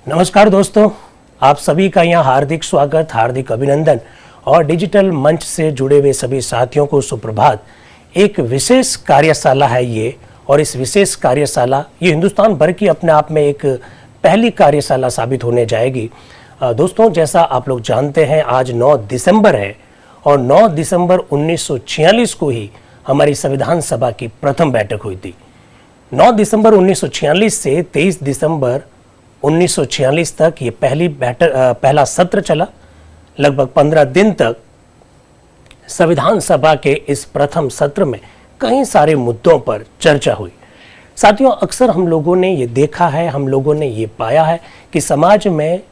नमस्कार दोस्तों, आप सभी का यहाँ हार्दिक स्वागत, हार्दिक अभिनंदन और डिजिटल मंच से जुड़े हुए सभी साथियों को सुप्रभात। एक विशेष कार्यशाला है ये, और इस विशेष कार्यशाला ये हिंदुस्तान भर की अपने आप में एक पहली कार्यशाला साबित होने जाएगी। दोस्तों, जैसा आप लोग जानते हैं आज 9 दिसंबर है और 9 दिसंबर 1946 को ही हमारी संविधान सभा की प्रथम बैठक हुई थी। 9 दिसंबर 1946 से 23 दिसंबर 1946 तक ये पहला सत्र चला। लगभग 15 दिन तक संविधान सभा के इस प्रथम सत्र में कई सारे मुद्दों पर चर्चा हुई। साथियों, अक्सर हम लोगों ने ये देखा है, हम लोगों ने ये पाया है कि समाज में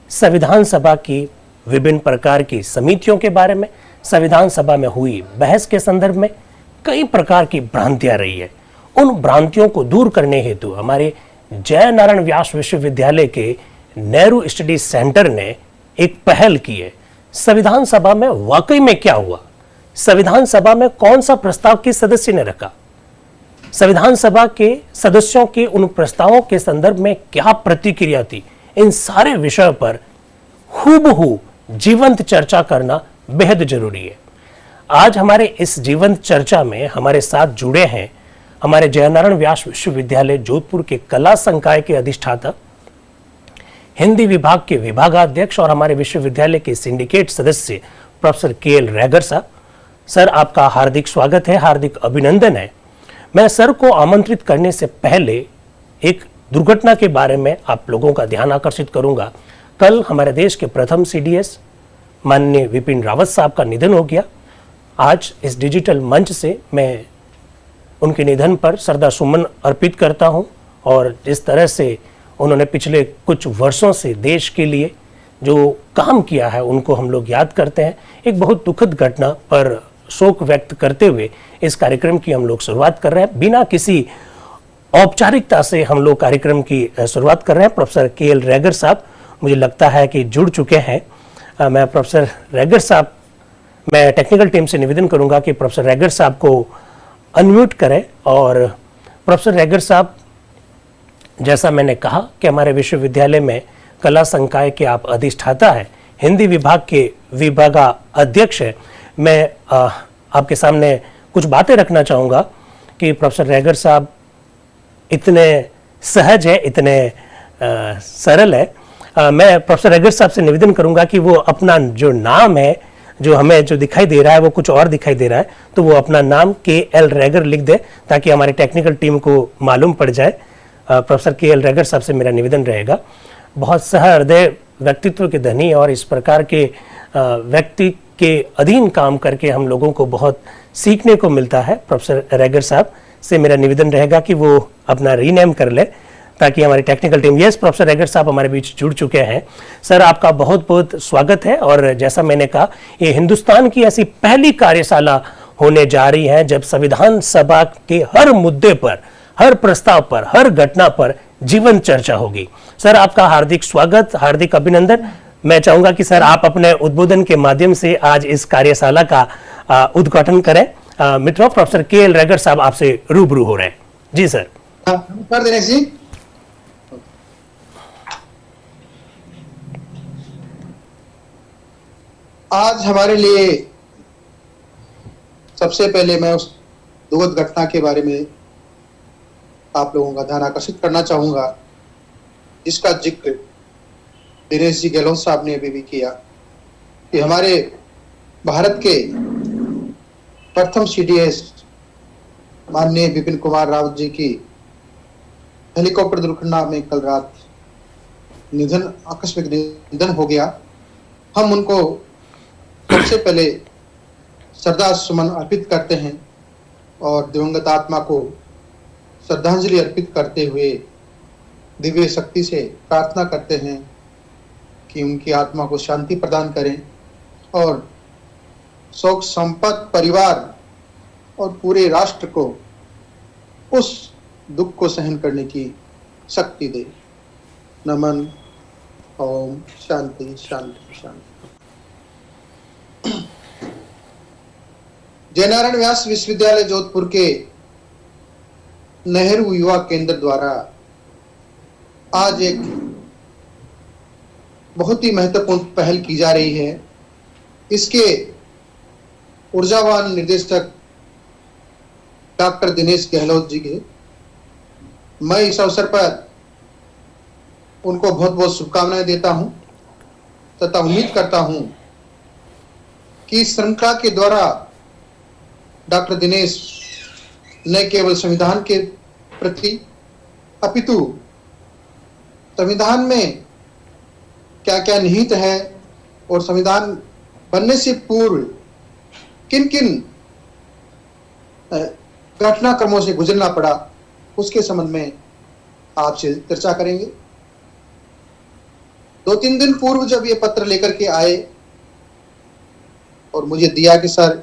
संविधान सभा की विभिन्न प्रकार की समितियों के बारे में, संविधान सभा में हुई बहस के संदर्भ में कई प्रकार की भ्रांतियां रही है। उन भ्रांतियों को दूर करने हेतु हमारे जय नारायण व्यास विश्वविद्यालय के नेहरू स्टडी सेंटर ने एक पहल की है। संविधान सभा में वाकई में क्या हुआ, संविधान सभा में कौन सा प्रस्ताव किस सदस्य ने रखा, संविधान सभा के सदस्यों के उन प्रस्तावों के संदर्भ में क्या प्रतिक्रिया थी, इन सारे विषयों पर हूबहू जीवंत चर्चा करना बेहद जरूरी है। आज हमारे इस जीवंत चर्चा में हमारे साथ जुड़े हैं हमारे जय नारायण व्यास विश्वविद्यालय जोधपुर के कला संकाय के अधिष्ठाता, हिंदी विभाग के विभागाध्यक्ष और हमारे विश्वविद्यालय के सिंडिकेट सदस्य प्रोफेसर के.एल. रैगर साहब। सर, आपका हार्दिक स्वागत है, हार्दिक अभिनंदन है। मैं सर को आमंत्रित करने से पहले एक दुर्घटना के बारे में आप लोगों का ध्यान आकर्षित करूंगा। कल हमारे देश के प्रथम सीडीएस माननीय विपिन रावत साहब का निधन हो गया। आज इस डिजिटल मंच से मैं उनके निधन पर श्रद्धा सुमन अर्पित करता हूं, और जिस तरह से उन्होंने पिछले कुछ वर्षों से देश के लिए जो काम किया है उनको हम लोग याद करते हैं। एक बहुत दुखद घटना पर शोक व्यक्त करते हुए इस कार्यक्रम की हम लोग शुरुआत कर रहे हैं। बिना किसी औपचारिकता से हम लोग कार्यक्रम की शुरुआत कर रहे हैं। Professor KL. रैगर साहब मुझे लगता है कि जुड़ चुके हैं। मैं प्रोफेसर रैगर साहब, मैं टेक्निकल टीम से निवेदन करूंगा कि प्रोफेसर रैगर साहब को अनम्यूट करें। और प्रोफेसर रैगर साहब, जैसा मैंने कहा कि हमारे विश्वविद्यालय में कला संकाय के आप अधिष्ठाता हैं, हिंदी विभाग के विभागाध्यक्ष हैं। मैं आपके सामने कुछ बातें रखना चाहूँगा कि प्रोफेसर रैगर साहब इतने सहज है, इतने सरल है। मैं प्रोफेसर रैगर साहब से निवेदन करूँगा कि वो अपना जो नाम है, जो हमें जो दिखाई दे रहा है वो कुछ और दिखाई दे रहा है, तो वो अपना नाम के.एल. रैगर लिख दे ताकि हमारी टेक्निकल टीम को मालूम पड़ जाए। Professor KL. रैगर साहब से मेरा निवेदन रहेगा। बहुत सहृदय व्यक्तित्व के धनी और इस प्रकार के व्यक्ति के अधीन काम करके हम लोगों को बहुत सीखने को मिलता है। प्रोफेसर रैगर साहब से मेरा निवेदन रहेगा कि वो अपना रीनेम कर ले ताकि हमारी technical team. Yes, professor Raigar साहब हमारे बीच जुड़ चुके हैं। सर, आपका बहुत बहुत स्वागत है। और जैसा मैंने कहा, ये हिंदुस्तान की ऐसी पहली कार्यशाला होने जा रही है जब संविधान सभा के हर मुद्दे पर, हर प्रस्ताव पर, हर घटना पर जीवंत चर्चा होगी। सर, आपका हार्दिक स्वागत, हार्दिक अभिनंदन। मैं चाहूंगा कि सर आप अपने उद्बोधन के माध्यम से आज इस कार्यशाला का उद्घाटन करें। मित्रों, प्रोफेसर के.एल. रैगर साहब आपसे रूबरू हो रहे हैं। जी सर। नमस्कार दिनेश जी। आज हमारे लिए सबसे पहले मैं उस दुखद घटना के बारे में आप लोगों का ध्यान आकर्षित करना चाहूंगा जिसका जिक्र दिनेश जी गहलोत साहब ने अभी भी किया कि हमारे भारत के प्रथम सीडीएस माननीय विपिन कुमार रावत जी की हेलीकॉप्टर दुर्घटना में कल रात आकस्मिक निधन हो गया। हम उनको सबसे पहले श्रद्धा सुमन अर्पित करते हैं और दिवंगत आत्मा को श्रद्धांजलि अर्पित करते हुए दिव्य शक्ति से प्रार्थना करते हैं कि उनकी आत्मा को शांति प्रदान करें और शोक संपन्न परिवार और पूरे राष्ट्र को उस दुख को सहन करने की शक्ति दे। नमन। ओम शांति शांति शांति। जय नारायण व्यास विश्वविद्यालय जोधपुर के नेहरू युवा केंद्र द्वारा आज एक बहुत ही महत्वपूर्ण पहल की जा रही है। इसके ऊर्जावान निर्देशक डॉक्टर दिनेश गहलोत जी के मैं इस अवसर पर उनको बहुत बहुत शुभकामनाएं देता हूं तथा उम्मीद करता हूं कि इस श्रृंखला के द्वारा डॉक्टर दिनेश न केवल संविधान के प्रति अपितु संविधान में क्या क्या निहित है और संविधान बनने से पूर्व किन किन घटनाक्रमों से गुजरना पड़ा उसके संबंध में आपसे चर्चा करेंगे। 2-3 दिन पूर्व जब ये पत्र लेकर के आए और मुझे दिया कि सर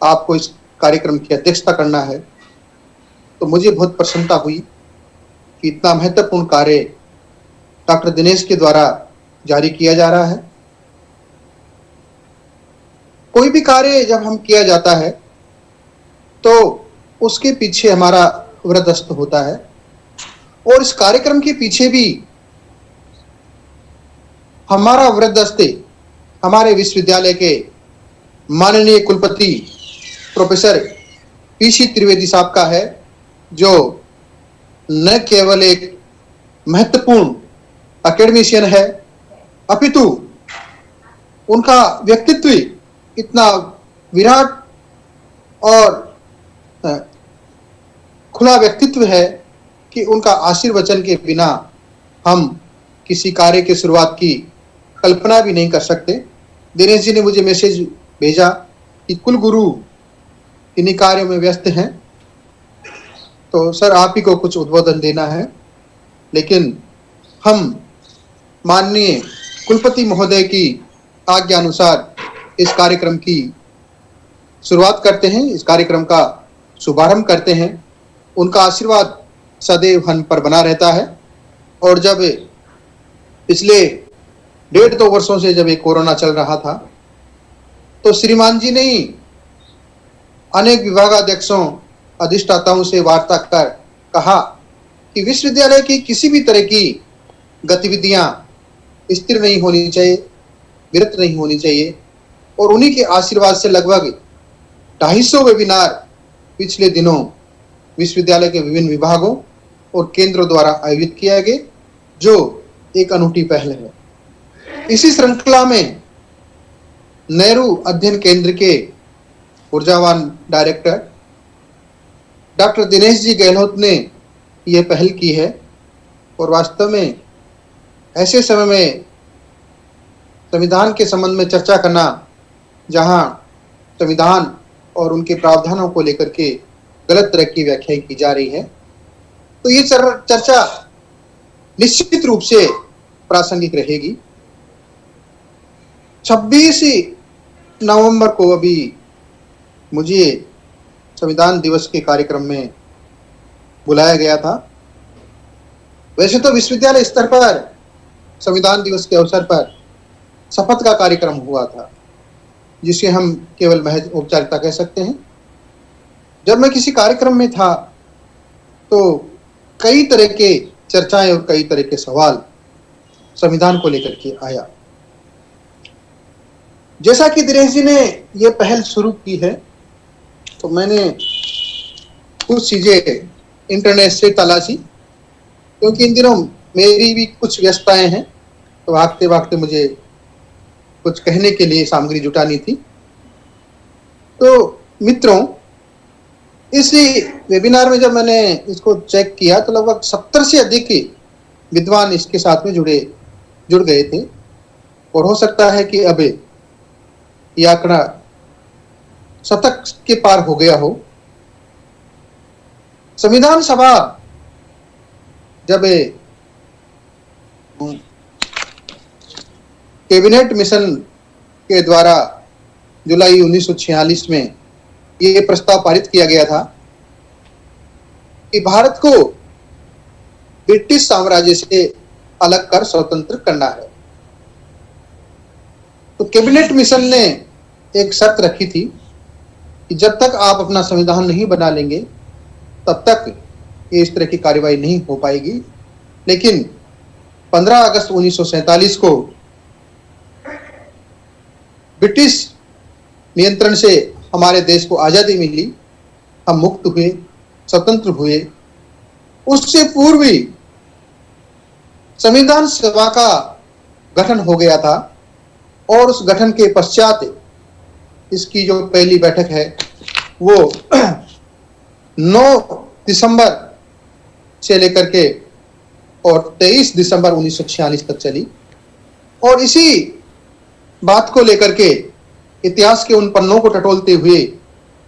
आपको इस कार्यक्रम की अध्यक्षता करना है, तो मुझे बहुत प्रसन्नता हुई कि इतना महत्वपूर्ण कार्य डॉक्टर दिनेश के द्वारा जारी किया जा रहा है। कोई भी कार्य जब हम किया जाता है तो उसके पीछे हमारा वृद्धस्त होता है और इस कार्यक्रम के पीछे भी हमारा वृद्धस्ते हमारे विश्वविद्यालय के माननीय कुलपति प्रोफेसर पीसी त्रिवेदी साहब का है, जो न केवल एक महत्वपूर्ण एकेडमिशियन है अपितु उनका व्यक्तित्व इतना विराट और खुला व्यक्तित्व है कि उनका आशीर्वचन के बिना हम किसी कार्य की शुरुआत की कल्पना भी नहीं कर सकते। दिनेश जी ने मुझे मैसेज भेजा कि कुलगुरु इन्हीं कार्यों में व्यस्त हैं, तो सर आप ही को कुछ उद्बोधन देना है। लेकिन हम माननीय कुलपति महोदय की आज्ञा अनुसार इस कार्यक्रम की शुरुआत करते हैं, इस कार्यक्रम का शुभारंभ करते हैं। उनका आशीर्वाद सदैव हम पर बना रहता है। और जब पिछले 1.5-2 वर्षों से जब ये कोरोना चल रहा था, तो श्रीमान जी ने ही अनेक विभागाध्यक्षों अधिष्ठाताओं से वार्ता कर कहा कि विश्वविद्यालय की किसी भी तरह की गतिविधियां स्थिर नहीं होनी चाहिए, विरत नहीं होनी चाहिए। और उन्हीं के आशीर्वाद से लगभग 250 वेबिनार पिछले दिनों विश्वविद्यालय के विभिन्न विभागों और केंद्रों द्वारा आयोजित किया गया, जो एक अनूठी पहल है। इसी श्रृंखला में नेहरू अध्ययन केंद्र के ऊर्जावान डायरेक्टर डॉक्टर दिनेश जी गहलोत ने यह पहल की है। और वास्तव में ऐसे समय में संविधान के संबंध में चर्चा करना, जहां संविधान और उनके प्रावधानों को लेकर के गलत तरह की व्याख्या की जा रही है, तो ये चर्चा निश्चित रूप से प्रासंगिक रहेगी। 26 नवंबर को अभी मुझे संविधान दिवस के कार्यक्रम में बुलाया गया था। वैसे तो विश्वविद्यालय स्तर पर संविधान दिवस के अवसर पर शपथ का कार्यक्रम हुआ था, जिसे हम केवल महज औपचारिकता कह सकते हैं। जब मैं किसी कार्यक्रम में था तो कई तरह के चर्चाएं और कई तरह के सवाल संविधान को लेकर के आया। जैसा कि दिनेश जी ने यह पहल शुरू की है, तो मैंने कुछ चीजें इंटरनेट से तलाशी, क्योंकि इन दिनों मेरी भी कुछ व्यस्तताएं हैं, तो भागते भागते मुझे कुछ कहने के लिए सामग्री जुटानी थी। तो मित्रों, इस वेबिनार में जब मैंने इसको चेक किया तो लगभग 70 से अधिक विद्वान इसके साथ में जुड़ गए थे। और हो सकता है कि अब यह आंकड़ा 100 के पार हो गया हो। संविधान सभा जब कैबिनेट मिशन के द्वारा जुलाई 1946 में ये प्रस्ताव पारित किया गया था कि भारत को ब्रिटिश साम्राज्य से अलग कर स्वतंत्र करना है, तो कैबिनेट मिशन ने एक शर्त रखी थी कि जब तक आप अपना संविधान नहीं बना लेंगे तब तक ये इस तरह की कार्यवाही नहीं हो पाएगी। लेकिन 15 अगस्त 1947 को ब्रिटिश नियंत्रण से हमारे देश को आज़ादी मिली, हम मुक्त हुए, स्वतंत्र हुए, उससे पूर्व ही संविधान सभा का गठन हो गया था और उस गठन के पश्चात इसकी जो पहली बैठक है वो 9 दिसंबर से लेकर के और 23 दिसंबर 1946 तक चली। और इसी बात को लेकर के इतिहास के उन पन्नों को टटोलते हुए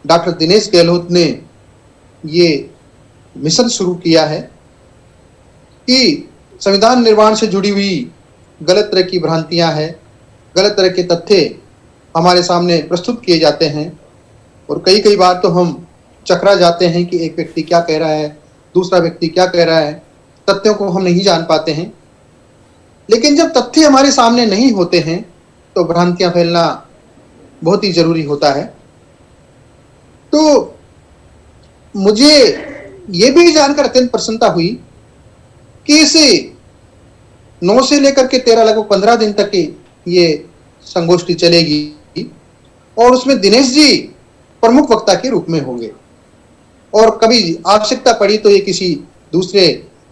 डॉक्टर दिनेश गहलोत ने ये मिशन शुरू किया है कि संविधान निर्माण से जुड़ी हुई गलत तरह की भ्रांतियां हैं, गलत तरह के तथ्य हमारे सामने प्रस्तुत किए जाते हैं और कई बार तो हम चकरा जाते हैं कि एक व्यक्ति क्या कह रहा है, दूसरा व्यक्ति क्या कह रहा है, तथ्यों को हम नहीं जान पाते हैं। लेकिन जब तथ्य हमारे सामने नहीं होते हैं तो भ्रांतियां फैलना बहुत ही जरूरी होता है। तो मुझे ये भी जानकर अत्यंत प्रसन्नता हुई कि इस 9 से लेकर के 13 लगभग 15 दिन तक की ये संगोष्ठी चलेगी और उसमें दिनेश जी प्रमुख वक्ता के रूप में होंगे और कभी आवश्यकता पड़ी तो ये किसी दूसरे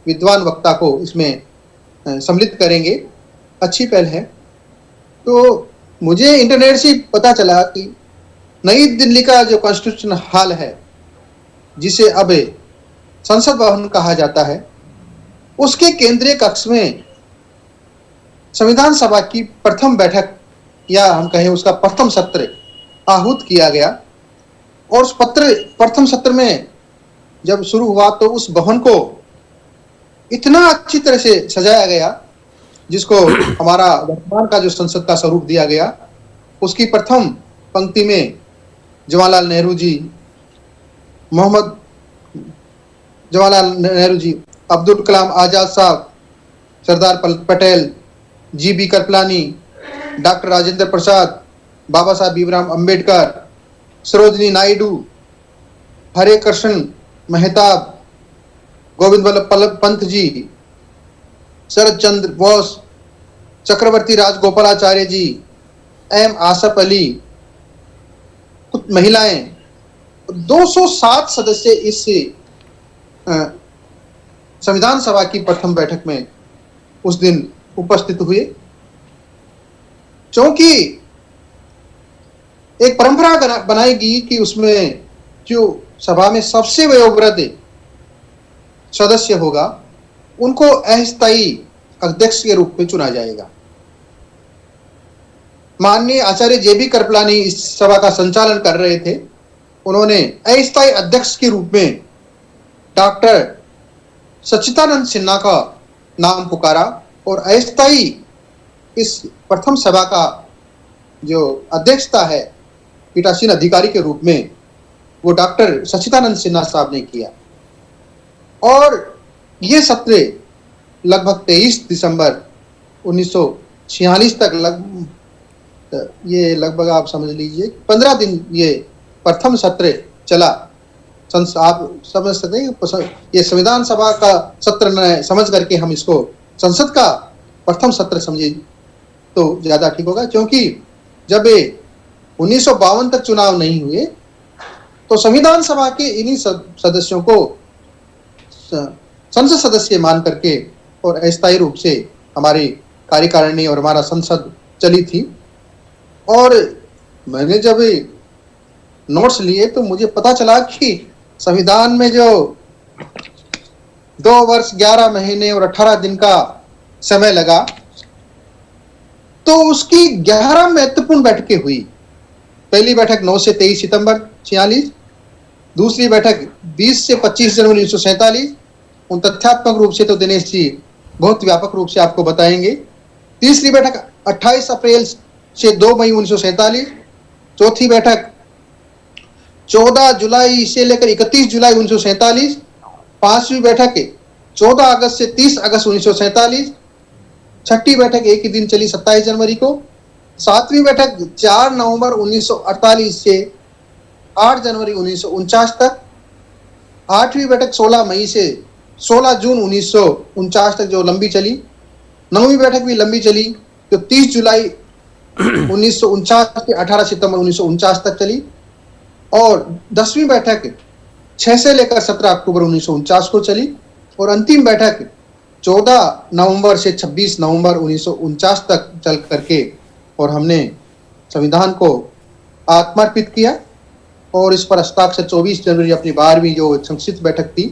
विद्वान वक्ता को इसमें सम्मिलित करेंगे। अच्छी पहल है। तो मुझे इंटरनेट से पता चला कि नई दिल्ली का जो कॉन्स्टिट्यूशन हॉल है, जिसे अब संसद भवन कहा जाता है, उसके केंद्रीय कक्ष में संविधान सभा की प्रथम बैठक या हम कहें उसका प्रथम सत्र आहूत किया गया। और उस प्रथम सत्र में जब शुरू हुआ तो उस भवन को इतना अच्छी तरह से सजाया गया, जिसको हमारा वर्तमान का जो संसद का स्वरूप दिया गया, उसकी प्रथम पंक्ति में जवाहरलाल नेहरू जी, जवाहरलाल नेहरू जी, अब्दुल कलाम आजाद साहब, सरदार पटेल, जी.बी. कृपलानी, डॉक्टर राजेंद्र प्रसाद, बाबा साहब भीमराव अंबेडकर, सरोजिनी नायडू, हरे कृष्ण मेहताब, गोविंद वल्लभ पंत जी, शरद चंद्र बोस, चक्रवर्ती राजगोपालाचार्य जी, एम आसफ अली, कुछ महिलाएं, 207 सदस्य इस संविधान सभा की प्रथम बैठक में उस दिन उपस्थित हुए। क्योंकि एक परंपरा बनाएगी कि उसमें जो सभा में सबसे वयोवृद्ध सदस्य होगा उनको अस्थायी अध्यक्ष के रूप में चुना जाएगा। माननीय आचार्य जे.बी. कृपलानी इस सभा का संचालन कर रहे थे। उन्होंने अस्थायी अध्यक्ष के रूप में डॉक्टर सच्चिदानंद सिन्हा का नाम पुकारा और अस्थायी इस प्रथम सभा का जो अध्यक्षता है पीठासीन अधिकारी के रूप में वो डॉक्टर सच्चिदानंद सिन्हा साहब ने किया। और ये सत्र लगभग 23 दिसंबर 1946 तक लगभग आप समझ लीजिए 15 दिन ये प्रथम सत्र चला। आप समझ सकते हैं, ये संविधान सभा का सत्र न समझ करके हम इसको संसद का प्रथम सत्र समझे तो ज्यादा ठीक होगा। क्योंकि जब 1952 तक चुनाव नहीं हुए तो संविधान सभा के इन्हीं सदस्यों को संसद सदस्य मान करके और अस्थायी रूप से हमारी कार्यकारिणी और हमारा संसद चली थी। और मैंने जब नोट्स लिए तो मुझे पता चला कि संविधान में जो 2 वर्ष 11 महीने और 18 दिन का समय लगा तो उसकी 11 महत्वपूर्ण बैठकें हुई। पहली बैठक 9 से 23 सितंबर 46, दूसरी बैठक 20 से 25 जनवरी 1947। उन तथ्यात्मक रूप से तो दिनेश जी बहुत व्यापक रूप से आपको बताएंगे। तीसरी बैठक 28 अप्रैल से 2 मई 1947। चौथी बैठक 14 जुलाई से लेकर 31 जुलाई 1947। पांचवी बैठक 14 अगस्त से 30 अगस्त 1947। छठी बैठक एक ही दिन चली 27 जनवरी को। सातवीं बैठक 4 नवंबर 1948 से 8 जनवरी 1949 तक। आठवीं बैठक 16 मई से 16 जून 1949 तक जो लंबी चली। नौवीं बैठक भी लंबी चली जो 30 जुलाई 1949 के 18 सितंबर 1949 तक चली, और 10वीं बैठक 6 से लेकर 17 अक्टूबर 1949 को चली, और अंतिम बैठक 14 नवंबर से 26 नवंबर 1949 तक चल करके और हमने संविधान को आत्मार्पित किया। और इस पर हस्ताक्षर 24 जनवरी अपनी 12वीं जो संक्षिप्त बैठक थी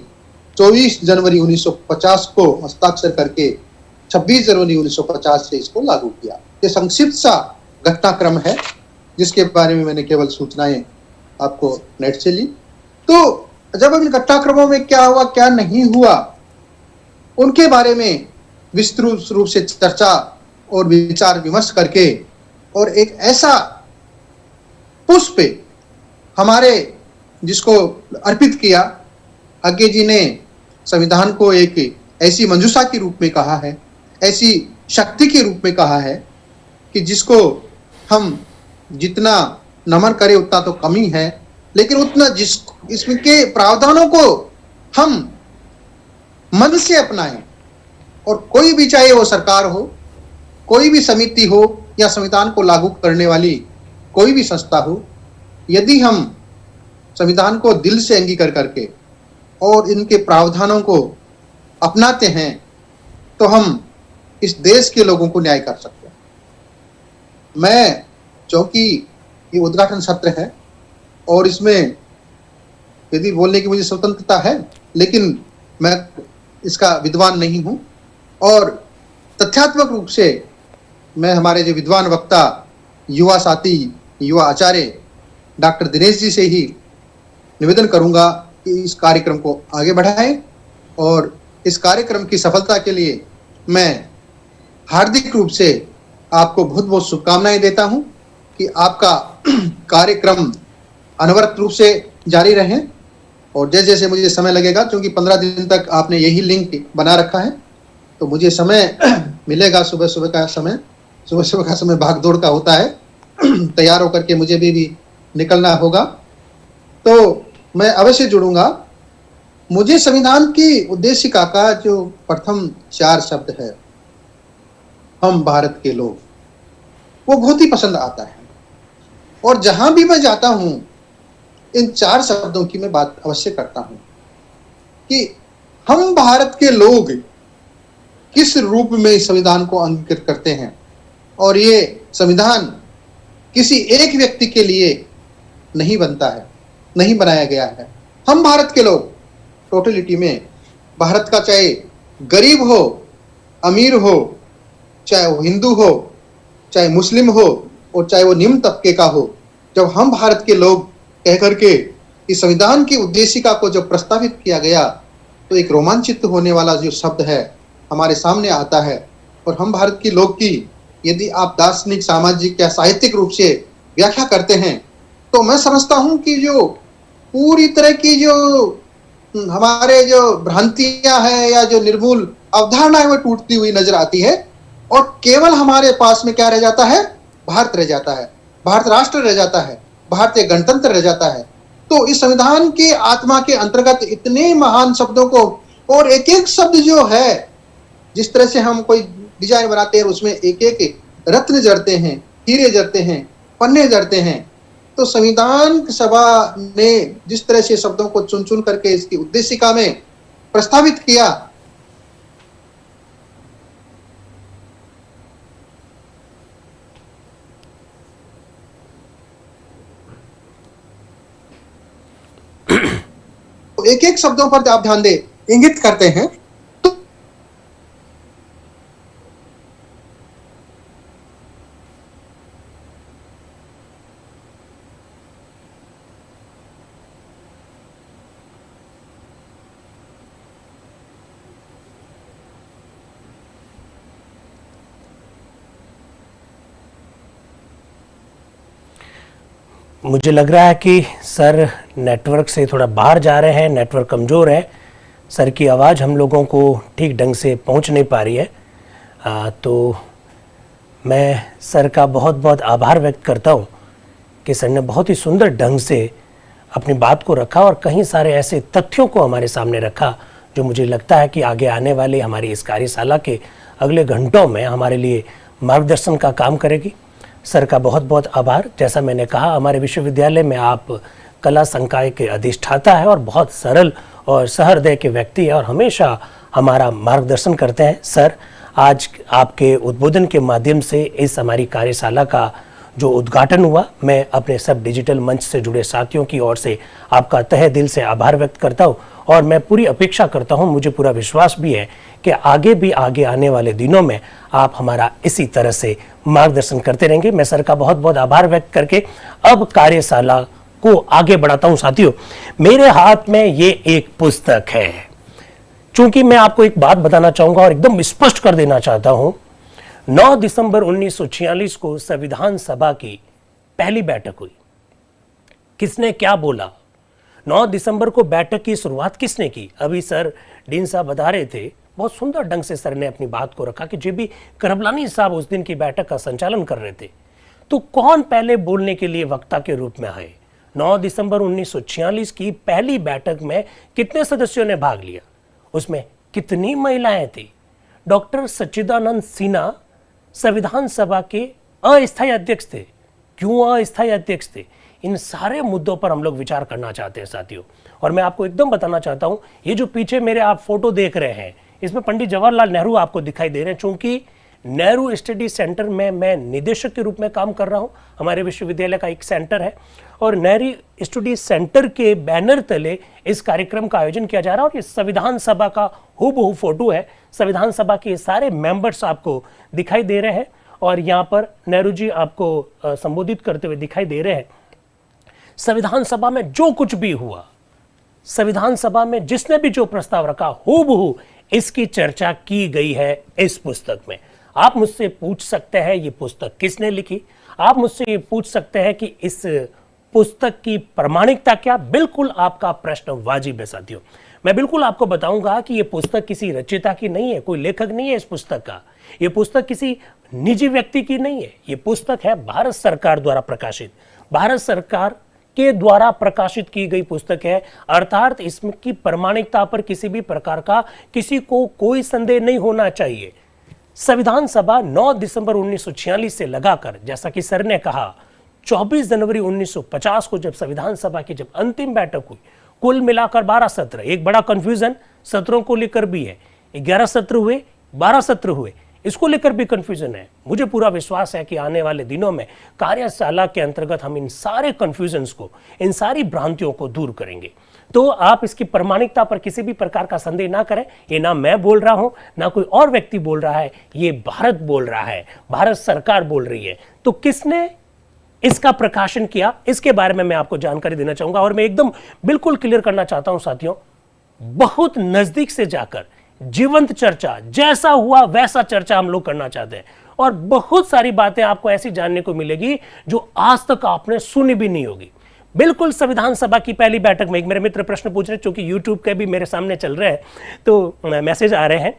24 जनवरी 1950 को हस्ताक्षर करके 26 जनवरी 1950 से इसको लागू किया। ये संक्षिप्त सा घटनाक्रम है जिसके बारे में मैंने केवल सूचनाएं आपको नेट से ली। तो जब इन घटनाक्रमों में क्या हुआ क्या नहीं हुआ उनके बारे में विस्तृत रूप से चर्चा और विचार विमर्श करके और एक ऐसा पुष्प हमारे जिसको अर्पित किया, आगे जी ने संविधान को एक ऐसी मंजूषा के रूप में कहा है, ऐसी शक्ति के रूप में कहा है कि जिसको हम जितना नमन करें उतना तो कमी है, लेकिन उतना इसके प्रावधानों को हम मन से अपनाएं। और कोई भी, चाहे वो सरकार हो, कोई भी समिति हो या संविधान को लागू करने वाली कोई भी संस्था हो, यदि हम संविधान को दिल से अंगीकार करके और इनके प्रावधानों को अपनाते हैं तो हम इस देश के लोगों को न्याय कर सकते हैं। मैं, क्योंकि ये उद्घाटन सत्र है और इसमें यदि बोलने की मुझे स्वतंत्रता है, लेकिन मैं इसका विद्वान नहीं हूं और तथ्यात्मक रूप से मैं हमारे जो विद्वान वक्ता युवा साथी, युवा आचार्य डॉक्टर दिनेश जी से ही निवेदन करूंगा कि इस कार्यक्रम को आगे बढ़ाएं। और इस कार्यक्रम की सफलता के लिए मैं हार्दिक रूप से आपको बहुत बहुत शुभकामनाएं देता हूं कि आपका कार्यक्रम अनवरत रूप से जारी रहे। और जैसे जैसे मुझे समय लगेगा, क्योंकि 15 दिन तक आपने यही लिंक बना रखा है, तो मुझे समय मिलेगा, सुबह सुबह का समय भाग दौड़ का होता है, तैयार होकर के मुझे भी निकलना होगा, तो मैं अवश्य जुड़ूंगा। मुझे संविधान की उद्देशिका का जो प्रथम 4 शब्द है, हम भारत के लोग, वो बहुत ही पसंद आता है। और जहां भी मैं जाता हूं इन 4 शब्दों की मैं बात अवश्य करता हूं कि हम भारत के लोग किस रूप में इस संविधान को अंकित करते हैं। और ये संविधान किसी एक व्यक्ति के लिए नहीं बनता है, नहीं बनाया गया है। हम भारत के लोग टोटलिटी में, भारत का चाहे गरीब हो, अमीर हो, चाहे वो हिंदू हो, चाहे मुस्लिम हो और चाहे वो निम्न तबके का हो, जब हम भारत के लोग कह करके इस संविधान की उद्देशिका को जब प्रस्तावित किया गया तो एक रोमांचित होने वाला जो शब्द है हमारे सामने आता है। और हम भारत के लोग की यदि आप दार्शनिक, सामाजिक या साहित्यिक रूप से व्याख्या करते हैं तो मैं समझता हूं कि जो पूरी तरह की जो हमारे जो भ्रांतियां हैं या जो निर्मूल अवधारणा है वो टूटती हुई नजर आती है। और केवल हमारे पास में क्या रह जाता है? भारत रह जाता है, भारत राष्ट्र रह जाता है, भारतीय गणतंत्र रह जाता है। तो इस संविधान की आत्मा के अंतर्गत इतने महान शब्दों को, और एक एक शब्द जो है, जिस तरह से हम कोई डिजाइन बनाते हैं उसमें एक एक रत्न जड़ते हैं, हीरे जड़ते हैं, पन्ने जड़ते हैं। तो संविधान सभा ने जिस तरह से शब्दों को चुन चुन करके इसकी उद्देशिका में प्रस्तावित किया, तो एक एक शब्दों पर आप ध्यान दे, इंगित करते हैं। तो मुझे लग रहा है कि सर नेटवर्क से थोड़ा बाहर जा रहे हैं, नेटवर्क कमज़ोर है, सर की आवाज़ हम लोगों को ठीक ढंग से पहुंच नहीं पा रही है। तो मैं सर का बहुत बहुत आभार व्यक्त करता हूं कि सर ने बहुत ही सुंदर ढंग से अपनी बात को रखा और कई सारे ऐसे तथ्यों को हमारे सामने रखा जो मुझे लगता है कि आगे आने वाले हमारी इस कार्यशाला के अगले घंटों में हमारे लिए मार्गदर्शन का काम करेगी। सर का बहुत बहुत आभार। जैसा मैंने कहा, हमारे विश्वविद्यालय में आप कला संकाय के अधिष्ठाता है और बहुत सरल और सहृदय के व्यक्ति है और हमेशा हमारा मार्गदर्शन करते हैं। सर, आज आपके उद्बोधन के माध्यम से इस हमारी कार्यशाला का जो उद्घाटन हुआ, मैं अपने सब डिजिटल मंच से जुड़े साथियों की ओर से आपका तहे दिल से आभार व्यक्त करता हूं और मैं पूरी अपेक्षा करता हूं, मुझे पूरा विश्वास भी है कि आगे आने वाले दिनों में आप हमारा इसी तरह से मार्गदर्शन करते रहेंगे। मैं सर का बहुत बहुत आभार व्यक्त करके अब कार्यशाला को आगे बढ़ाता हूं। साथियों, मेरे हाथ में ये एक पुस्तक है। चूंकि मैं आपको एक बात बताना चाहूंगा और एकदम स्पष्ट कर देना चाहता हूं, 9 दिसंबर 1946 को संविधान सभा की पहली बैठक हुई। किसने क्या बोला? 9 दिसंबर को बैठक की शुरुआत किसने की? अभी सर डीन साहब बता रहे थे, बहुत सुंदर ढंग से सर ने अपनी बात को रखा कि जेबी करबलानी साहब उस दिन की बैठक का संचालन कर रहे थे। तो कौन पहले बोलने के लिए वक्ता के रूप में आए? 9 दिसंबर 1946 की पहली बैठक में कितने सदस्यों ने भाग लिया? उसमें कितनी महिलाएं थी? डॉक्टर सच्चिदानंद सिन्हा संविधान सभा के अस्थायी अध्यक्ष थे। क्यों अस्थायी अध्यक्ष थे? इन सारे मुद्दों पर हम लोग विचार करना चाहते हैं साथियों। और मैं आपको एकदम बताना चाहता हूं, ये जो पीछे मेरे आप फोटो देख रहे हैं, इसमें पंडित जवाहरलाल नेहरू आपको दिखाई दे रहे हैं। चूंकि नेहरू स्टडी सेंटर में मैं निदेशक के रूप में काम कर रहा हूं, हमारे विश्वविद्यालय का एक सेंटर है और नेहरू स्टडी सेंटर के बैनर तले इस कार्यक्रम का आयोजन किया जा रहा है और ये संविधान सभा का हूबहू फोटो है। संविधान सभा के सारे मेंबर्स आपको दिखाई दे रहे हैं और यहाँ पर नेहरू जी आपको संबोधित करते हुए दिखाई दे रहे हैं। संविधान सभा में जो कुछ भी हुआ, संविधान सभा में जिसने भी जो प्रस्ताव रखा, हूबहू इसकी चर्चा की गई है इस पुस्तक में। आप मुझसे पूछ सकते हैं ये पुस्तक किसने लिखी, आप मुझसे ये पूछ सकते हैं कि इस पुस्तक की प्रामाणिकता क्या? बिल्कुल आपका प्रश्न वाजिब है साथियों। मैं बिल्कुल आपको बताऊंगा कि ये पुस्तक किसी रचयिता की नहीं है, कोई लेखक नहीं है इस पुस्तक का। ये पुस्तक किसी निजी व्यक्ति की नहीं है। ये पुस्तक है भारत सरकार द्वारा प्रकाशित, भारत सरकार के द्वारा प्रकाशित की गई पुस्तक है। अर्थात इसकी प्रामाणिकता पर किसी भी प्रकार का किसी को कोई संदेह नहीं होना चाहिए। संविधान सभा 9 दिसंबर 1946 से लगाकर, जैसा कि सर ने कहा, 24 जनवरी 1950 को जब संविधान सभा की जब अंतिम बैठक हुई, कुल मिलाकर 12 सत्र, एक बड़ा कंफ्यूजन सत्रों को लेकर भी है। 11 सत्र हुए, 12 सत्र हुए, इसको लेकर भी कंफ्यूजन है। मुझे पूरा विश्वास है कि आने वाले दिनों में कार्यशाला के अंतर्गत हम इन सारे कंफ्यूजन्स को, इन सारी भ्रांतियों को दूर करेंगे। तो आप इसकी प्रामाणिकता पर किसी भी प्रकार का संदेह ना करें। ये ना मैं बोल रहा हूं, ना कोई और व्यक्ति बोल रहा है, ये भारत बोल रहा है, भारत सरकार बोल रही है। तो किसने इसका प्रकाशन किया, इसके बारे में मैं आपको जानकारी देना चाहूंगा और मैं एकदम बिल्कुल क्लियर करना चाहता हूं साथियों, बहुत नजदीक से जाकर जीवंत चर्चा, जैसा हुआ वैसा चर्चा हम लोग करना चाहते हैं और बहुत सारी बातें आपको ऐसी जानने को मिलेगी जो आज तक आपने सुनी भी नहीं होगी। बिल्कुल संविधान सभा की पहली बैठक में एक मेरे मित्र प्रश्न पूछ रहे हैं, क्योंकि यूट्यूब के भी मेरे सामने चल रहे हैं तो मैसेज आ रहे हैं।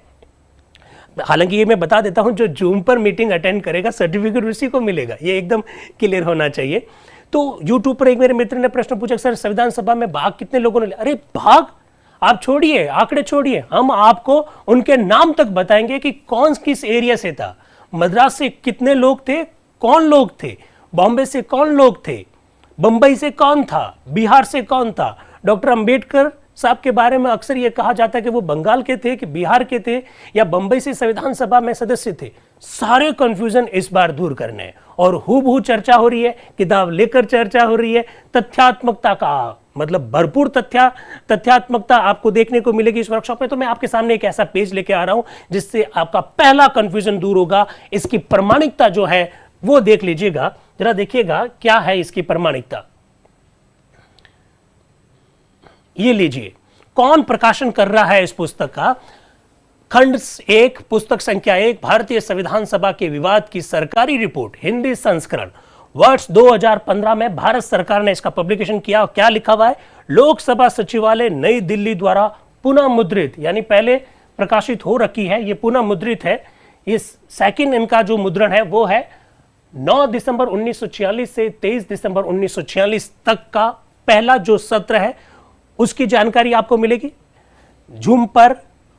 हालांकि ये मैं बता देता हूं, जो जूम पर मीटिंग अटेंड करेगा सर्टिफिकेट उसी को मिलेगा, ये एकदम क्लियर होना चाहिए। तो यूट्यूब पर एक मेरे मित्र ने प्रश्न पूछा, सर संविधान सभा में भाग कितने लोगों ने लिया? अरे भाग आप छोड़िए, आंकड़े छोड़िए, हम आपको उनके नाम तक बताएंगे कि कौन किस एरिया से था, मद्रास से कितने लोग थे, कौन लोग थे, बॉम्बे से कौन लोग थे, बंबई से कौन था, बिहार से कौन था। डॉक्टर अंबेडकर साहब के बारे में अक्सर ये कहा जाता है कि वो बंगाल के थे कि बिहार के थे या बंबई से संविधान सभा में सदस्य थे। सारे कंफ्यूजन इस बार दूर करने हैं और हूबहू चर्चा हो रही है, किताब लेकर चर्चा हो रही है। तथ्यात्मकता का मतलब भरपूर तथ्यात्मकता आपको देखने को मिलेगी इस वर्कशॉप में। तो मैं आपके सामने एक ऐसा पेज लेके आ रहा हूं जिससे आपका पहला कंफ्यूजन दूर होगा। इसकी प्रामाणिकता जो है वो देख लीजिएगा, जरा देखिएगा क्या है इसकी प्रामाणिकता। ये लीजिए, कौन प्रकाशन कर रहा है इस पुस्तक का? खंड 1, पुस्तक संख्या 1, भारतीय संविधान सभा के विवाद की सरकारी रिपोर्ट, हिंदी संस्करण, वर्ष 2015 में भारत सरकार ने इसका पब्लिकेशन किया। क्या लिखा हुआ है? लोकसभा सचिवालय नई दिल्ली द्वारा पुनः मुद्रित, यानी पहले प्रकाशित हो रखी है, ये पुनः मुद्रित है। इस सेकंड इनका जो मुद्रण है वो है 9 दिसंबर 1946 से 23 दिसंबर 1946 तक का पहला जो सत्र है उसकी जानकारी आपको मिलेगी। जूम पर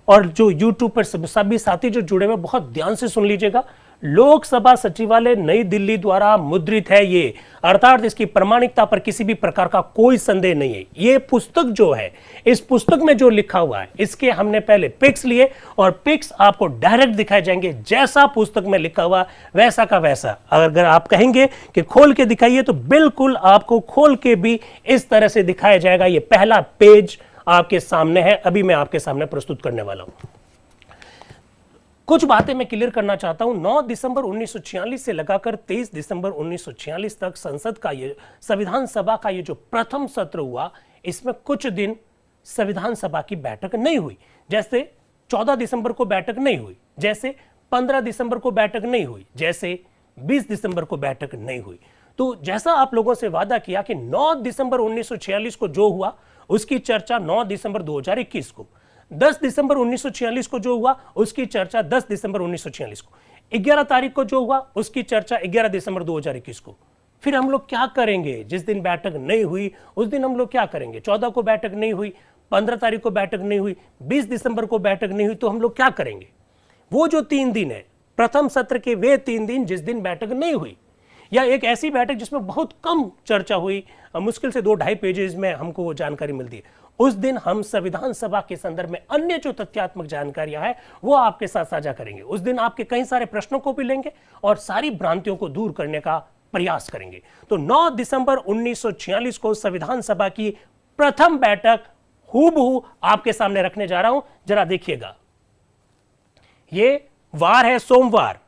और जो यूट्यूब पर सभी साथी जो जुड़े हुए बहुत ध्यान से सुन लीजिएगा। लोकसभा सचिवालय नई दिल्ली द्वारा मुद्रित है ये, अर्थात इसकी प्रामाणिकता पर किसी भी प्रकार का कोई संदेह नहीं है। ये पुस्तक जो है, इस पुस्तक में जो लिखा हुआ है, इसके हमने पहले पिक्स लिए और पिक्स आपको डायरेक्ट दिखाए जाएंगे, जैसा पुस्तक में लिखा हुआ वैसा का वैसा। अगर आप कहेंगे कि खोल के दिखाइए तो बिल्कुल आपको खोल के भी इस तरह से दिखाया जाएगा। ये पहला पेज आपके सामने है, अभी मैं आपके सामने प्रस्तुत करने वाला हूं। कुछ बातें मैं क्लियर करना चाहता हूं। 9 दिसंबर 1946 से लगाकर 23 दिसंबर 1946 तक संसद का ये, संविधान सभा का ये जो प्रथम सत्र हुआ, इसमें कुछ दिन संविधान सभा की बैठक नहीं हुई। जैसे 14 दिसंबर को बैठक नहीं हुई, जैसे 15 दिसंबर को बैठक नहीं हुई, जैसे 20 दिसंबर को बैठक नहीं हुई। तो जैसा आप लोगों से वादा किया कि 9 दिसंबर 1946 को जो हुआ उसकी चर्चा 9 दिसंबर 2021 को, 10 दिसंबर 1946 को जो हुआ उसकी चर्चा 10 दिसंबर 1946 को, 11 तारीख को जो हुआ उसकी चर्चा 11 दिसंबर 2021 को। फिर हम लोग क्या करेंगे? जिस दिन बैठक नहीं हुई उस दिन हम लोग क्या करेंगे? 14 को बैठक नहीं हुई, 15 तारीख को बैठक नहीं हुई, 20 दिसंबर को बैठक नहीं हुई, तो हम लोग क्या करेंगे? वो जो 3 दिन है, प्रथम सत्र के वे 3 दिन जिस दिन बैठक नहीं हुई, या एक ऐसी बैठक जिसमें बहुत कम चर्चा हुई, मुश्किल से 2-2.5 पेजेस में हमको वो जानकारी मिलती है, उस दिन हम संविधान सभा के संदर्भ में अन्य जो तथ्यात्मक जानकारियां हैं वो आपके साथ साझा करेंगे। उस दिन आपके कई सारे प्रश्नों को भी लेंगे और सारी भ्रांतियों को दूर करने का प्रयास करेंगे। तो 9 दिसंबर 1946 को संविधान सभा की प्रथम बैठक हूबहू आपके सामने रखने जा रहा हूं, जरा देखिएगा। ये वार है सोमवार,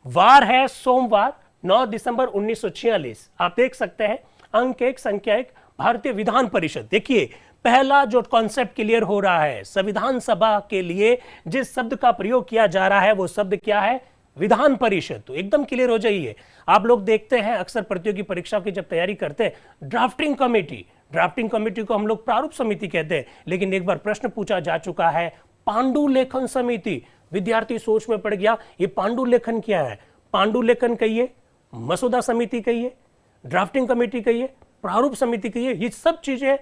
वार है सोमवार, 9 दिसंबर 1946। आप देख सकते हैं अंक 1 संख्या 1 भारतीय विधान परिषद। देखिए पहला जो कॉन्सेप्ट क्लियर हो रहा है, संविधान सभा के लिए जिस शब्द का प्रयोग किया जा रहा है वो शब्द क्या है? विधान परिषद। तो एकदम क्लियर हो जाइए। आप लोग देखते हैं अक्सर प्रतियोगी परीक्षा की जब तैयारी करते हैं, ड्राफ्टिंग कमेटी, ड्राफ्टिंग कमेटी को हम लोग प्रारूप समिति कहते हैं, लेकिन एक बार प्रश्न पूछा जा चुका है पांडुलेखन समिति। विद्यार्थी सोच में पड़ गया ये पांडुलेखन क्या है? पांडुलेखन कहिए, मसौदा समिति कहिए, ड्राफ्टिंग कमेटी कहिए, प्रारूप समिति कहिए, ये सब चीजें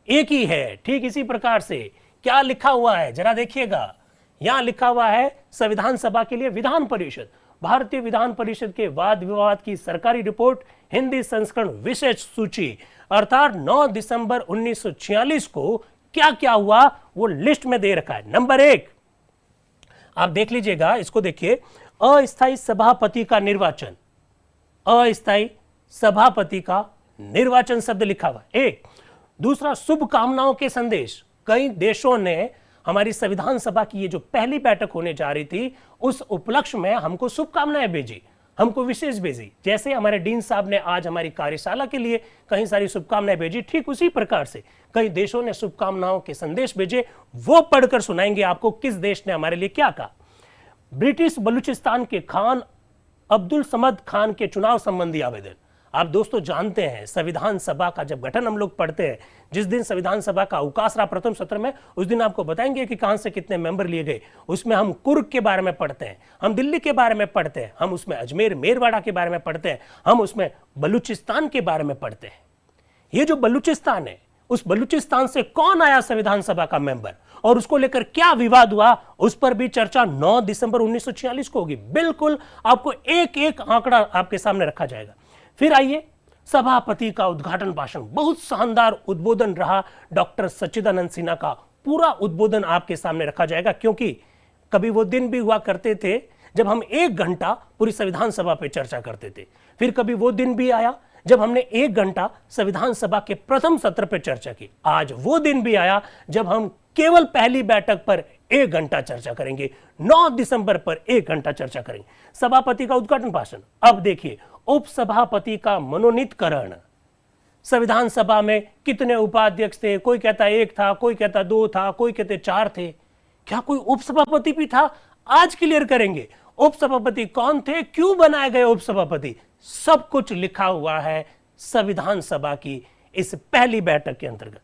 एक ही है। ठीक इसी प्रकार से क्या लिखा हुआ है जरा देखिएगा। यहां लिखा हुआ है संविधान सभा के लिए विधान परिषद, भारतीय विधान परिषद के वाद विवाद की सरकारी रिपोर्ट, हिंदी संस्करण विशेष सूची। अर्थात 9 दिसंबर 1946 को क्या क्या हुआ वो लिस्ट में दे रखा है। नंबर 1 आप देख लीजिएगा, इसको देखिए, अस्थायी सभापति का निर्वाचन, अस्थायी सभापति का निर्वाचन शब्द लिखा हुआ है। एक दूसरा, शुभकामनाओं के संदेश। कई देशों ने हमारी संविधान सभा की ये जो पहली बैठक होने जा रही थी उस उपलक्ष्य में हमको शुभकामनाएं भेजी, हमको विशेष भेजी। जैसे हमारे डीन साहब ने आज हमारी कार्यशाला के लिए कई सारी शुभकामनाएं भेजी, ठीक उसी प्रकार से कई देशों ने शुभकामनाओं के संदेश भेजे। वो पढ़कर सुनाएंगे आपको किस देश ने हमारे लिए क्या कहा। ब्रिटिश बलूचिस्तान के खान अब्दुल समद खान के चुनाव संबंधी आवेदन। आप दोस्तों जानते हैं संविधान सभा का जब गठन हम लोग पढ़ते हैं, जिस दिन संविधान सभा का अवकाश रहा प्रथम सत्र में, उस दिन आपको बताएंगे कि कहां से कितने मेंबर लिए गए। उसमें हम कुर्ग के बारे में पढ़ते हैं, हम दिल्ली के बारे में पढ़ते हैं, हम उसमें अजमेर मेरवाड़ा के बारे में पढ़ते हैं, हम उसमें बलूचिस्तान के बारे में पढ़ते हैं। ये जो बलूचिस्तान है, उस बलूचिस्तान से कौन आया संविधान सभा का मेंबर और उसको लेकर क्या विवाद हुआ, उस पर भी चर्चा 9 दिसंबर 1946 को होगी। बिल्कुल आपको एक एक आंकड़ा आपके सामने रखा जाएगा। फिर आइए, सभापति का उद्घाटन भाषण, बहुत शानदार उद्बोधन रहा डॉक्टर सच्चिदानंद सिन्हा का। पूरा उद्बोधन आपके सामने रखा जाएगा, क्योंकि कभी वो दिन भी हुआ करते थे जब हम 1 घंटा पूरी संविधान सभा पे चर्चा करते थे। फिर कभी वो दिन भी आया जब हमने 1 घंटा संविधान सभा के प्रथम सत्र पर चर्चा की। आज वो दिन भी आया जब हम केवल पहली बैठक पर 1 घंटा चर्चा करेंगे। 9 दिसंबर पर 1 घंटा चर्चा करेंगे। सभापति का उद्घाटन भाषण। अब देखिए, उपसभापति का मनोनीतकरण। संविधान सभा में कितने उपाध्यक्ष थे? कोई कहता 1 था, कोई कहता 2 था, कोई कहते 4 थे। क्या कोई उपसभापति भी था? आज क्लियर करेंगे उपसभापति कौन थे, क्यों बनाए गए उपसभापति, सब कुछ लिखा हुआ है संविधान सभा की इस पहली बैठक के अंतर्गत।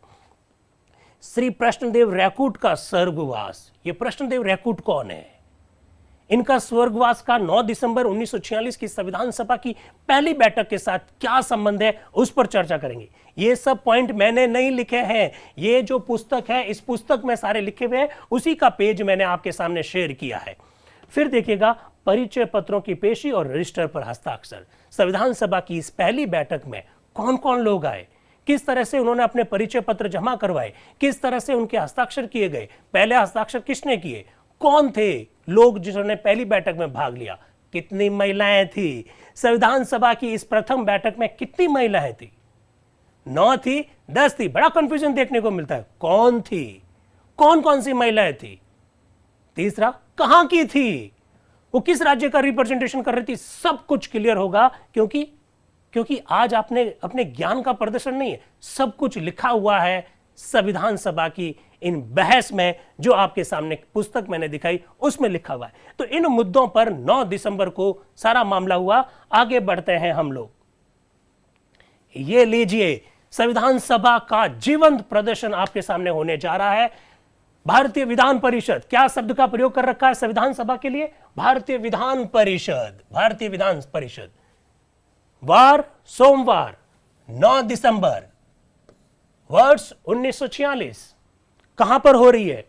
श्री कृष्णदेव रैकूट का स्वर्गवास। ये कृष्णदेव रैकूट कौन है? इनका स्वर्गवास का 9 दिसंबर 1946 की संविधान सभा की पहली बैठक के साथ क्या संबंध है, उस पर चर्चा करेंगे। ये सब पॉइंट मैंने नहीं लिखे हैं, ये जो पुस्तक है इस पुस्तक में सारे लिखे हुए हैं, उसी का पेज मैंने आपके सामने शेयर किया है। फिर देखिएगा, परिचय पत्रों की पेशी और रजिस्टर पर हस्ताक्षर। संविधान सभा की इस पहली बैठक में कौन कौन लोग आए, किस तरह से उन्होंने अपने परिचय पत्र जमा करवाए, किस तरह से उनके हस्ताक्षर किए गए, पहले हस्ताक्षर किसने किए, कौन थे लोग जिन्होंने पहली बैठक में भाग लिया, कितनी महिलाएं थी, संविधान सभा की इस प्रथम बैठक में कितनी महिलाएं थी, 9 थी, 10 थी, बड़ा कंफ्यूजन देखने को मिलता है, कौन थी, कौन कौन सी महिलाएं थी, तीसरा कहां की थी, वो किस राज्य का रिप्रेजेंटेशन कर रही थी, सब कुछ क्लियर होगा क्योंकि आज आपने अपने ज्ञान का प्रदर्शन नहीं है, सब कुछ लिखा हुआ है संविधान सभा की इन बहस में, जो आपके सामने पुस्तक मैंने दिखाई उसमें लिखा हुआ है। तो इन मुद्दों पर 9 दिसंबर को सारा मामला हुआ। आगे बढ़ते हैं हम लोग। ये लीजिए, संविधान सभा का जीवंत प्रदर्शन आपके सामने होने जा रहा है। भारतीय विधान परिषद, क्या शब्द का प्रयोग कर रखा है संविधान सभा के लिए, भारतीय विधान परिषद, भारतीय विधान परिषद। वार सोमवार 9 दिसंबर वर्ष 1946। कहां पर हो रही है?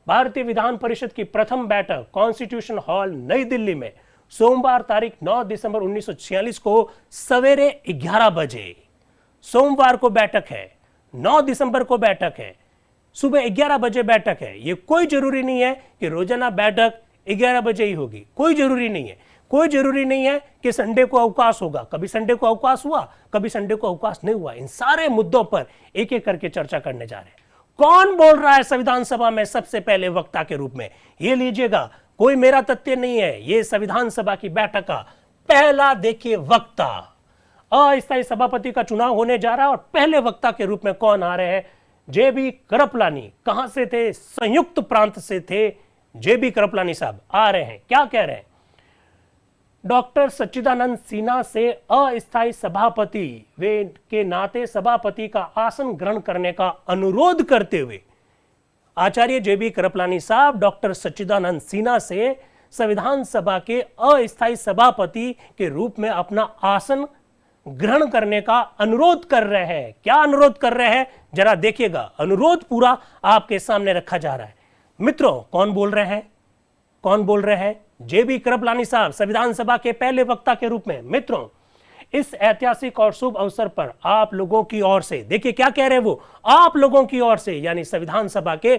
भारतीय विधान परिषद की प्रथम बैठक कॉन्स्टिट्यूशन हॉल नई दिल्ली में सोमवार तारीख 9 दिसंबर 1946 को सवेरे 11 बजे, सोमवार को बैठक है, 9 दिसंबर को बैठक है, सुबह 11 बजे बैठक है। यह कोई जरूरी नहीं है कि रोजाना बैठक 11 बजे ही होगी, कोई जरूरी नहीं है। कोई जरूरी नहीं है कि संडे को अवकाश होगा, कभी संडे को अवकाश हुआ, कभी संडे को अवकाश नहीं हुआ। इन सारे मुद्दों पर एक एक करके चर्चा करने जा रहे हैं। कौन बोल रहा है संविधान सभा में सबसे पहले वक्ता के रूप में? ये लीजिएगा, कोई मेरा तथ्य नहीं है, ये संविधान सभा की बैठक का पहला देखिए वक्ता। अस्थायी सभापति का चुनाव होने जा रहा है और पहले वक्ता के रूप में कौन आ रहे हैं? जेबी कृपलानी। कहां से थे? संयुक्त प्रांत से थे जेबी कृपलानी साहब आ रहे हैं। क्या कह रहे हैं? डॉक्टर सच्चिदानंद सिन्हा से अस्थायी सभापति वे के नाते सभापति का आसन ग्रहण करने का अनुरोध करते हुए आचार्य जेबी कृपलानी साहब डॉक्टर सच्चिदानंद सिन्हा से संविधान सभा के अस्थायी सभापति के रूप में अपना आसन ग्रहण करने का अनुरोध कर रहे हैं। क्या अनुरोध कर रहे हैं जरा देखिएगा, अनुरोध पूरा आपके सामने रखा जा रहा है। मित्रों, कौन बोल रहे हैं? कौन बोल रहे हैं? जेबी कृपलानी साहब संविधान सभा के पहले वक्ता के रूप में। मित्रों, इस ऐतिहासिक और शुभ अवसर पर आप लोगों की ओर से, देखिए क्या कह रहे हैं वो, आप लोगों की ओर से यानी संविधान सभा के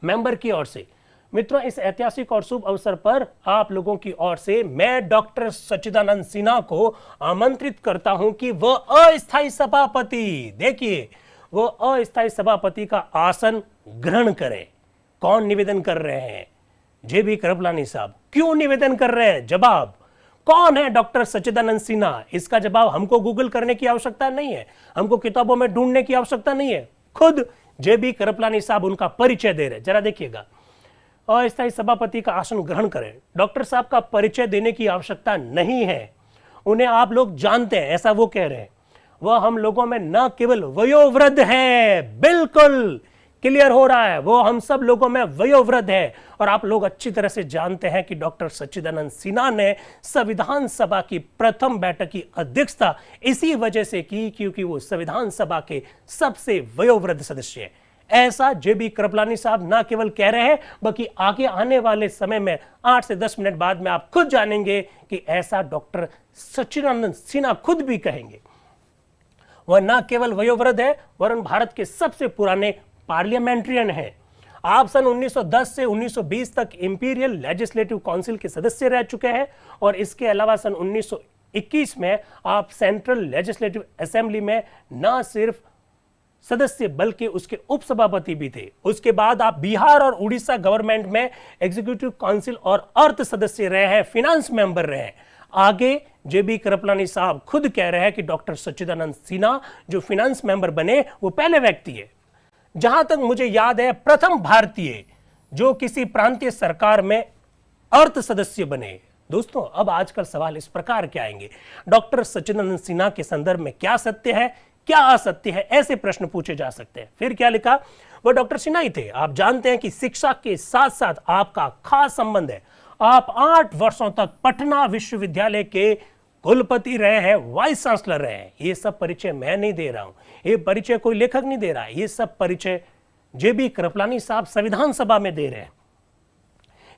मेंबर की ओर से। मित्रों, इस ऐतिहासिक और शुभ अवसर पर आप लोगों की ओर से मैं डॉक्टर सच्चिदानंद सिन्हा को आमंत्रित करता हूं कि वह अस्थायी सभापति, देखिए वो अस्थायी सभापति का आसन ग्रहण करें। कौन निवेदन कर रहे हैं? जेबी कृपलानी साहब। क्यों निवेदन कर रहे हैं? जवाब, कौन है डॉक्टर सच्चिदानंद सिन्हा? इसका जवाब हमको गूगल करने की आवश्यकता नहीं है, हमको किताबों में ढूंढने की आवश्यकता नहीं है, खुद जेबी कृपलानी साहब उनका परिचय दे रहे। जरा देखिएगा, अस्थायी सभापति का आसन ग्रहण करें। डॉक्टर साहब का परिचय देने की आवश्यकता नहीं है, उन्हें आप लोग जानते हैं, ऐसा वो कह रहे हैं। वह हम लोगों में न केवल वयोवृद्ध है, बिल्कुल क्लियर हो रहा है, वो हम सब लोगों में वयोवृद्ध है। और आप लोग अच्छी तरह से जानते हैं कि डॉक्टर सच्चिदानंद सिन्हा ने संविधान सभा की प्रथम बैठक की अध्यक्षता इसी वजह से की क्योंकि वो संविधान सभा के सबसे वयोवृद्ध सदस्य हैं। ऐसा जेबी कृपलानी साहब ना केवल कह रहे हैं बल्कि आगे आने वाले समय में 8 से 10 मिनट बाद में आप खुद जानेंगे कि ऐसा डॉक्टर सच्चिदानंद सिन्हा खुद भी कहेंगे। वह ना केवल वयोवृद्ध है वरन भारत के सबसे पुराने पार्लियामेंट्रियन है। आप सन 1910 से 1920 तक इंपीरियल लेजिस्लेटिव काउंसिल के सदस्य रह चुके हैं और इसके अलावा सन 1921 में आप सेंट्रल लेजिस्लेटिव असेंबली में न सिर्फ सदस्य बल्कि उसके उपसभापति भी थे। उसके बाद आप बिहार और उड़ीसा गवर्नमेंट में एग्जीक्यूटिव काउंसिल और अर्थ सदस्य रहे हैं, फिनांस मेंबर रहे हैं। आगे जेबी कृपलानी साहब खुद कह रहे हैं कि डॉक्टर सच्चिदानंद सिन्हा जो फिनांस मेंबर बने वो पहले व्यक्ति है, जहां तक मुझे याद है प्रथम भारतीय जो किसी प्रांतीय सरकार में अर्थ सदस्य बने। दोस्तों, अब आजकल सवाल इस प्रकार के आएंगे, डॉक्टर सच्चिदानंद सिन्हा के संदर्भ में क्या सत्य है क्या असत्य है, ऐसे प्रश्न पूछे जा सकते हैं। फिर क्या लिखा? वह डॉक्टर सिन्हा ही थे। आप जानते हैं कि शिक्षा के साथ साथ आपका खास संबंध है। आप 8 वर्षों तक पटना विश्वविद्यालय के कुलपति रहे हैं, वाइस चांसलर रहे हैं। ये सब परिचय मैं नहीं दे रहा हूं, ये परिचय कोई लेखक नहीं दे रहा है, ये सब परिचय जेबी कृपलानी साहब संविधान सभा में दे रहे हैं।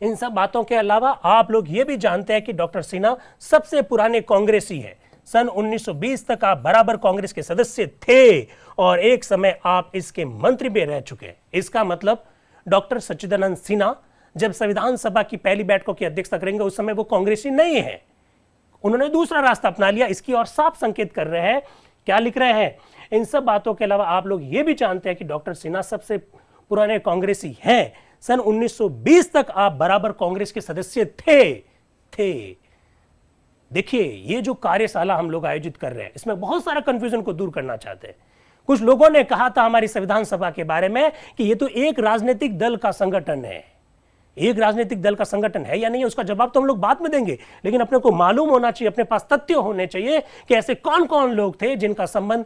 इन सब बातों के अलावा आप लोग ये भी जानते हैं कि डॉक्टर सिन्हा सबसे पुराने कांग्रेसी हैं। सन 1920 तक आप बराबर कांग्रेस के सदस्य थे और एक समय आप इसके मंत्री भी रह चुके हैं। इसका मतलब डॉक्टर सच्चिदानंद सिन्हा जब संविधान सभा की पहली बैठकों की अध्यक्षता करेंगे उस समय वो कांग्रेसी नहीं है, उन्होंने दूसरा रास्ता अपना लिया। इसकी और साफ संकेत कर रहे हैं। क्या लिख रहे हैं? इन सब बातों के अलावा आप लोग ये भी जानते हैं कि डॉक्टर सिन्हा सबसे पुराने कांग्रेसी हैं। सन 1920 तक आप बराबर कांग्रेस के सदस्य थे। देखिए, ये जो कार्यशाला हम लोग आयोजित कर रहे हैं इसमें बहुत सारा कंफ्यूजन को दूर करना चाहते हैं। कुछ लोगों ने कहा था हमारी संविधान सभा के बारे में कि ये तो एक राजनीतिक दल का संगठन है। एक राजनीतिक दल का संगठन है या नहीं, उसका जवाब तो हम लोग बाद में देंगे, लेकिन अपने को मालूम होना चाहिए, अपने पास तथ्य होने चाहिए कि ऐसे कौन कौन लोग थे जिनका संबंध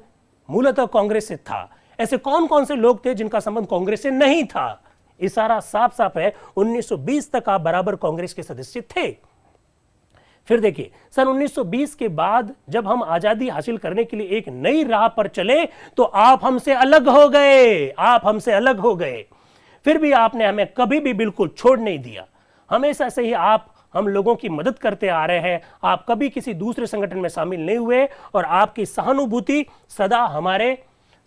मूलतः कांग्रेस से था, ऐसे कौन कौन से लोग थे जिनका संबंध कांग्रेस से नहीं था। इशारा साफ साफ है, 1920 तक आप बराबर कांग्रेस के सदस्य थे। फिर देखिए, सन 1920 के बाद जब हम आजादी हासिल करने के लिए एक नई राह पर चले तो आप हमसे अलग हो गए। फिर भी आपने हमें कभी भी बिल्कुल छोड़ नहीं दिया। हमेशा से ही आप हम लोगों की मदद करते आ रहे हैं। आप कभी किसी दूसरे संगठन में शामिल नहीं हुए और आपकी सहानुभूति सदा हमारे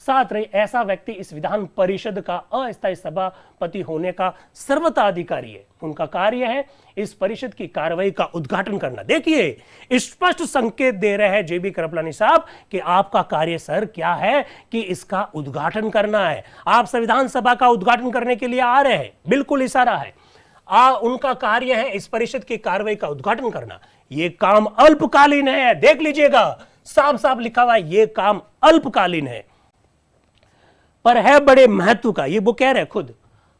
साथ रही। ऐसा व्यक्ति इस विधान परिषद का अस्थायी सभापति होने का सर्वथा अधिकारी है। उनका कार्य है इस परिषद की कार्रवाई का उद्घाटन करना। देखिए, स्पष्ट संकेत दे रहे हैं जेबी कृपलानी साहब कि आपका कार्य सर क्या है कि इसका उद्घाटन करना है। आप संविधान सभा का उद्घाटन करने के लिए आ रहे हैं, बिल्कुल इशारा है। उनका कार्य है इस परिषद की कार्रवाई का उद्घाटन करना। यह काम अल्पकालीन है, देख लीजिएगा, साफ साफ लिखा हुआ है, यह काम अल्पकालीन है पर है बड़े महत्व का। ये वो कह रहे हैं खुद।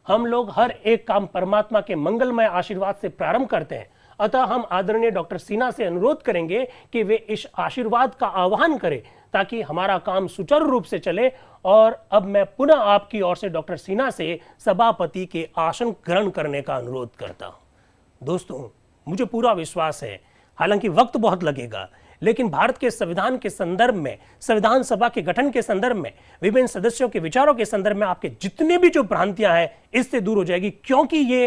हम लोग हर एक काम परमात्मा के मंगलमय आशीर्वाद से प्रारंभ करते हैं। अतः हम आदरणीय डॉक्टर सिन्हा से अनुरोध करेंगे कि वे इस आशीर्वाद का आह्वान करें ताकि हमारा काम सुचारू रूप से चले। और अब मैं पुनः आपकी ओर से डॉक्टर सिन्हा से सभापति के आसन ग्रहण करने का अनुरोध करता हूं। दोस्तों, मुझे पूरा विश्वास है, हालांकि वक्त बहुत लगेगा, लेकिन भारत के संविधान के संदर्भ में, संविधान सभा के गठन के संदर्भ में, विभिन्न सदस्यों के विचारों के संदर्भ में आपके जितने भी जो भ्रांतियां हैं इससे दूर हो जाएगी, क्योंकि ये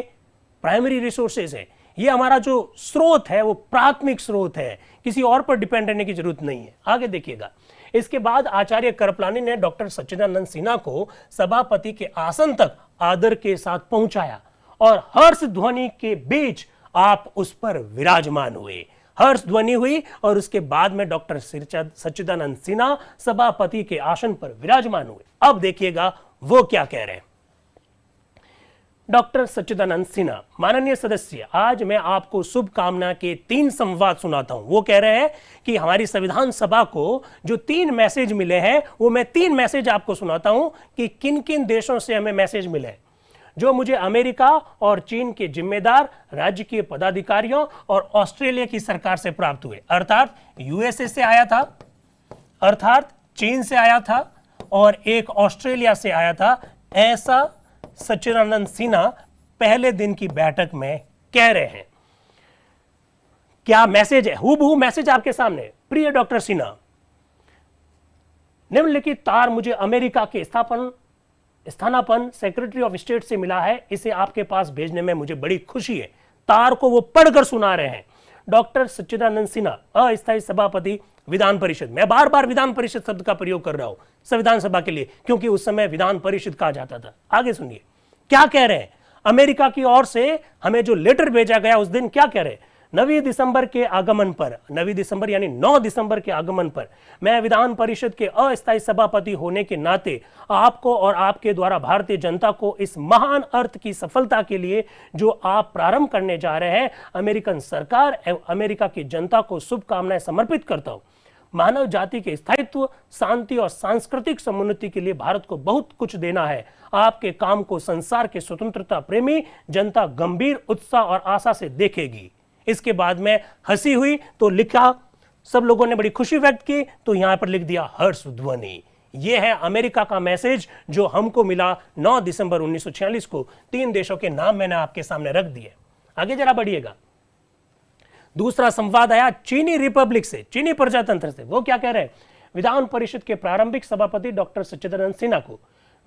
प्राइमरी रिसोर्सेज है। ये हमारा जो स्रोत है वो प्राथमिक स्रोत है, किसी और पर डिपेंड रहने की जरूरत नहीं है। आगे देखिएगा, इसके बाद आचार्य कृपलानी ने डॉक्टर सच्चिदानंद सिन्हा को सभापति के आसन तक आदर के साथ पहुंचाया और हर्ष ध्वनि के बीच आप उस पर विराजमान हुए। हर्ष ध्वनि हुई और उसके बाद में डॉक्टर सच्चिदानंद सिन्हा सभापति के आसन पर विराजमान हुए। अब देखिएगा वो क्या कह रहे हैं। डॉक्टर सच्चिदानंद सिन्हा, माननीय सदस्य, आज मैं आपको शुभकामना के 3 संवाद सुनाता हूं। वो कह रहे हैं कि हमारी संविधान सभा को जो 3 मैसेज मिले हैं वो मैं 3 मैसेज आपको सुनाता हूं कि किन किन देशों से हमें मैसेज मिले, जो मुझे अमेरिका और चीन के जिम्मेदार राज्य के पदाधिकारियों और ऑस्ट्रेलिया की सरकार से प्राप्त हुए। अर्थात यूएसए से आया था, अर्थात चीन से आया था और एक ऑस्ट्रेलिया से आया था। ऐसा सच्चिदानंद सिन्हा पहले दिन की बैठक में कह रहे हैं। क्या मैसेज है? हूबहू मैसेज आपके सामने। प्रिय डॉक्टर सिन्हा, निम्नलिखित तार मुझे अमेरिका के स्थानापन्न सेक्रेटरी ऑफ स्टेट से मिला है। इसे आपके पास भेजने में मुझे बड़ी खुशी है। तार को वो पढ़कर सुना रहे हैं। डॉक्टर सच्चिदानंद सिन्हा, अस्थायी सभापति विधान परिषद। मैं बार बार विधान परिषद शब्द का प्रयोग कर रहा हूं संविधान सभा के लिए, क्योंकि उस समय विधान परिषद कहा जाता था। आगे सुनिए क्या कह रहे हैं। अमेरिका की ओर से हमें जो लेटर भेजा गया उस दिन क्या कह रहे हैं। 9 दिसंबर के आगमन पर, 9 दिसंबर यानी 9 दिसंबर के आगमन पर मैं विधान परिषद के अस्थायी सभापति होने के नाते आपको और आपके द्वारा भारतीय जनता को इस महान अर्थ की सफलता के लिए जो आप प्रारंभ करने जा रहे हैं, अमेरिकन सरकार एवं अमेरिका की जनता को शुभकामनाएं समर्पित करता हूं। मानव जाति के स्थायित्व, शांति और सांस्कृतिक समुन्नति के लिए भारत को बहुत कुछ देना है। आपके काम को संसार के स्वतंत्रता प्रेमी जनता गंभीर उत्साह और आशा से देखेगी। इसके बाद में हंसी हुई तो लिखा, सब लोगों ने बड़ी खुशी व्यक्त की, तो यहां पर लिख दिया हर्ष ध्वनि। यह है अमेरिका का मैसेज जो हमको मिला 9 दिसंबर 1946 को। 3 देशों के नाम मैंने आपके सामने रख दिए। आगे जरा बढ़िएगा। दूसरा संवाद आया चीनी रिपब्लिक से, चीनी प्रजातंत्र से। वो क्या कह रहे हैं। विधान परिषद के प्रारंभिक सभापति डॉक्टर सच्चिदानंद सिन्हा को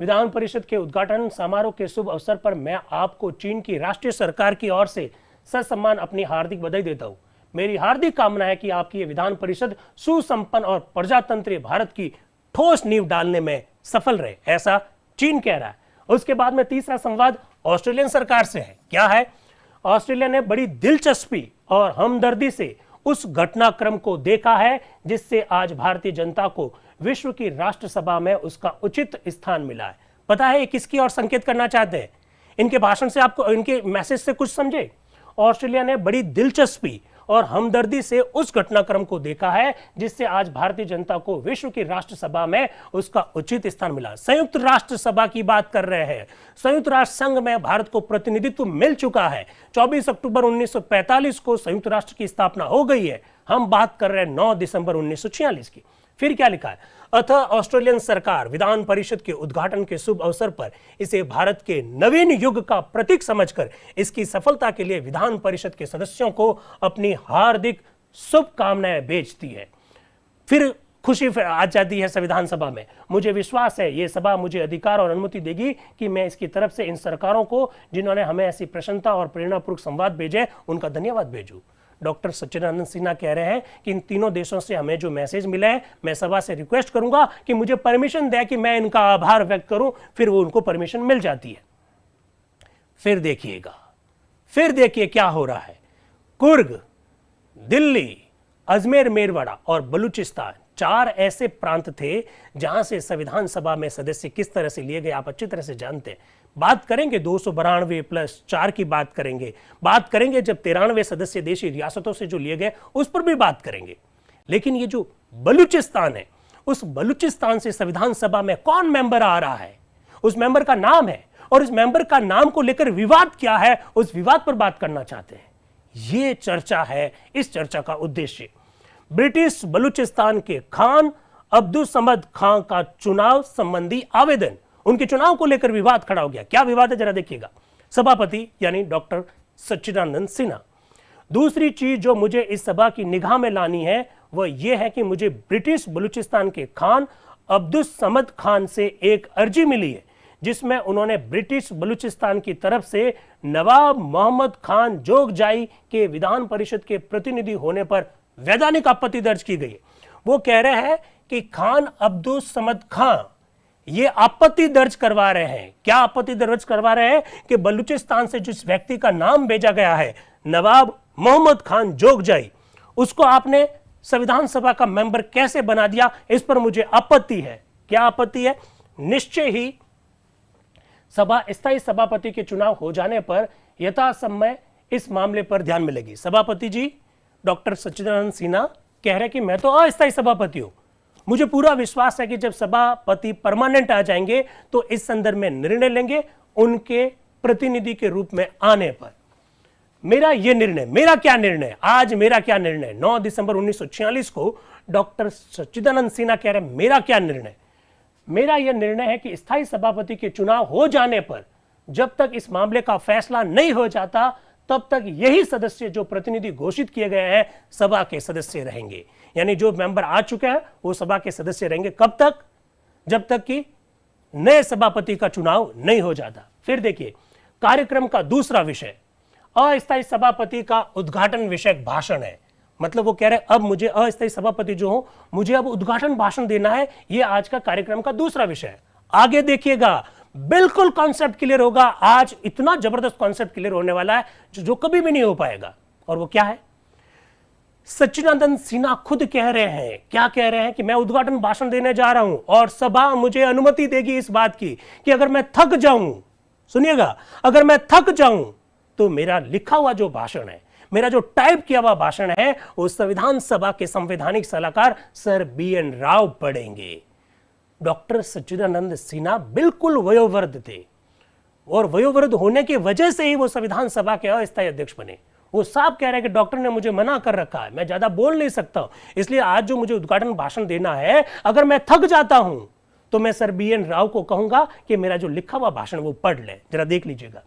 विधान परिषद के उद्घाटन समारोह के शुभ अवसर पर मैं आपको चीन की राष्ट्रीय सरकार की ओर से ससम्मान अपनी हार्दिक बधाई देता हूं। मेरी हार्दिक कामना है कि आपकी ये विधान परिषद सुसंपन्न और प्रजातंत्रीय भारत की ठोस नींव डालने में सफल रहे, ऐसा चीन कह रहा है। उसके बाद में तीसरा संवाद ऑस्ट्रेलियन सरकार से है। क्या है? ऑस्ट्रेलिया ने बड़ी दिलचस्पी और हमदर्दी से उस घटनाक्रम को देखा है जिससे आज भारतीय जनता को विश्व की राष्ट्रसभा में उसका उचित स्थान मिला है। पता है ये किसकी ओर संकेत करना चाहते हैं? इनके भाषण से आपको, इनके मैसेज से कुछ समझे? ऑस्ट्रेलिया ने बड़ी दिलचस्पी और हमदर्दी से उस घटनाक्रम को देखा है जिससे आज भारतीय जनता को विश्व की राष्ट्रसभा में उसका उचित स्थान मिला। संयुक्त राष्ट्र सभा की बात कर रहे हैं। संयुक्त राष्ट्र संघ में भारत को प्रतिनिधित्व मिल चुका है। 24 अक्टूबर 1945 को संयुक्त राष्ट्र की स्थापना हो गई है। हम बात कर रहे हैं 9 दिसंबर 1946 की। फिर क्या लिखा है? अतः ऑस्ट्रेलियन सरकार विधान परिषद के उद्घाटन के शुभ अवसर पर इसे भारत के नवीन युग का प्रतीक समझकर इसकी सफलता के लिए विधान परिषद के सदस्यों को अपनी हार्दिक शुभकामनाएं भेजती है। फिर खुशी आ जाती है संविधान सभा में। मुझे विश्वास है ये सभा मुझे अधिकार और अनुमति देगी कि मैं इसकी तरफ से इन सरकारों को जिन्होंने हमें ऐसी प्रसन्नता और प्रेरणापूर्वक संवाद भेजे उनका धन्यवाद भेजूं। डॉक्टर सच्चिदानंद सिन्हा कह रहे हैं कि इन तीनों देशों से हमें जो मैसेज मिला है, मैं सभा से रिक्वेस्ट करूंगा कि मुझे परमिशन दे कि मैं इनका आभार व्यक्त करूं। फिर वो उनको परमिशन मिल जाती है। फिर देखिए क्या हो रहा है। कुर्ग, दिल्ली, अजमेर, मेरवाड़ा और बलूचिस्तान 4 ऐसे प्रांत थे जहां से संविधान सभा में सदस्य किस तरह से लिए गए आप अच्छी तरह से जानते हैं। बात करेंगे 292 प्लस 4 की बात करेंगे जब 93 सदस्य देशी रियासतों से जो लिए गए उस पर भी बात करेंगे। लेकिन ये जो बलूचिस्तान है, उस बलूचिस्तान से संविधान सभा में कौन मेंबर आ रहा है, उस मेंबर का नाम है और इस मेंबर का नाम को लेकर विवाद क्या है, उस विवाद पर बात करना चाहते हैं। ये चर्चा है, इस चर्चा का उद्देश्य ब्रिटिश बलूचिस्तान के खान अब्दुल समद खान का चुनाव संबंधी आवेदन, उनके चुनाव को लेकर विवाद खड़ा हो गया। क्या विवाद है जरा देखिएगा। सभापति यानी डॉक्टर सच्चिदानंद सिन्हा। दूसरी चीज जो मुझे इस सभा की निगाह में लानी है वह यह है कि मुझे ब्रिटिश बलूचिस्तान के खान अब्दुल समद खान से एक अर्जी मिली है जिसमें उन्होंने ब्रिटिश बलूचिस्तान की तरफ से नवाब मोहम्मद खान जोगजाई के विधान परिषद के प्रतिनिधि होने पर वैधानिक आपत्ति दर्ज की गई है। वो कह रहे हैं कि खान अब्दुल समद खान ये आपत्ति दर्ज करवा रहे हैं। क्या आपत्ति दर्ज करवा रहे हैं? कि बलूचिस्तान से जिस व्यक्ति का नाम भेजा गया है नवाब मोहम्मद खान जोगजाई, उसको आपने संविधान सभा का मेंबर कैसे बना दिया, इस पर मुझे आपत्ति है। क्या आपत्ति है? निश्चय ही स्थायी सभापति के चुनाव हो जाने पर यथासमय इस मामले पर ध्यान मिलेगी। सभापति जी डॉक्टर सच्चिदानंद सिन्हा कह रहे कि मैं तो अस्थायी सभापति हूं, मुझे पूरा विश्वास है कि जब सभापति परमानेंट आ जाएंगे तो इस संदर्भ में निर्णय लेंगे उनके प्रतिनिधि के रूप में आने पर। मेरा क्या निर्णय आज 9 दिसंबर 1946 को डॉक्टर सच्चिदानंद सिन्हा कह रहे मेरा यह निर्णय है कि स्थायी सभापति के चुनाव हो जाने पर जब तक इस मामले का फैसला नहीं हो जाता तब तक यही सदस्य जो प्रतिनिधि घोषित किए गए हैं सभा के सदस्य रहेंगे। यानी जो मेंबर आ चुके हैं वो सभा के सदस्य रहेंगे। कब तक? जब तक कि नए सभापति का चुनाव नहीं हो जाता। फिर देखिए कार्यक्रम का दूसरा विषय अस्थायी सभापति का उद्घाटन विषयक भाषण है। मतलब वो कह रहे अब मुझे अस्थायी सभापति जो हूं मुझे अब उद्घाटन भाषण देना है। ये आज का कार्यक्रम का दूसरा विषय है। आगे देखिएगा बिल्कुल कॉन्सेप्ट क्लियर होगा। आज इतना जबरदस्त कॉन्सेप्ट क्लियर होने वाला है जो कभी भी नहीं हो पाएगा। और वो क्या है? सच्चिदानंद सिन्हा खुद कह रहे हैं, क्या कह रहे हैं कि मैं उद्घाटन भाषण देने जा रहा हूं और सभा मुझे अनुमति देगी इस बात की कि अगर मैं थक जाऊं, सुनिएगा, अगर मैं थक जाऊं तो मेरा लिखा हुआ जो भाषण है, मेरा जो टाइप किया हुआ भाषण है वो संविधान सभा के संवैधानिक सलाहकार सर BN राव पढ़ेंगे। डॉक्टर सच्चिदानंद सिन्हा बिल्कुल वयोवृद्ध थे और वयोवृद्ध होने की वजह से ही वो संविधान सभा के अस्थायी अध्यक्ष बने। वो साहब कह रहे हैं कि डॉक्टर ने मुझे मना कर रखा है, मैं ज्यादा बोल नहीं सकता, इसलिए आज जो मुझे उद्घाटन भाषण देना है अगर मैं थक जाता हूं तो मैं सर BN राव को कहूंगा कि मेरा जो लिखा हुआ भाषण वो पढ़ ले। जरा देख लीजिएगा।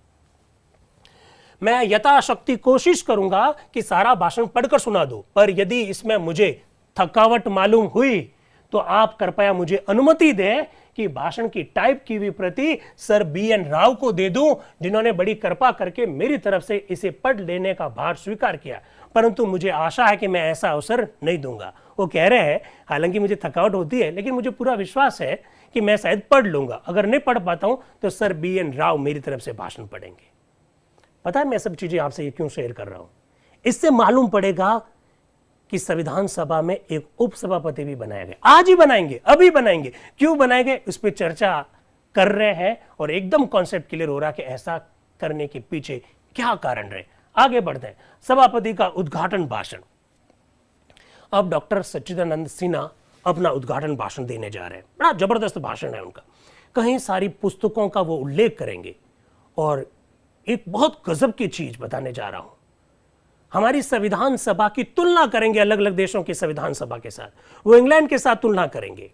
मैं यथाशक्ति कोशिश करूंगा कि सारा भाषण पढ़कर सुना दूं, पर यदि इसमें मुझे थकावट मालूम हुई तो आप कृपया मुझे अनुमति दें कि भाषण की टाइप की हुई प्रति सर BN राव को दे दूं, जिन्होंने बड़ी कृपा करके मेरी तरफ से इसे पढ़ लेने का भार स्वीकार किया, परंतु मुझे आशा है कि मैं ऐसा अवसर नहीं दूंगा। वो कह रहे हैं हालांकि मुझे थकावट होती है, लेकिन मुझे पूरा विश्वास है कि मैं शायद पढ़ लूंगा। अगर नहीं पढ़ पाता हूं तो सर BN राव मेरी तरफ से भाषण पढ़ेंगे। पता है मैं सब चीजें आपसे ये क्यों शेयर कर रहा हूं? इससे मालूम पड़ेगा कि संविधान सभा में एक उपसभापति भी बनाया गया। आज ही बनाएंगे, अभी बनाएंगे। क्यों बनाएंगे उस पर चर्चा कर रहे हैं और एकदम कॉन्सेप्ट क्लियर हो रहा है कि ऐसा करने के पीछे क्या कारण रहे। आगे बढ़ते हैं। सभापति का उद्घाटन भाषण। अब डॉक्टर सच्चिदानंद सिन्हा अपना उद्घाटन भाषण देने जा रहे हैं। बड़ा जबरदस्त भाषण है उनका। कहीं सारी पुस्तकों का वो उल्लेख करेंगे और एक बहुत गजब की चीज बताने जा रहा हूं। हमारी संविधान सभा की तुलना करेंगे अलग अलग देशों की संविधान सभा के साथ। वो इंग्लैंड के साथ तुलना करेंगे,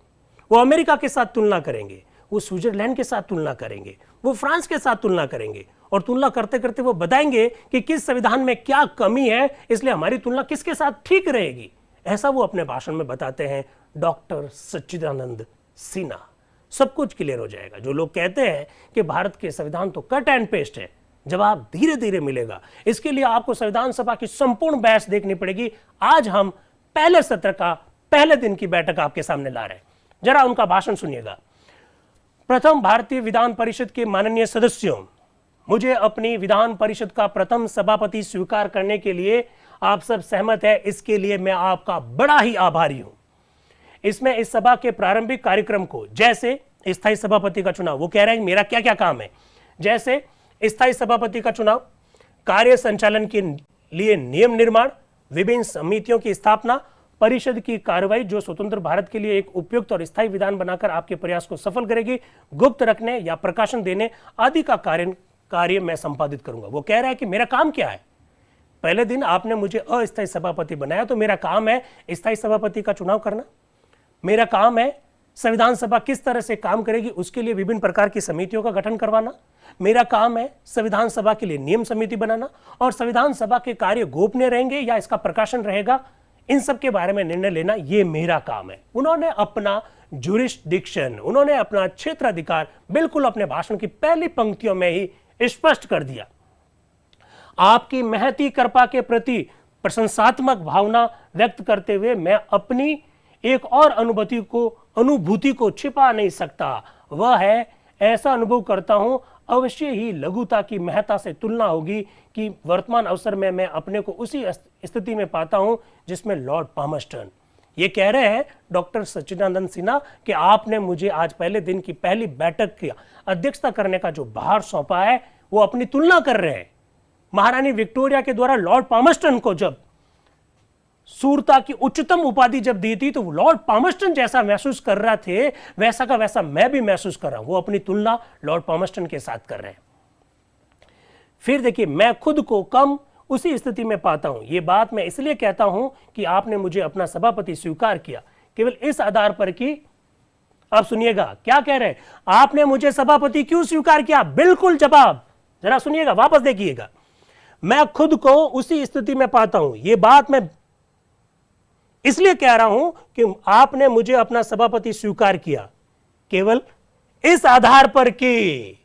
वो अमेरिका के साथ तुलना करेंगे, वो स्विट्जरलैंड के साथ तुलना करेंगे, वो फ्रांस के साथ तुलना करेंगे और तुलना करते करते वो बताएंगे कि किस संविधान में क्या कमी है, इसलिए हमारी तुलना किसके साथ ठीक रहेगी। ऐसा वो अपने भाषण में बताते हैं डॉक्टर सच्चिदानंद सिन्हा। सब कुछ क्लियर हो जाएगा। जो लोग कहते हैं कि भारत के संविधान तो कट एंड पेस्ट है, जवाब धीरे धीरे मिलेगा। इसके लिए आपको संविधान सभा की संपूर्ण बहस देखनी पड़ेगी। आज हम पहले सत्र का पहले दिन की बैठक आपके सामने ला रहे हैं। जरा उनका भाषण सुनिएगा। प्रथम भारतीय विधान परिषद के माननीय सदस्यों, मुझे अपनी विधान परिषद का प्रथम सभापति स्वीकार करने के लिए आप सब सहमत है, इसके लिए मैं आपका बड़ा ही आभारी हूं। इसमें इस सभा के प्रारंभिक कार्यक्रम को, जैसे स्थायी सभापति का चुनाव, वो कह रहे हैं मेरा क्या क्या काम है, जैसे स्थायी सभापति का चुनाव, कार्य संचालन के लिए नियम निर्माण, विभिन्न समितियों की स्थापना, परिषद की कार्रवाई जो स्वतंत्र भारत के लिए एक उपयुक्त और स्थायी विधान बनाकर आपके प्रयास को सफल करेगी, गुप्त रखने या प्रकाशन देने आदि का कार्य मैं संपादित करूंगा। वो कह रहा है कि मेरा काम क्या है। पहले दिन आपने मुझे अस्थायी सभापति बनाया, तो मेरा काम है स्थायी सभापति का चुनाव करना। मेरा काम है संविधान सभा किस तरह से काम करेगी उसके लिए विभिन्न प्रकार की समितियों का गठन करवाना। मेरा काम है संविधान सभा के लिए नियम समिति बनाना, और संविधान सभा के कार्य गोपनीय रहेंगे या इसका प्रकाशन रहेगा, इन सब के बारे में निर्णय लेना, ये मेरा काम है। उन्होंने अपना जुरिस्डिक्शन, उन्होंने अपना क्षेत्राधिकार बिल्कुल अपने भाषण की पहली पंक्तियों में ही स्पष्ट कर दिया। आपकी महती कृपा के प्रति प्रशंसात्मक भावना व्यक्त करते हुए मैं अपनी एक और अनुभूति को छिपा नहीं सकता। वह है, ऐसा अनुभव करता हूं अवश्य ही लघुता की महत्ता से तुलना होगी कि वर्तमान अवसर में मैं अपने को उसी स्थिति में पाता हूं जिसमें लॉर्ड पामस्टन। ये कह रहे हैं डॉक्टर सच्चिदानंद सिन्हा कि आपने मुझे आज पहले दिन की पहली बैठक की अध्यक्षता करने का जो भार सौंपा है, वो अपनी तुलना कर रहे हैं महारानी विक्टोरिया के द्वारा लॉर्ड पामस्टन को जब सूरता की उच्चतम उपाधि जब दी थी, तो लॉर्ड पामस्टन जैसा महसूस कर रहा थे, वैसा का वैसा मैं भी महसूस कर रहा हूं। वो अपनी तुलना लॉर्ड पामस्टन के साथ कर रहे हैं। फिर देखिए, मैं खुद को कम उसी स्थिति में पाता हूं। यह बात मैं इसलिए कहता हूं कि आपने मुझे अपना सभापति स्वीकार किया केवल इस आधार पर कि, आप सुनिएगा क्या कह रहे हैं, आपने मुझे सभापति क्यों स्वीकार किया? बिल्कुल जवाब जरा सुनिएगा, वापस देखिएगा। मैं खुद को उसी स्थिति में पाता हूं। यह बात मैं इसलिए कह रहा हूं कि आपने मुझे अपना सभापति स्वीकार किया केवल इस आधार पर कि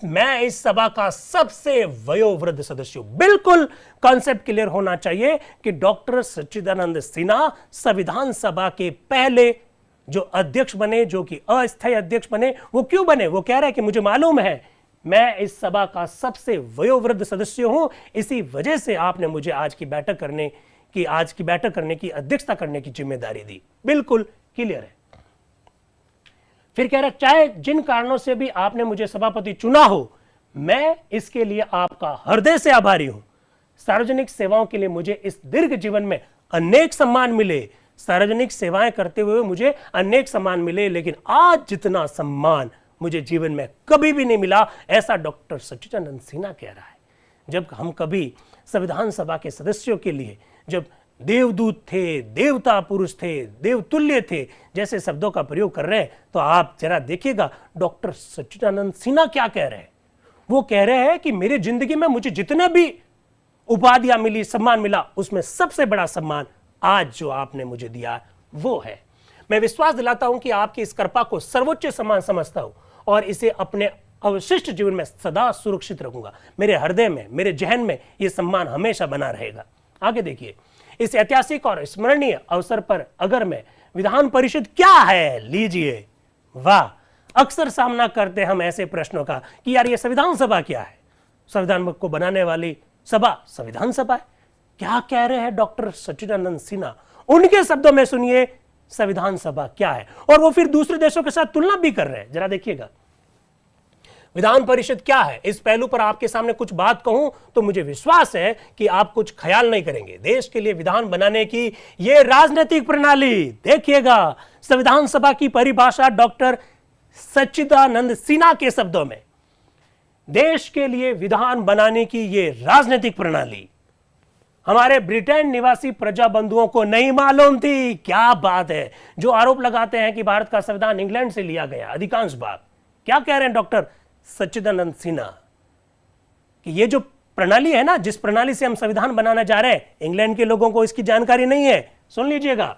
मैं इस सभा का सबसे वयोवृद्ध सदस्य हूं। बिल्कुल कॉन्सेप्ट क्लियर होना चाहिए कि डॉक्टर सच्चिदानंद सिन्हा संविधान सभा के पहले जो अध्यक्ष बने, जो कि अस्थायी अध्यक्ष बने, वो क्यों बने? वो कह रहे हैं कि मुझे मालूम है मैं इस सभा का सबसे वयोवृद्ध सदस्य हूं, इसी वजह से आपने मुझे आज की बैठक करने की अध्यक्षता करने की जिम्मेदारी दी। बिल्कुल क्लियर है। फिर कह रहा है, चाहे जिन कारणों से भी आपने मुझे सभापति चुना हो, मैं इसके लिए आपका हृदय से आभारी हूं। सार्वजनिक सेवाओं के लिए मुझे इस दीर्घ जीवन में अनेक सम्मान मिले, सार्वजनिक सेवाएं करते हुए मुझे अनेक सम्मान मिले, लेकिन आज जितना सम्मान मुझे जीवन में कभी भी नहीं मिला, ऐसा डॉक्टर सच्चिदानंद सिन्हा कह रहा है। जब हम कभी संविधान सभा के सदस्यों के लिए जब देवदूत थे, देवता पुरुष थे, देवतुल्य थे जैसे शब्दों का प्रयोग कर रहे हैं, तो आप जरा देखिएगा डॉक्टर सच्चिदानंद सिन्हा क्या कह रहे हैं। वो कह रहे हैं कि मेरी जिंदगी में मुझे जितने भी उपाधियां मिली, सम्मान मिला, उसमें सबसे बड़ा सम्मान आज जो आपने मुझे दिया वो है। मैं विश्वास दिलाता हूं कि आपकी इस कृपा को सर्वोच्च सम्मान समझता हूं और इसे अपने अवशिष्ट जीवन में सदा सुरक्षित रखूंगा। मेरे हृदय में, मेरे जहन में यह सम्मान हमेशा बना रहेगा। आगे देखिए, इस ऐतिहासिक और स्मरणीय अवसर पर अगर मैं विधान परिषद क्या है, लीजिए, वाह, अक्सर सामना करते हम ऐसे प्रश्नों का कि यार ये संविधान सभा क्या है। संविधान को बनाने वाली सभा संविधान सभा है। क्या कह रहे हैं डॉक्टर सच्चिदानंद सिन्हा? उनके शब्दों में सुनिए संविधान सभा क्या है, और वो फिर दूसरे देशों के साथ तुलना भी कर रहे हैं। जरा देखिएगा विधान परिषद क्या है। इस पहलू पर आपके सामने कुछ बात कहूं तो मुझे विश्वास है कि आप कुछ ख्याल नहीं करेंगे। देश के लिए विधान बनाने की यह राजनीतिक प्रणाली, देखिएगा संविधान सभा की परिभाषा डॉक्टर सच्चिदानंद सिन्हा के शब्दों में, देश के लिए विधान बनाने की यह राजनीतिक प्रणाली हमारे ब्रिटेन निवासी प्रजा बंधुओं को नहीं मालूम थी। क्या बात है। जो आरोप लगाते हैं कि भारत का संविधान इंग्लैंड से लिया गया, अधिकांश भाग, क्या कह रहे हैं डॉक्टर सच्चिदानंद सिन्हा कि ये जो प्रणाली है ना, जिस प्रणाली से हम संविधान बनाना जा रहे हैं, इंग्लैंड के लोगों को इसकी जानकारी नहीं है। सुन लीजिएगा,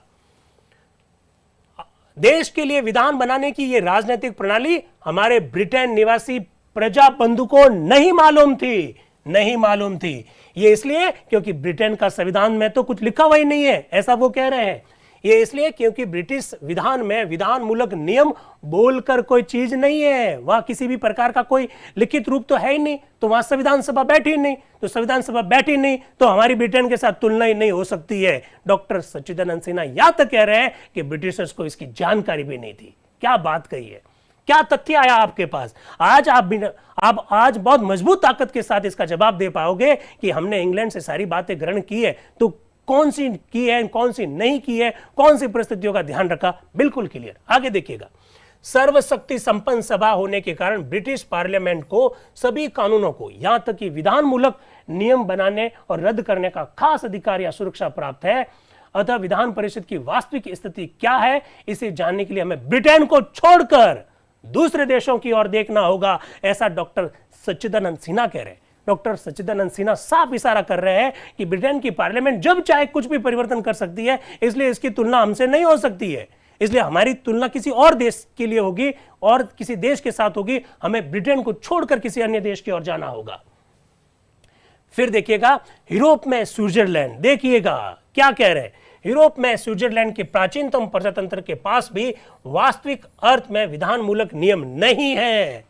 देश के लिए विधान बनाने की यह राजनीतिक प्रणाली हमारे ब्रिटेन निवासी प्रजा बंधु को नहीं मालूम थी। नहीं मालूम थी। यह इसलिए क्योंकि ब्रिटेन का संविधान में तो कुछ लिखा हुआ ही नहीं है, ऐसा वो कह रहे हैं। यह इसलिए क्योंकि ब्रिटिश विधान में विधान मूलक नियम बोलकर कोई चीज नहीं है। वहां किसी भी प्रकार का कोई लिखित रूप तो है ही नहीं, तो वहां संविधान सभा बैठी नहीं। तो संविधान सभा बैठी नहीं तो हमारी ब्रिटेन के साथ तुलना ही नहीं हो सकती है। डॉक्टर सच्चिदानंद सिन्हा यहां तक कह रहे हैं कि ब्रिटिशर्स को इसकी जानकारी भी नहीं थी। क्या बात कही है, क्या तथ्य आया आपके पास? आज आप आज बहुत मजबूत ताकत के साथ इसका जवाब दे पाओगे कि हमने इंग्लैंड से सारी बातें ग्रहण की है, तो कौन सी की है, कौन सी नहीं की है, कौन सी परिस्थितियों का ध्यान रखा, बिल्कुल क्लियर। आगे देखिएगा, सर्वशक्ति संपन्न सभा होने के कारण ब्रिटिश पार्लियामेंट को सभी कानूनों को, यहां तक कि विधान मूलक नियम बनाने और रद्द करने का खास अधिकार या सुरक्षा प्राप्त है। अतः विधान परिषद की वास्तविक स्थिति क्या है, इसे जानने के लिए हमें ब्रिटेन को छोड़कर दूसरे देशों की ओर देखना होगा, ऐसा डॉक्टर सच्चिदानंद सिन्हा कह रहे हैं। डॉक्टर सच्चिदानंद सिन्हा साफ इशारा कर रहे हैं कि ब्रिटेन की पार्लियामेंट जब चाहे कुछ भी परिवर्तन कर सकती है, इसलिए इसकी तुलना हमसे नहीं हो सकती है। इसलिए हमारी तुलना किसी और देश के लिए होगी और किसी देश के साथ होगी। हमें ब्रिटेन को छोड़कर किसी अन्य देश की ओर जाना होगा। फिर देखिएगा, यूरोप में स्विट्जरलैंड, देखिएगा क्या कह रहे हैं। यूरोप में स्विट्जरलैंड के प्राचीनतम प्रजातंत्र के पास भी वास्तविक अर्थ में विधान मूलक नियम नहीं है।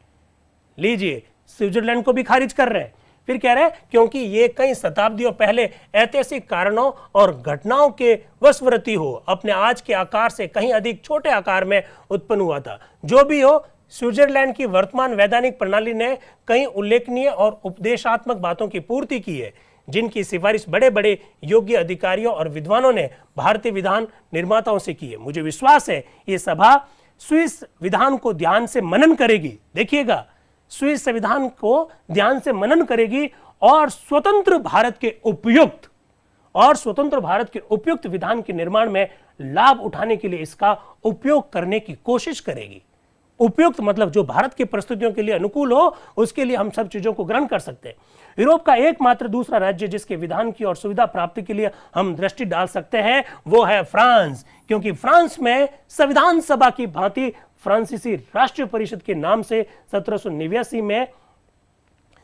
लीजिए, स्विट्जरलैंड को भी खारिज कर रहे हैं। फिर कह रहे हैं क्योंकि ये कई शताब्दियों पहले ऐतिहासिक कारणों और घटनाओं के वशवर्ती हो, अपने आज के आकार से कहीं अधिक छोटे आकार में उत्पन्न हुआ था। जो भी हो, स्विट्जरलैंड की वर्तमान वैधानिक प्रणाली ने कई उल्लेखनीय और उपदेशात्मक बातों की पूर्ति की है, जिनकी सिफारिश बड़े बड़े योग्य अधिकारियों और विद्वानों ने भारतीय विधान निर्माताओं से की है। मुझे विश्वास है ये सभा स्विस विधान को ध्यान से मनन करेगी। देखिएगा, स्विस संविधान को ध्यान से मनन करेगी और स्वतंत्र भारत के उपयुक्त विधान के निर्माण में लाभ उठाने के लिए इसका उपयोग करने की कोशिश करेगी। उपयुक्त मतलब जो भारत की परिस्थितियों के लिए अनुकूल हो, उसके लिए हम सब चीजों को ग्रहण कर सकते हैं। यूरोप का एकमात्र दूसरा राज्य जिसके विधान की और सुविधा प्राप्ति के लिए हम दृष्टि डाल सकते हैं वो है फ्रांस, क्योंकि फ्रांस में संविधान सभा की भांति फ्रांसीसी राष्ट्रीय परिषद के नाम से 1789 में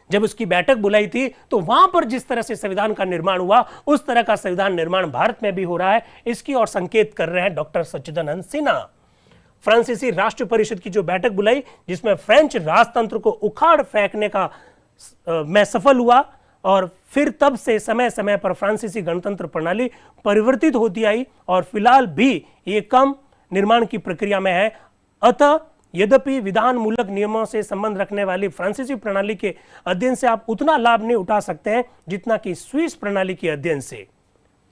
जब उसकी बैठक बुलाई थी, तो वहां पर जिस तरह से संविधान का निर्माण हुआ, उस तरह का संविधान निर्माण भारत में भी हो रहा है। इसकी ओर संकेत कर रहे हैं डॉक्टर सच्चिदानंद सिन्हा। फ्रांसीसी राष्ट्रीय परिषद की जो बैठक बुलाई, जिसमें फ्रेंच राजतंत्र को उखाड़ फेंकने का में सफल हुआ, और फिर तब से समय समय पर फ्रांसीसी गणतंत्र प्रणाली परिवर्तित होती आई और फिलहाल भी ये कम निर्माण की प्रक्रिया में है। अतः यद्यपि विधान मूलक नियमों से संबंध रखने वाली फ्रांसीसी प्रणाली के अध्ययन से आप उतना लाभ नहीं उठा सकते हैं जितना कि स्विस प्रणाली के अध्ययन से।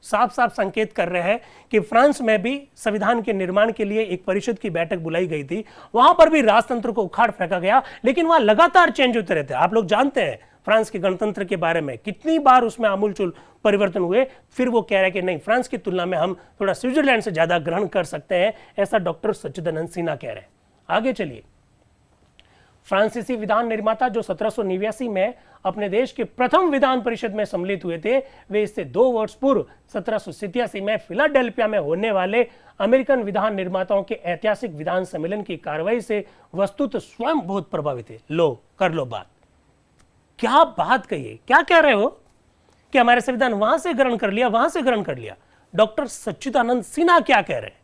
साफ साफ संकेत कर रहे हैं कि फ्रांस में भी संविधान के निर्माण के लिए एक परिषद की बैठक बुलाई गई थी, वहां पर भी राजतंत्र को उखाड़ फेंका गया, लेकिन वहां लगातार चेंज होते रहते हैं। आप लोग जानते हैं फ्रांस के गणतंत्र के बारे में कितनी बार उसमें आमूलचूल परिवर्तन हुए। फिर वो कह रहे हैं कि नहीं, फ्रांस की तुलना में हम थोड़ा स्विट्जरलैंड से ज्यादा ग्रहण कर सकते हैं, ऐसा डॉक्टर सच्चिदानंद सिन्हा कह रहे हैं। आगे चलिए, फ्रांसीसी विधान निर्माता जो 1789 में अपने देश के प्रथम विधान परिषद में सम्मिलित हुए थे, वे इससे 2 वर्ष पूर्व 1787 में फिलाडेल्फिया में होने वाले अमेरिकन विधान निर्माताओं के ऐतिहासिक विधान सम्मेलन की कार्रवाई से वस्तुतः स्वयं बहुत प्रभावित थे। लो कर लो बात। क्या बात कही, क्या कह रहे हो कि हमारे संविधान वहां से ग्रहण कर लिया, वहां से ग्रहण कर लिया। डॉक्टर सच्चिदानंद सिन्हा क्या कह रहे हैं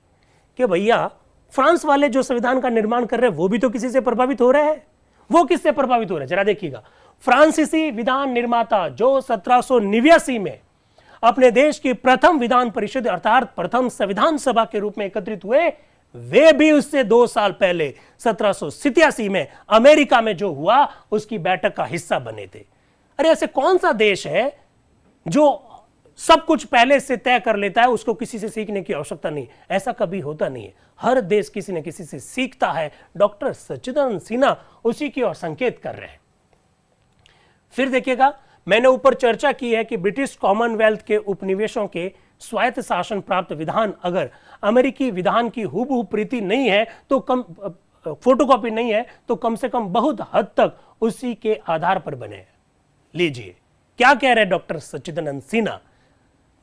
कि भैया फ्रांस वाले जो संविधान का निर्माण कर रहे हैं वो भी तो किसी से प्रभावित हो रहे हैं। वो किससे प्रभावित हो रहे हैं जरा देखिएगा। फ्रांसीसी विधान निर्माता जो 1789 में अपने देश की प्रथम विधान परिषद अर्थात प्रथम संविधान सभा के रूप में एकत्रित हुए, वे भी उससे 2 साल पहले 1787 में अमेरिका में जो हुआ उसकी बैठक का हिस्सा बने थे। अरे ऐसे कौन सा देश है जो सब कुछ पहले से तय कर लेता है, उसको किसी से सीखने की आवश्यकता नहीं। ऐसा कभी होता नहीं है, हर देश किसी न किसी से सीखता है। डॉक्टर सच्चिदानंद सिन्हा उसी की ओर संकेत कर रहे हैं। फिर देखिएगा, मैंने ऊपर चर्चा की है कि ब्रिटिश कॉमनवेल्थ के उपनिवेशों के स्वायत्त शासन प्राप्त विधान अगर अमेरिकी विधान की हूबहू प्रति नहीं है तो फोटोकॉपी नहीं है तो कम से कम बहुत हद तक उसी के आधार पर बने हैं। लीजिए क्या कह रहे हैं डॉक्टर सच्चिदानंद सिन्हा।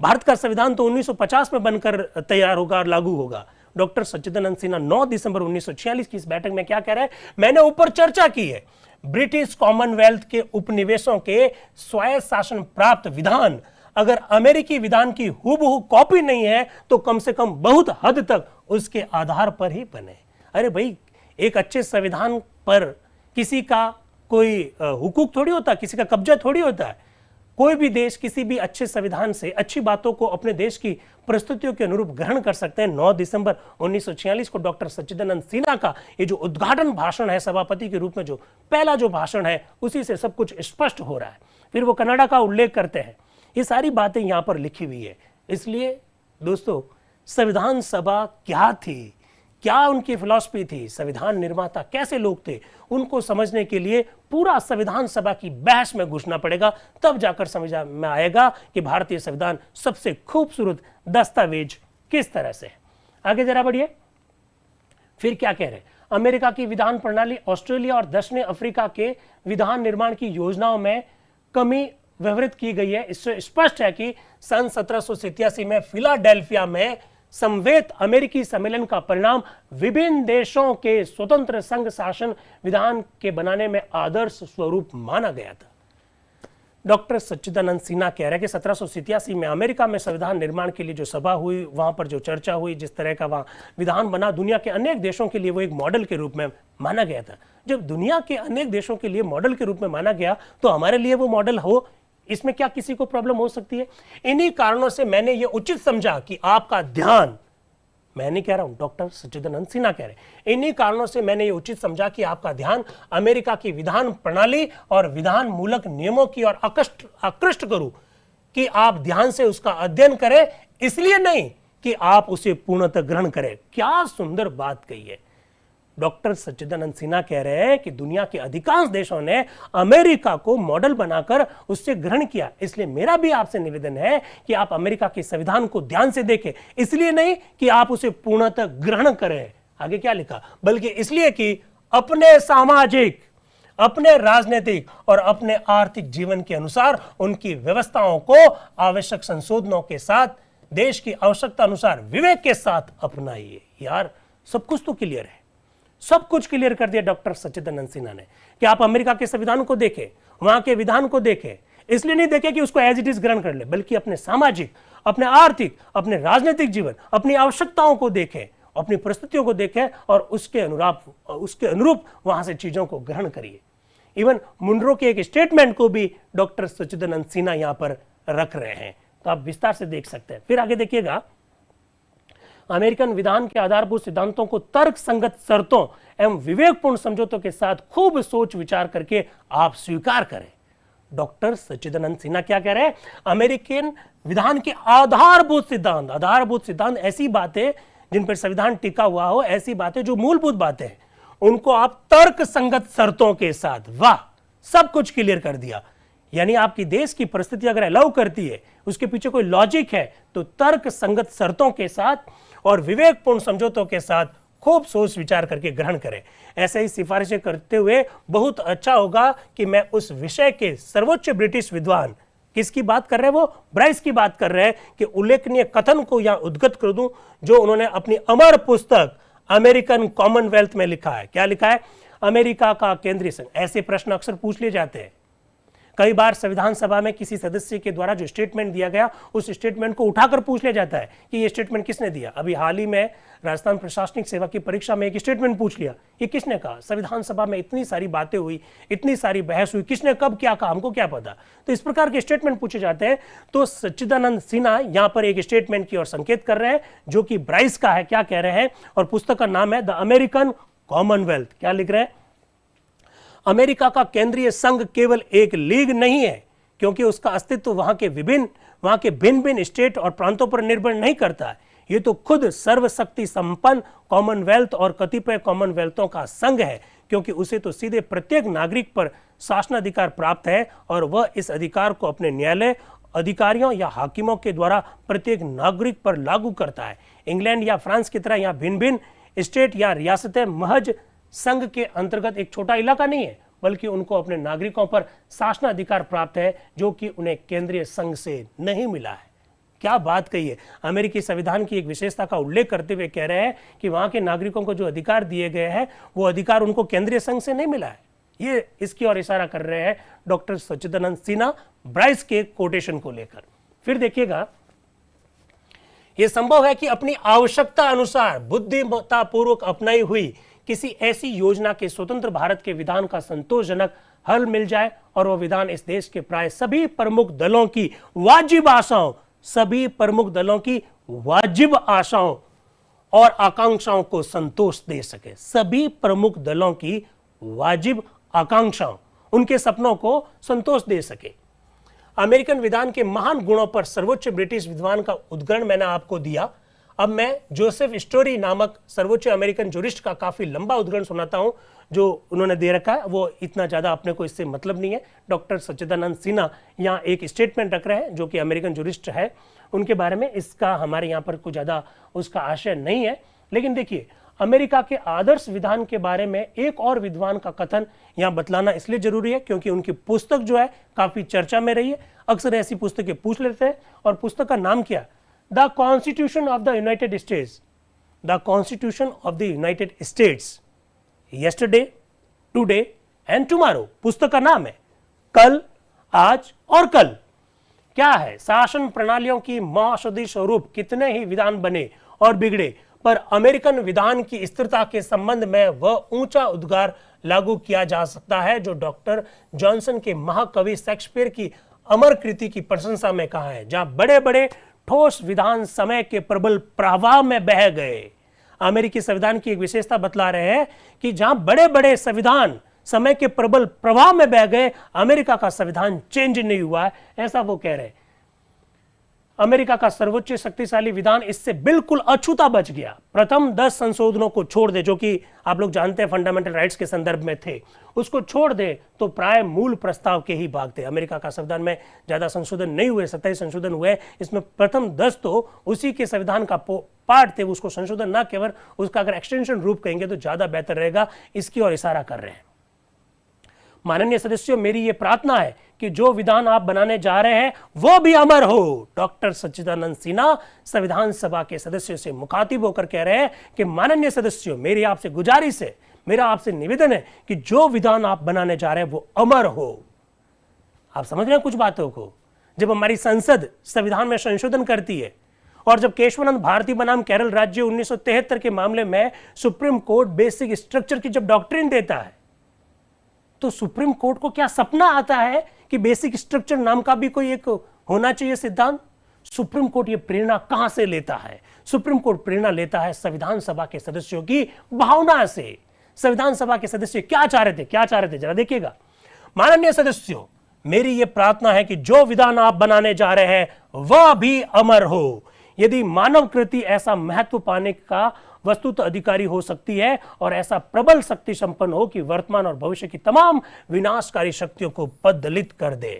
भारत का संविधान तो 1950 में बनकर तैयार होगा और लागू होगा। डॉक्टर सच्चिदानंद सिन्हा 9 दिसंबर 1946 की इस बैठक में क्या कह रहे हैं, मैंने ऊपर चर्चा की है, ब्रिटिश कॉमनवेल्थ के उपनिवेशों के स्वायत्त शासन प्राप्त विधान अगर अमेरिकी विधान की हूबहू कॉपी नहीं है तो कम से कम बहुत हद तक उसके आधार पर ही बने। अरे भाई, एक अच्छे संविधान पर किसी का कोई हुकूक थोड़ी होता, किसी का कब्जा थोड़ी होता है। कोई भी देश किसी भी अच्छे संविधान से अच्छी बातों को अपने देश की परिस्थितियों के अनुरूप ग्रहण कर सकते हैं। 9 दिसंबर 1946 को डॉक्टर सच्चिदानंद सिन्हा का ये जो उद्घाटन भाषण है सभापति के रूप में, जो पहला जो भाषण है, उसी से सब कुछ स्पष्ट हो रहा है। फिर वो कनाडा का उल्लेख करते हैं। ये सारी बातें यहां पर लिखी हुई है। इसलिए दोस्तों, संविधान सभा क्या थी, क्या उनकी फिलॉसफी थी, संविधान निर्माता कैसे लोग थे, उनको समझने के लिए पूरा संविधान सभा की बहस में घुसना पड़ेगा। तब जाकर समझ में आएगा कि भारतीय संविधान सबसे खूबसूरत दस्तावेज किस तरह से है। आगे जरा बढ़िए। फिर क्या कह रहे हैं, अमेरिका की विधान प्रणाली ऑस्ट्रेलिया और दक्षिण अफ्रीका के विधान निर्माण की योजनाओं में कमी व्यवहित की गई है। इससे स्पष्ट है कि सन 1787 में फिलाडेल्फिया में समवेत अमेरिकी सम्मेलन का परिणाम विभिन्न देशों के स्वतंत्र संघ शासन विधान के बनाने में आदर्श स्वरूप माना गया था। डॉक्टर सच्चिदानंद सिन्हा कह रहे हैं कि 1787 में अमेरिका में संविधान निर्माण के लिए जो सभा हुई, वहां पर जो चर्चा हुई, जिस तरह का वहां विधान बना, दुनिया के अनेक देशों के लिए वो एक मॉडल के रूप में माना गया था। जब दुनिया के अनेक देशों के लिए मॉडल के रूप में माना गया तो हमारे लिए वो मॉडल हो, इसमें क्या किसी को प्रॉब्लम हो सकती है? इन्हीं कारणों से मैंने ये उचित समझा कि आपका ध्यान, मैं नहीं कह रहा हूं, डॉक्टर सच्चिदानंद सिन्हा कह रहे हैं, इन्हीं कारणों से मैंने ये उचित समझा कि आपका ध्यान अमेरिका की विधान प्रणाली और विधान मूलक नियमों की ओर आकृष्ट करूं, कि आप ध्यान से उसका अध्ययन करें, इसलिए नहीं कि आप उसे पूर्णतः ग्रहण करें। क्या सुंदर बात कही है। डॉक्टर सच्चिदानंद सिन्हा कह रहे हैं कि दुनिया के अधिकांश देशों ने अमेरिका को मॉडल बनाकर उससे ग्रहण किया, इसलिए मेरा भी आपसे निवेदन है कि आप अमेरिका के संविधान को ध्यान से देखें, इसलिए नहीं कि आप उसे पूर्णतः ग्रहण करें। आगे क्या लिखा, बल्कि इसलिए कि अपने सामाजिक, अपने राजनीतिक और अपने आर्थिक जीवन के अनुसार उनकी व्यवस्थाओं को आवश्यक संशोधनों के साथ देश की आवश्यकता अनुसार विवेक के साथ अपनाइए। यार, सब कुछ तो क्लियर है, सब कुछ क्लियर कर दिया डॉक्टर सच्चिदानंद सिन्हा ने कि आप अमेरिका के संविधान को देखें, वहां के विधान को देखें, इसलिए नहीं देखें कि उसको एज इट इज ग्रहण कर ले, बल्कि अपने सामाजिक, अपने आर्थिक, अपने राजनीतिक जीवन, अपनी आवश्यकताओं को देखें, अपनी परिस्थितियों को देखें और उसके अनुरूप वहां से चीजों को ग्रहण करिए। इवन मुनरो के एक स्टेटमेंट को भी डॉक्टर सच्चिदानंद सिन्हा यहां पर रख रहे हैं, तो आप विस्तार से देख सकते हैं। फिर आगे देखिएगा, अमेरिकन विधान के आधारभूत सिद्धांतों को तर्क संगत शर्तों एवं विवेकपूर्ण समझौतों के साथ खूब सोच विचार करके आप स्वीकार करें। डॉक्टर सच्चिदानंद सिन्हा क्या कह रहे हैं, अमेरिकन विधान के आधारभूत सिद्धांत ऐसी बातें जिन पर संविधान टिका हुआ हो, ऐसी बातें जो मूलभूत बातें हैं, उनको आप तर्क संगत शर्तों के साथ, वाह, सब कुछ क्लियर कर दिया। यानी आपकी देश की परिस्थिति अगर अलाउ करती है, उसके पीछे कोई लॉजिक है, तो तर्क संगत शर्तों के साथ और विवेकपूर्ण समझौतों के साथ खूब सोच विचार करके ग्रहण करें। ऐसे ही सिफारिशें करते हुए बहुत अच्छा होगा कि मैं उस विषय के सर्वोच्च ब्रिटिश विद्वान, किसकी बात कर रहे हैं वो, ब्राइस की बात कर रहे हैं, कि उल्लेखनीय कथन को यहां उद्गत कर दूं जो उन्होंने अपनी अमर पुस्तक अमेरिकन कॉमनवेल्थ में लिखा है। क्या लिखा है? अमेरिका का केंद्रीय संघ। ऐसे प्रश्न अक्सर पूछ लिए जाते हैं। कई बार संविधान सभा में किसी सदस्य के द्वारा जो स्टेटमेंट दिया गया उस स्टेटमेंट को उठाकर पूछ लिया जाता है कि ये स्टेटमेंट किसने दिया। अभी हाल ही में राजस्थान प्रशासनिक सेवा की परीक्षा में एक स्टेटमेंट पूछ लिया, ये किसने कहा? संविधान सभा में इतनी सारी बातें हुई, इतनी सारी बहस हुई, किसने कब क्या कहा, हमको क्या पता। तो इस प्रकार के स्टेटमेंट पूछे जाते हैं। तो सच्चिदानंद सिन्हा यहां पर एक स्टेटमेंट की ओर संकेत कर रहे हैं जो कि ब्राइस का है। क्या कह रहे हैं? और पुस्तक का नाम है द अमेरिकन कॉमनवेल्थ। क्या लिख रहे हैं? अमेरिका का केंद्रीय संघ केवल एक लीग नहीं है, क्योंकि उसका अस्तित्व वहां के भिन्न भिन्न स्टेट और प्रांतों पर निर्भर नहीं करता है। ये तो खुद सर्वशक्ति संपन्न कॉमनवेल्थ और कतिपय कॉमनवेल्थों का संघ है, क्योंकि उसे तो सीधे प्रत्येक नागरिक पर शासनाधिकार प्राप्त है और वह इस अधिकार को अपने न्यायालय अधिकारियों या हाकिमों के द्वारा प्रत्येक नागरिक पर लागू करता है। इंग्लैंड या फ्रांस की तरह यहाँ भिन्न भिन्न स्टेट या रियासतें महज संघ के अंतर्गत एक छोटा इलाका नहीं है, बल्कि उनको अपने नागरिकों पर शासनाधिकार प्राप्त है जो कि उन्हें केंद्रीय संघ से नहीं मिला है। क्या बात कही है! अमेरिकी संविधान की एक विशेषता का उल्लेख करते हुए कह रहे हैं कि वहां के नागरिकों को जो अधिकार दिए गए हैं वो अधिकार उनको केंद्रीय संघ से नहीं मिला है। ये इसकी ओर इशारा कर रहे हैं डॉक्टर सच्चिदानंद सिन्हा ब्राइस के कोटेशन को लेकर। फिर देखिएगा, यह संभव है कि अपनी आवश्यकता अनुसार बुद्धिमत्तापूर्वक अपनाई हुई किसी ऐसी योजना के स्वतंत्र भारत के विधान का संतोषजनक हल मिल जाए और वह विधान इस देश के प्राय सभी प्रमुख दलों की वाजिब आशाओं और आकांक्षाओं को संतोष दे सके। सभी प्रमुख दलों की वाजिब आकांक्षाओं, उनके सपनों को संतोष दे सके। अमेरिकन विधान के महान गुणों पर सर्वोच्च ब्रिटिश विद्वान का उद्गरण मैंने आपको दिया। अब मैं जोसेफ स्टोरी नामक सर्वोच्च अमेरिकन जूरिस्ट का काफी लंबा उद्गरण सुनाता हूं जो उन्होंने दे रखा है। वो इतना ज्यादा अपने को इससे मतलब नहीं है। डॉक्टर सच्चिदानंद सिन्हा यहाँ एक स्टेटमेंट रख रहे हैं जो कि अमेरिकन जूरिस्ट है, उनके बारे में इसका हमारे यहाँ पर कुछ ज्यादा उसका आशय नहीं है। लेकिन देखिए, अमेरिका के आदर्श विधान के बारे में एक और विद्वान का कथन यहाँ बतलाना इसलिए जरूरी है क्योंकि उनकी पुस्तक जो है काफी चर्चा में रही है। अक्सर ऐसी पुस्तकें पूछ लेते हैं। और पुस्तक का नाम क्या? The constitution of the United states. The constitution of the United states, yesterday, today and tomorrow पुस्तक का नाम है। कल, आज और कल। क्या है? शासन प्रणालियों की महाऔषधि स्वरूप कितने ही विधान बने और बिगड़े, पर अमेरिकन विधान की स्थिरता के संबंध में वह ऊंचा उद्गार लागू किया जा सकता है जो डॉक्टर जॉनसन के महाकवि शेक्सपियर की अमर कृति की प्रशंसा में कहा है, जहां बड़े बड़े ठोस विधान समय के प्रबल प्रवाह में बह गए। अमेरिकी संविधान की एक विशेषता बतला रहे हैं कि जहां बड़े बड़े संविधान समय के प्रबल प्रवाह में बह गए, अमेरिका का संविधान चेंज नहीं हुआ है, ऐसा वो कह रहे हैं। अमेरिका का सर्वोच्च शक्तिशाली विधान इससे बिल्कुल अछूता बच गया। प्रथम 10 संशोधनों को छोड़ दे, जो कि आप लोग जानते हैं फंडामेंटल राइट्स के संदर्भ में थे, उसको छोड़ दे तो प्राय मूल प्रस्ताव के ही भाग थे। अमेरिका का संविधान में ज्यादा संशोधन नहीं हुए, 27 संशोधन हुए। इसमें प्रथम 10 तो उसी के संविधान का पार्ट थे, उसको संशोधन ना केवल उसका अगर एक्सटेंशन रूप कहेंगे तो ज्यादा बेहतर रहेगा, इसकी ओर इशारा कर रहे हैं। माननीय सदस्यों, मेरी यह प्रार्थना है कि जो विधान आप बनाने जा रहे हैं वो भी अमर हो। डॉक्टर सच्चिदानंद सिन्हा संविधान सभा के सदस्यों से मुखातिब होकर कह रहे हैं कि माननीय सदस्यों, मेरी आपसे गुजारिश है, मेरा आपसे निवेदन है कि जो विधान आप बनाने जा रहे हैं वो अमर हो। आप समझ रहे हैं कुछ बातों को? जब हमारी संसद संविधान में संशोधन करती है और जब केशवानंद भारती बनाम केरल राज्य 1973 के मामले में सुप्रीम कोर्ट बेसिक स्ट्रक्चर की जब डॉक्ट्रिन देता है, तो सुप्रीम कोर्ट को क्या सपना आता है कि बेसिक स्ट्रक्चर नाम का भी कोई एक होना चाहिए सिद्धांत? सुप्रीम कोर्ट ये प्रेरणा कहां से लेता है? सुप्रीम कोर्ट प्रेरणा लेता है संविधान सभा के सदस्यों की भावना से। संविधान सभा के सदस्य क्या चाह रहे थे? जरा देखिएगा। माननीय सदस्यों, मेरी यह प्रार्थना है कि जो विधान आप बनाने जा रहे हैं वह भी अमर हो। यदि मानव कृति ऐसा महत्व पाने का वस्तुतः अधिकारी हो सकती है और ऐसा प्रबल शक्ति संपन्न हो कि वर्तमान और भविष्य की तमाम विनाशकारी शक्तियों को पददलित कर दे।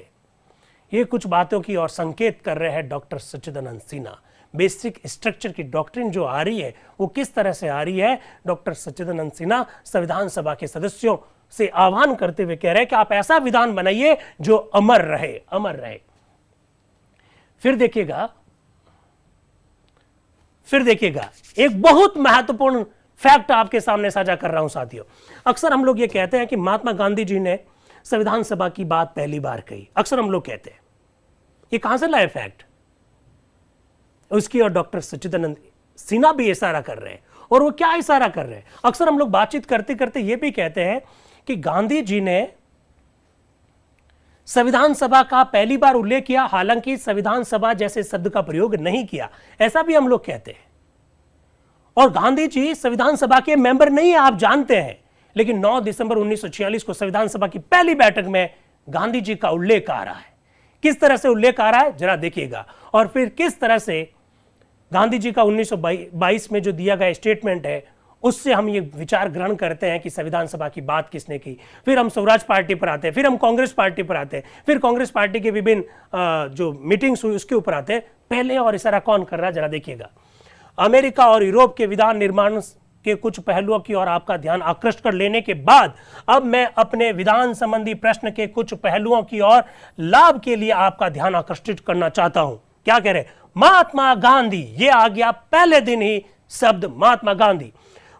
ये कुछ बातों की और संकेत कर रहे हैं डॉक्टर सच्चिदानंद सिन्हा। बेसिक स्ट्रक्चर की डॉक्ट्रिन जो आ रही है वो किस तरह से आ रही है, डॉक्टर सच्चिदानंद सिन्हा संविधान सभा के सदस्यों से आह्वान करते हुए कह रहे हैं कि आप ऐसा विधान बनाइए जो अमर रहे, अमर रहे। फिर देखिएगा एक बहुत महत्वपूर्ण फैक्ट आपके सामने साझा कर रहा हूं साथियों। अक्सर हम लोग ये कहते हैं कि महात्मा गांधी जी ने संविधान सभा की बात पहली बार कही, अक्सर हम लोग कहते हैं। ये कहां से लाए फैक्ट? उसकी और डॉक्टर सच्चिदानंद सिन्हा भी इशारा कर रहे हैं। और वो क्या इशारा कर रहे हैं? अक्सर हम लोग बातचीत करते करते ये भी कहते हैं कि गांधी जी ने संविधान सभा का पहली बार उल्लेख किया, हालांकि संविधान सभा जैसे शब्द का प्रयोग नहीं किया, ऐसा भी हम लोग कहते हैं। और गांधी जी संविधान सभा के मेंबर नहीं है, आप जानते हैं, लेकिन 9 दिसंबर 1946 को संविधान सभा की पहली बैठक में गांधी जी का उल्लेख आ रहा है। किस तरह से उल्लेख आ रहा है जरा देखिएगा। और फिर किस तरह से गांधी जी का 1922 में जो दिया गया स्टेटमेंट है उससे हम ये विचार ग्रहण करते हैं कि संविधान सभा की बात किसने की। फिर हम स्वराज पार्टी पर आते हैं, फिर हम कांग्रेस पार्टी पर आते हैं, फिर कांग्रेस पार्टी के विभिन्न जो मीटिंग्स हुई उसके ऊपर आते हैं। पहले और इशारा कौन कर रहा है जरा देखिएगा। अमेरिका और यूरोप के विधान निर्माण के कुछ पहलुओं की ओर आपका ध्यान आकृष्ट कर लेने के बाद अब मैं अपने विधान संबंधी प्रश्न के कुछ पहलुओं की ओर लाभ के लिए आपका ध्यान आकर्षित करना चाहता हूं। क्या कह रहे? महात्मा गांधी। ये आ गया पहले दिन ही शब्द महात्मा गांधी।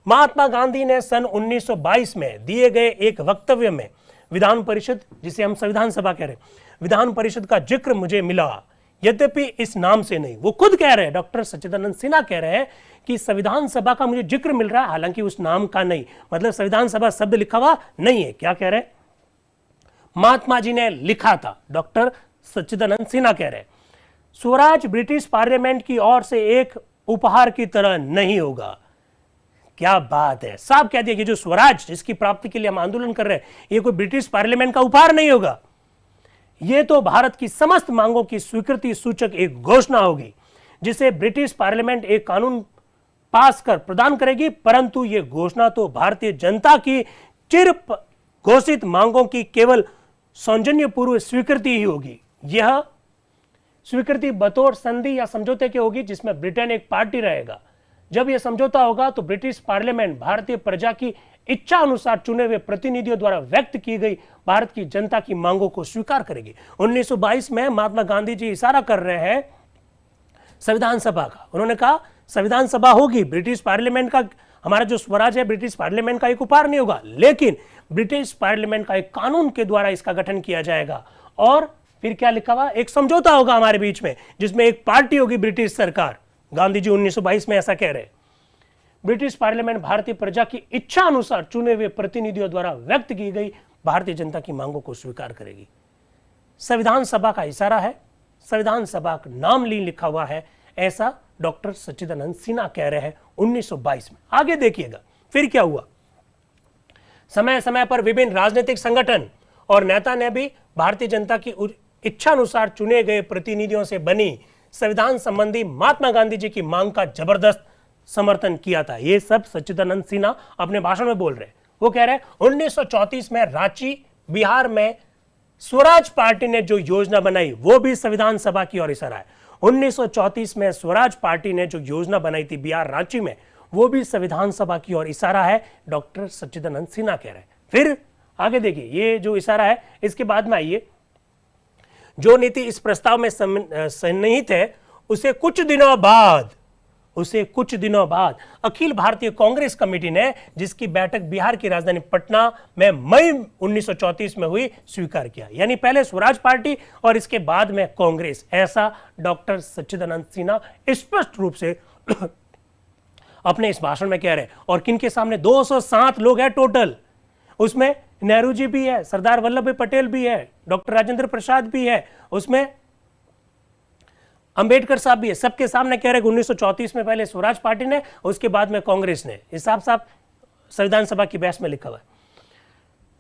महात्मा गांधी ने सन 1922 में दिए गए एक वक्तव्य में विधान परिषद, जिसे हम संविधान सभा कह रहे हैं, विधान परिषद का जिक्र मुझे मिला, यद्यपि इस नाम से नहीं। वो खुद कह रहे हैं, डॉक्टर सच्चिदानंद सिन्हा कह रहे हैं कि संविधान सभा का मुझे जिक्र मिल रहा है, हालांकि उस नाम का नहीं, मतलब संविधान सभा शब्द लिखा हुआ नहीं है। क्या कह रहे हैं? महात्मा जी ने लिखा था, डॉक्टर सच्चिदानंद सिन्हा कह रहे हैं स्वराज ब्रिटिश पार्लियामेंट की ओर से एक उपहार की तरह नहीं होगा। क्या बात है, साहब कह दिया कि जो स्वराज जिसकी प्राप्ति के लिए हम आंदोलन कर रहे हैं ये कोई ब्रिटिश पार्लियामेंट का उपहार नहीं होगा, ये तो भारत की समस्त मांगों की स्वीकृति सूचक एक घोषणा होगी जिसे ब्रिटिश पार्लियामेंट एक कानून पास कर प्रदान करेगी, परंतु यह घोषणा तो भारतीय जनता की चिर घोषित मांगों की केवल सौजन्यपूर्व स्वीकृति ही होगी। यह स्वीकृति बतौर संधि या समझौते की होगी जिसमें ब्रिटेन एक पार्टी रहेगा। जब यह समझौता होगा तो ब्रिटिश पार्लियामेंट भारतीय प्रजा की इच्छा अनुसार चुने हुए प्रतिनिधियों द्वारा व्यक्त की गई भारत की जनता की मांगों को स्वीकार करेगी। 1922 में महात्मा गांधी जी इशारा कर रहे हैं संविधान सभा का। उन्होंने कहा संविधान सभा होगी, ब्रिटिश पार्लियामेंट का, हमारा जो स्वराज है ब्रिटिश पार्लियामेंट का एक उपहार नहीं होगा, लेकिन ब्रिटिश पार्लियामेंट का एक कानून के द्वारा इसका गठन किया जाएगा। और फिर क्या लिखा हुआ? एक समझौता होगा हमारे बीच में जिसमें एक पार्टी होगी ब्रिटिश सरकार। गांधी जी 1922 में ऐसा कह रहे हैं। ब्रिटिश पार्लियामेंट भारतीय प्रजा की इच्छा अनुसार चुने हुए प्रतिनिधियों द्वारा व्यक्त की गई भारतीय जनता की मांगों को स्वीकार करेगी। संविधान सभा का इशारा है, संविधान सभा का नाम लिखा हुआ है, ऐसा डॉक्टर सच्चिदानंद सिन्हा कह रहे हैं 1922 में। आगे देखिएगा फिर क्या हुआ। समय समय पर विभिन्न राजनीतिक संगठन और नेता ने भी भारतीय जनता की इच्छा अनुसार चुने गए प्रतिनिधियों से बनी संविधान संबंधी महात्मा गांधी जी की मांग का जबरदस्त समर्थन किया था। ये सब सच्चिदानंद सिन्हा अपने भाषण में बोल रहे हैं। वो कह रहे हैं 1934 में रांची बिहार में स्वराज पार्टी ने जो योजना बनाई वो भी संविधान सभा की ओर इशारा है। 1934 में स्वराज पार्टी ने जो योजना बनाई थी बिहार रांची में वो भी संविधान सभा की ओर इशारा है, डॉक्टर सच्चिदानंद सिन्हा कह रहे हैं। फिर आगे देखिए, ये जो इशारा है इसके बाद में आइए, जो नीति इस प्रस्ताव में सन्निहित है उसे कुछ दिनों बाद अखिल भारतीय कांग्रेस कमेटी ने, जिसकी बैठक बिहार की राजधानी पटना में मई 1934 में हुई, स्वीकार किया। यानी पहले स्वराज पार्टी और इसके बाद में कांग्रेस, ऐसा डॉक्टर सच्चिदानंद सिन्हा स्पष्ट रूप से अपने इस भाषण में कह रहे हैं। और किन के सामने? 207 लोग हैं टोटल, उसमें नेहरू जी भी है, सरदार वल्लभ भाई पटेल भी है, डॉक्टर राजेंद्र प्रसाद भी है, उसमें अंबेडकर साहब भी है। सबके सामने कह रहे हैं 1934 में पहले स्वराज पार्टी ने, उसके बाद में कांग्रेस ने। इस साफ संविधान सभा की बहस में लिखा हुआ है।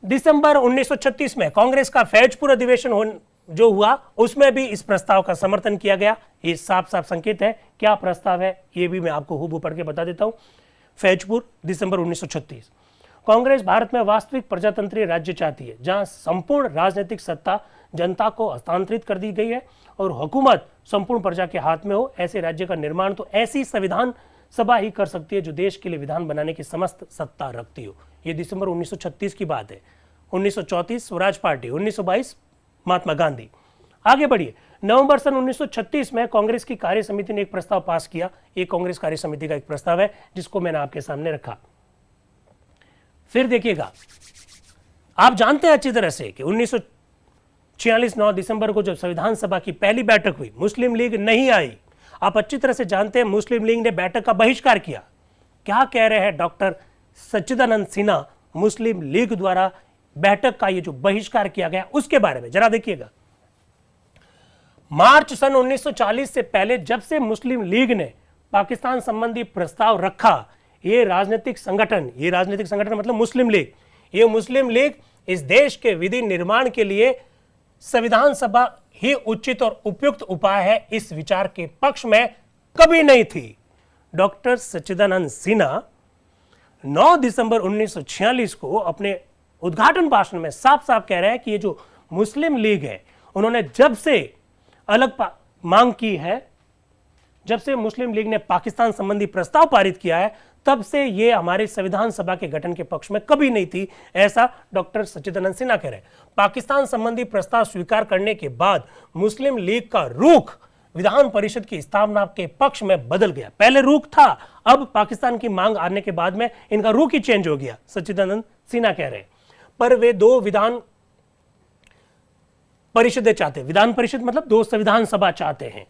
दिसंबर 1936 में कांग्रेस का फैजपुर अधिवेशन जो हुआ उसमें भी इस प्रस्ताव का समर्थन किया गया। ये साफ संकेत है क्या प्रस्ताव है, ये भी मैं आपको हूबहू पढ़ के बता देता हूं। फैजपुर, दिसंबर 1936। कांग्रेस भारत में वास्तविक प्रजातंत्रीय राज्य चाहती है जहां संपूर्ण राजनीतिक सत्ता जनता को हस्तांतरित कर दी गई है और हुकूमत संपूर्ण प्रजा के हाथ में हो। ऐसे राज्य का निर्माण तो ऐसी संविधान सभा ही कर सकती है जो देश के लिए विधान बनाने की समस्त सत्ता रखती हो। यह दिसंबर 1936 की बात है। 1934 स्वराज पार्टी, 1922 महात्मा गांधी। आगे बढ़िए। नवंबर सन 1936 में कांग्रेस की कार्य समिति ने एक प्रस्ताव पास किया। एक कांग्रेस कार्य समिति का एक प्रस्ताव है जिसको मैंने आपके सामने रखा। फिर देखिएगा, आप जानते हैं अच्छी तरह से कि 1946 9 दिसंबर को जब संविधान सभा की पहली बैठक हुई, मुस्लिम लीग नहीं आई। आप अच्छी तरह से जानते हैं मुस्लिम लीग ने बैठक का बहिष्कार किया। क्या कह रहे हैं डॉक्टर सच्चिदानंद सिन्हा मुस्लिम लीग द्वारा बैठक का ये जो बहिष्कार किया गया उसके बारे में जरा देखिएगा। मार्च सन 1940 से पहले जब से मुस्लिम लीग ने पाकिस्तान संबंधी प्रस्ताव रखा, ये राजनीतिक संगठन मतलब मुस्लिम लीग, ये मुस्लिम लीग इस देश के विधि निर्माण के लिए संविधान सभा ही उचित और उपयुक्त उपाय है, इस विचार के पक्ष में कभी नहीं थी। डॉक्टर सच्चिदानंद सिन्हा 9 दिसंबर 1946 को अपने उद्घाटन भाषण में साफ साफ कह रहे हैं कि ये जो मुस्लिम लीग है, उन्होंने जब से अलग मांग की है, जब से मुस्लिम लीग ने पाकिस्तान संबंधी प्रस्ताव पारित किया है, तब से ये हमारे संविधान सभा के गठन के पक्ष में कभी नहीं थी, ऐसा डॉक्टर सच्चिदानंद सिन्हा कह रहे हैं। पाकिस्तान संबंधी प्रस्ताव स्वीकार करने के बाद मुस्लिम लीग का रुख विधान परिषद की स्थापना के पक्ष में बदल गया। पहले रुख था, अब पाकिस्तान की मांग आने के बाद में इनका रुख ही चेंज हो गया, सच्चिदानंद सिन्हा कह रहे हैं। पर वे दो विधान परिषदें चाहते हैं। विधान परिषद मतलब दो संविधान सभा चाहते हैं।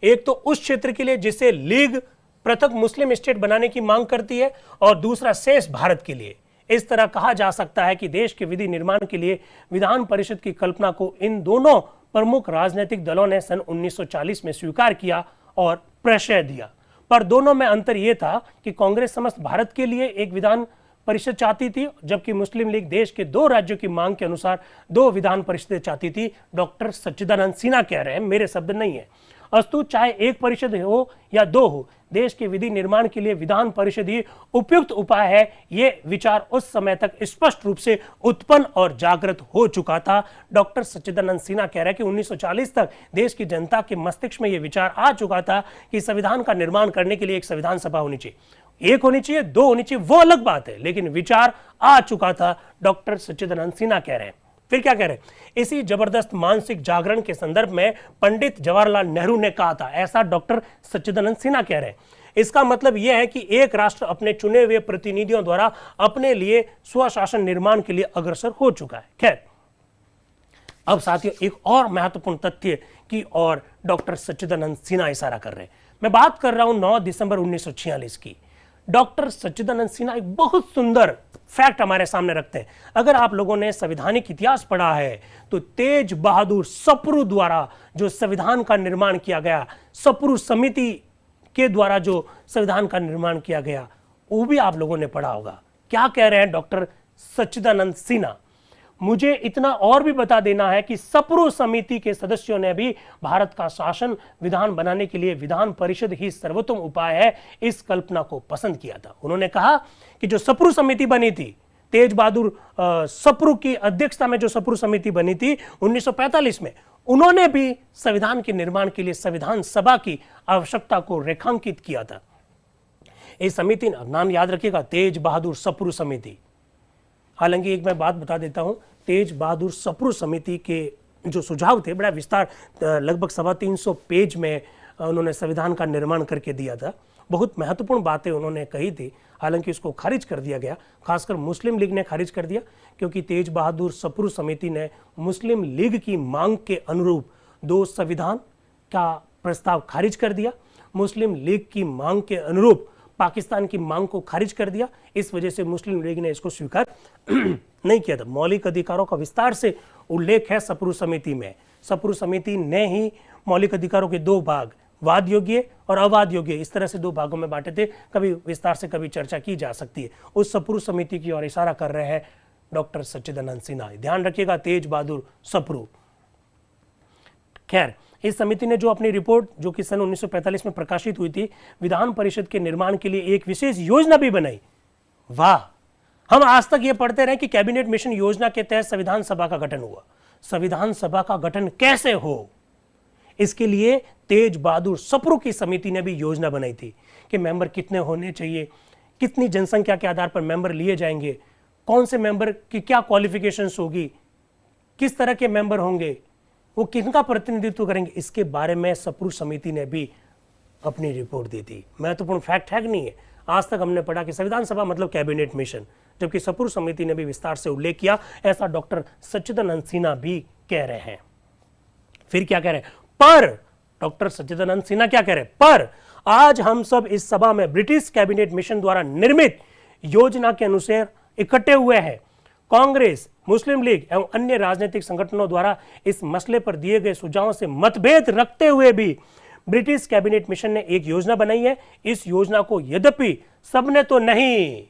एक तो उस क्षेत्र के लिए जिसे लीग पृथक मुस्लिम स्टेट बनाने की मांग करती है, और दूसरा शेष भारत के लिए। इस तरह कहा जा सकता है कि देश के विधि निर्माण के लिए विधान परिषद की कल्पना को इन दोनों प्रमुख राजनीतिक दलों ने सन 1940 में स्वीकार किया और प्रश्रय दिया। पर दोनों में अंतर यह था कि कांग्रेस समस्त भारत के लिए एक विधान परिषद चाहती थी, जबकि मुस्लिम लीग देश के दो राज्यों की मांग के अनुसार दो विधान परिषदें चाहती थी। डॉक्टर सच्चिदानंद सिन्हा कह रहे हैं, मेरे शब्द नहीं है। अस्तु चाहे एक परिषद हो या दो हो, देश के विधि निर्माण के लिए विधान परिषद ही उपयुक्त उपाय है, ये विचार उस समय तक स्पष्ट रूप से उत्पन्न और जागृत हो चुका था। डॉक्टर सच्चिदानंद सिन्हा कह रहे हैं कि 1940 तक देश की जनता के मस्तिष्क में यह विचार आ चुका था कि संविधान का निर्माण करने के लिए एक संविधान सभा होनी चाहिए। एक होनी चाहिए, दो होनी चाहिए, वो अलग बात है, लेकिन विचार आ चुका था, डॉक्टर सच्चिदानंद सिन्हा कह रहे हैं। फिर क्या कह रहे हैं? इसी जबरदस्त मानसिक जागरण के संदर्भ में पंडित जवाहरलाल नेहरू ने कहा था, ऐसा डॉक्टर सच्चिदानंद सिन्हा कह रहे हैं। इसका मतलब यह है कि एक राष्ट्र अपने चुने हुए प्रतिनिधियों द्वारा अपने लिए स्वशासन निर्माण के लिए अग्रसर हो चुका है। खैर, अब साथियों एक और महत्वपूर्ण तथ्य की और डॉक्टर सच्चिदानंद सिन्हा इशारा कर रहे हैं। मैं बात कर रहा हूं 9 दिसंबर 1946 की। डॉक्टर सच्चिदानंद सिन्हा एक बहुत सुंदर फैक्ट हमारे सामने रखते हैं। अगर आप लोगों ने संवैधानिक इतिहास पढ़ा है तो तेज बहादुर सप्रू द्वारा जो संविधान का निर्माण किया गया, सप्रू समिति के द्वारा जो संविधान का निर्माण किया गया, वो भी आप लोगों ने पढ़ा होगा। क्या कह रहे हैं डॉक्टर सच्चिदानंद सिन्हा? मुझे इतना और भी बता देना है कि सप्रू समिति के सदस्यों ने भी भारत का शासन विधान बनाने के लिए विधान परिषद ही सर्वोत्तम उपाय है, इस कल्पना को पसंद किया था। उन्होंने कहा कि जो सप्रू समिति बनी थी, तेज बहादुर सप्रू की अध्यक्षता में जो सप्रू समिति बनी थी 1945 में, उन्होंने भी संविधान के निर्माण के लिए संविधान सभा की आवश्यकता को रेखांकित किया था। इस समिति, नाम याद रखिएगा, तेज बहादुर सप्रू समिति। हालांकि एक मैं बात बता देता हूं, तेज बहादुर सप्रू समिति के जो सुझाव थे बड़ा विस्तार, लगभग 350 पेज में उन्होंने संविधान का निर्माण करके दिया था। बहुत महत्वपूर्ण बातें उन्होंने कही थी, हालांकि उसको खारिज कर दिया गया, खासकर मुस्लिम लीग ने खारिज कर दिया, क्योंकि तेज बहादुर सप्रू समिति ने मुस्लिम लीग की मांग के अनुरूप दो संविधान का प्रस्ताव खारिज कर दिया, मुस्लिम लीग की मांग के अनुरूप पाकिस्तान की मांग को खारिज कर दिया। इस वजह से मुस्लिम लीग ने इसको स्वीकार नहीं किया था। मौलिक अधिकारों का विस्तार से उल्लेख है सप्रू समिति में। सप्रू समिति ने ही मौलिक अधिकारों के दो भाग, वाद योग्य और अवाद योग्य, इस तरह से दो भागों में बांटे थे। कभी विस्तार से कभी चर्चा की जा सकती है। उस सप्रू समिति की ओर इशारा कर रहे हैं डॉक्टर सच्चिदानंद सिन्हा। ध्यान रखिएगा, तेज बहादुर सप्रू। खैर, इस समिति ने जो अपनी रिपोर्ट, जो कि सन 1945 में प्रकाशित हुई थी, विधान परिषद के निर्माण के लिए एक विशेष योजना भी बनाई। वाह, हम आज तक ये पढ़ते रहे कि कैबिनेट मिशन योजना के तहत संविधान सभा का गठन हुआ। संविधान सभा का गठन कैसे हो, इसके लिए तेज बहादुर सप्रू की समिति ने भी योजना बनाई थी कि मेंबर कितने होने चाहिए, कितनी जनसंख्या के आधार पर मेंबर लिए जाएंगे, कौन से मेंबर की क्या क्वालिफिकेशंस होगी, किस तरह के मेंबर होंगे, वो किनका प्रतिनिधित्व करेंगे। इसके बारे में सप्रू समिति ने भी अपनी रिपोर्ट दी थी। महत्वपूर्ण फैक्ट है कि नहीं है? आज तक हमने पढ़ा कि संविधान सभा मतलब कैबिनेट मिशन, जबकि सप्रू समिति ने भी विस्तार से उल्लेख किया। ऐसा डॉक्टर सच्चिदानंद सिन्हा भी कह रहे हैं। फिर क्या कह रहे हैं? पर डॉक्टर सच्चिदानंद सिन्हा क्या कह रहे हैं? पर आज हम सब इस सभा में ब्रिटिश कैबिनेट मिशन द्वारा निर्मित योजना के अनुसार इकट्ठे हुए हैं। कांग्रेस, मुस्लिम लीग एवं अन्य राजनीतिक संगठनों द्वारा इस मसले पर दिए गए सुझावों से मतभेद रखते हुए भी ब्रिटिश कैबिनेट मिशन ने एक योजना बनाई है। इस योजना को यद्यपि सबने तो नहीं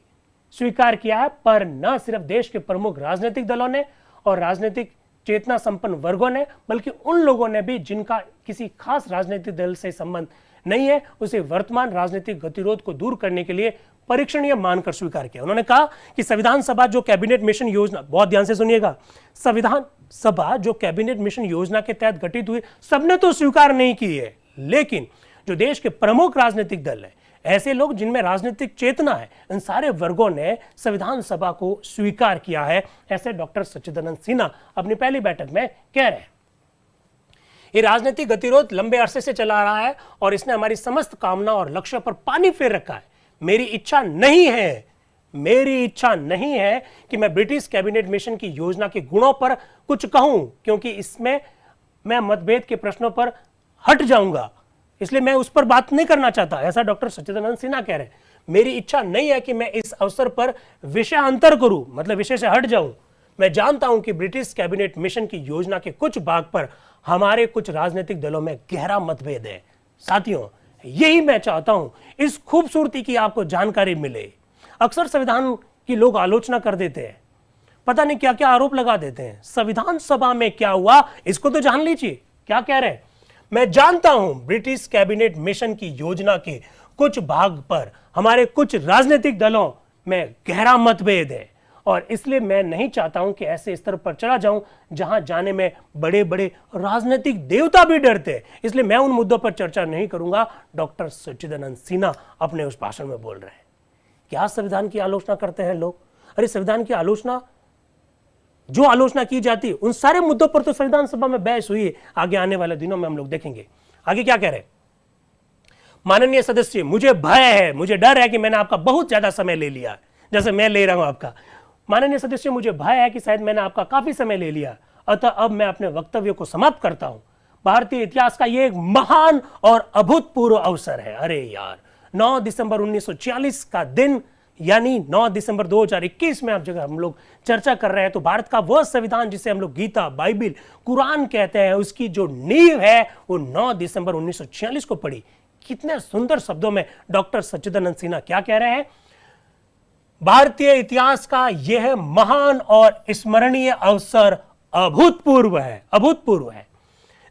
स्वीकार किया है, पर न सिर्फ देश के प्रमुख राजनीतिक दलों ने और राजनीतिक चेतना संपन्न वर्गों ने, बल्कि उन लोगों ने भी जिनका किसी खास राजनीतिक दल से संबंध नहीं है, उसे वर्तमान राजनीतिक गतिरोध को दूर करने के लिए परीक्षणीय मानकर स्वीकार किया। उन्होंने कहा कि संविधान सभा जो कैबिनेट मिशन योजना, बहुत ध्यान से सुनिएगा, संविधान सभा जो कैबिनेट मिशन योजना के तहत गठित हुई, सबने तो स्वीकार नहीं की है, लेकिन जो देश के प्रमुख राजनीतिक दल है, ऐसे लोग जिनमें राजनीतिक चेतना है, इन सारे वर्गों ने संविधान सभा को स्वीकार किया है। ऐसे डॉक्टर सच्चिदानंद सिन्हा अपनी पहली बैठक में कह रहे हैं। ये राजनीतिक गतिरोध लंबे अरसे से चला आ रहा है और इसने हमारी समस्त कामना और लक्ष्य पर पानी फेर रखा है। मेरी इच्छा नहीं है कि मैं ब्रिटिश कैबिनेट मिशन की योजना के गुणों पर कुछ कहूं, क्योंकि इसमें मैं मतभेद के प्रश्नों पर हट जाऊंगा, इसलिए मैं उस पर बात नहीं करना चाहता। ऐसा डॉक्टर सच्चिदानंद सिन्हा कह रहे हैं। मेरी इच्छा नहीं है कि मैं इस अवसर पर विषयांतर करूं, मतलब विषय से हट जाऊं। मैं जानता हूं कि ब्रिटिश कैबिनेट मिशन की योजना के कुछ भाग पर हमारे कुछ राजनीतिक दलों में गहरा मतभेद है। साथियों, यही मैं चाहता हूं, इस खूबसूरती की आपको जानकारी मिले। अक्सर संविधान की लोग आलोचना कर देते हैं, पता नहीं क्या क्या आरोप लगा देते हैं। संविधान सभा में क्या हुआ इसको तो जान लीजिए। क्या कह रहे हैं? मैं जानता हूं ब्रिटिश कैबिनेट मिशन की योजना के कुछ भाग पर हमारे कुछ राजनीतिक दलों में गहरा मतभेद है और इसलिए मैं नहीं चाहता हूं कि ऐसे स्तर पर चला जाऊं जहां जाने में बड़े बड़े राजनीतिक देवता भी डरते हैं, इसलिए मैं उन मुद्दों पर चर्चा नहीं करूंगा। डॉक्टर सच्चिदानंद सिन्हा अपने उस भाषण में बोल रहे हैं। क्या संविधान की आलोचना करते हैं लोग? अरे संविधान की आलोचना, जो आलोचना की जाती है उन सारे मुद्दों पर तो संविधान सभा में बहस हुई है। आगे आने वाले दिनों में हम लोग देखेंगे। आगे क्या कह रहे हैं? माननीय सदस्य, मुझे भय है, मुझे डर है कि मैंने आपका बहुत ज्यादा समय ले लिया, जैसे मैं ले रहा हूं आपका। माननीय सदस्य, मुझे भय है कि शायद मैंने आपका काफी समय ले लिया, अतः अब मैं अपने वक्तव्य को समाप्त करता हूं। भारतीय इतिहास का यह एक महान और अभूतपूर्व अवसर है। अरे यार, 9 दिसंबर 1946 का दिन, यानी 9 दिसंबर 2021 में आप जगह हम लोग चर्चा कर रहे हैं, तो भारत का वह संविधान जिसे हम लोग गीता, बाइबिल, कुरान कहते हैं, उसकी जो नींव है वो 9 दिसंबर 1946 को पड़ी। कितने सुंदर शब्दों में डॉक्टर सच्चिदानंद सिन्हा क्या कह रहे हैं? भारतीय इतिहास का यह महान और स्मरणीय अवसर अभूतपूर्व है, अभूतपूर्व है।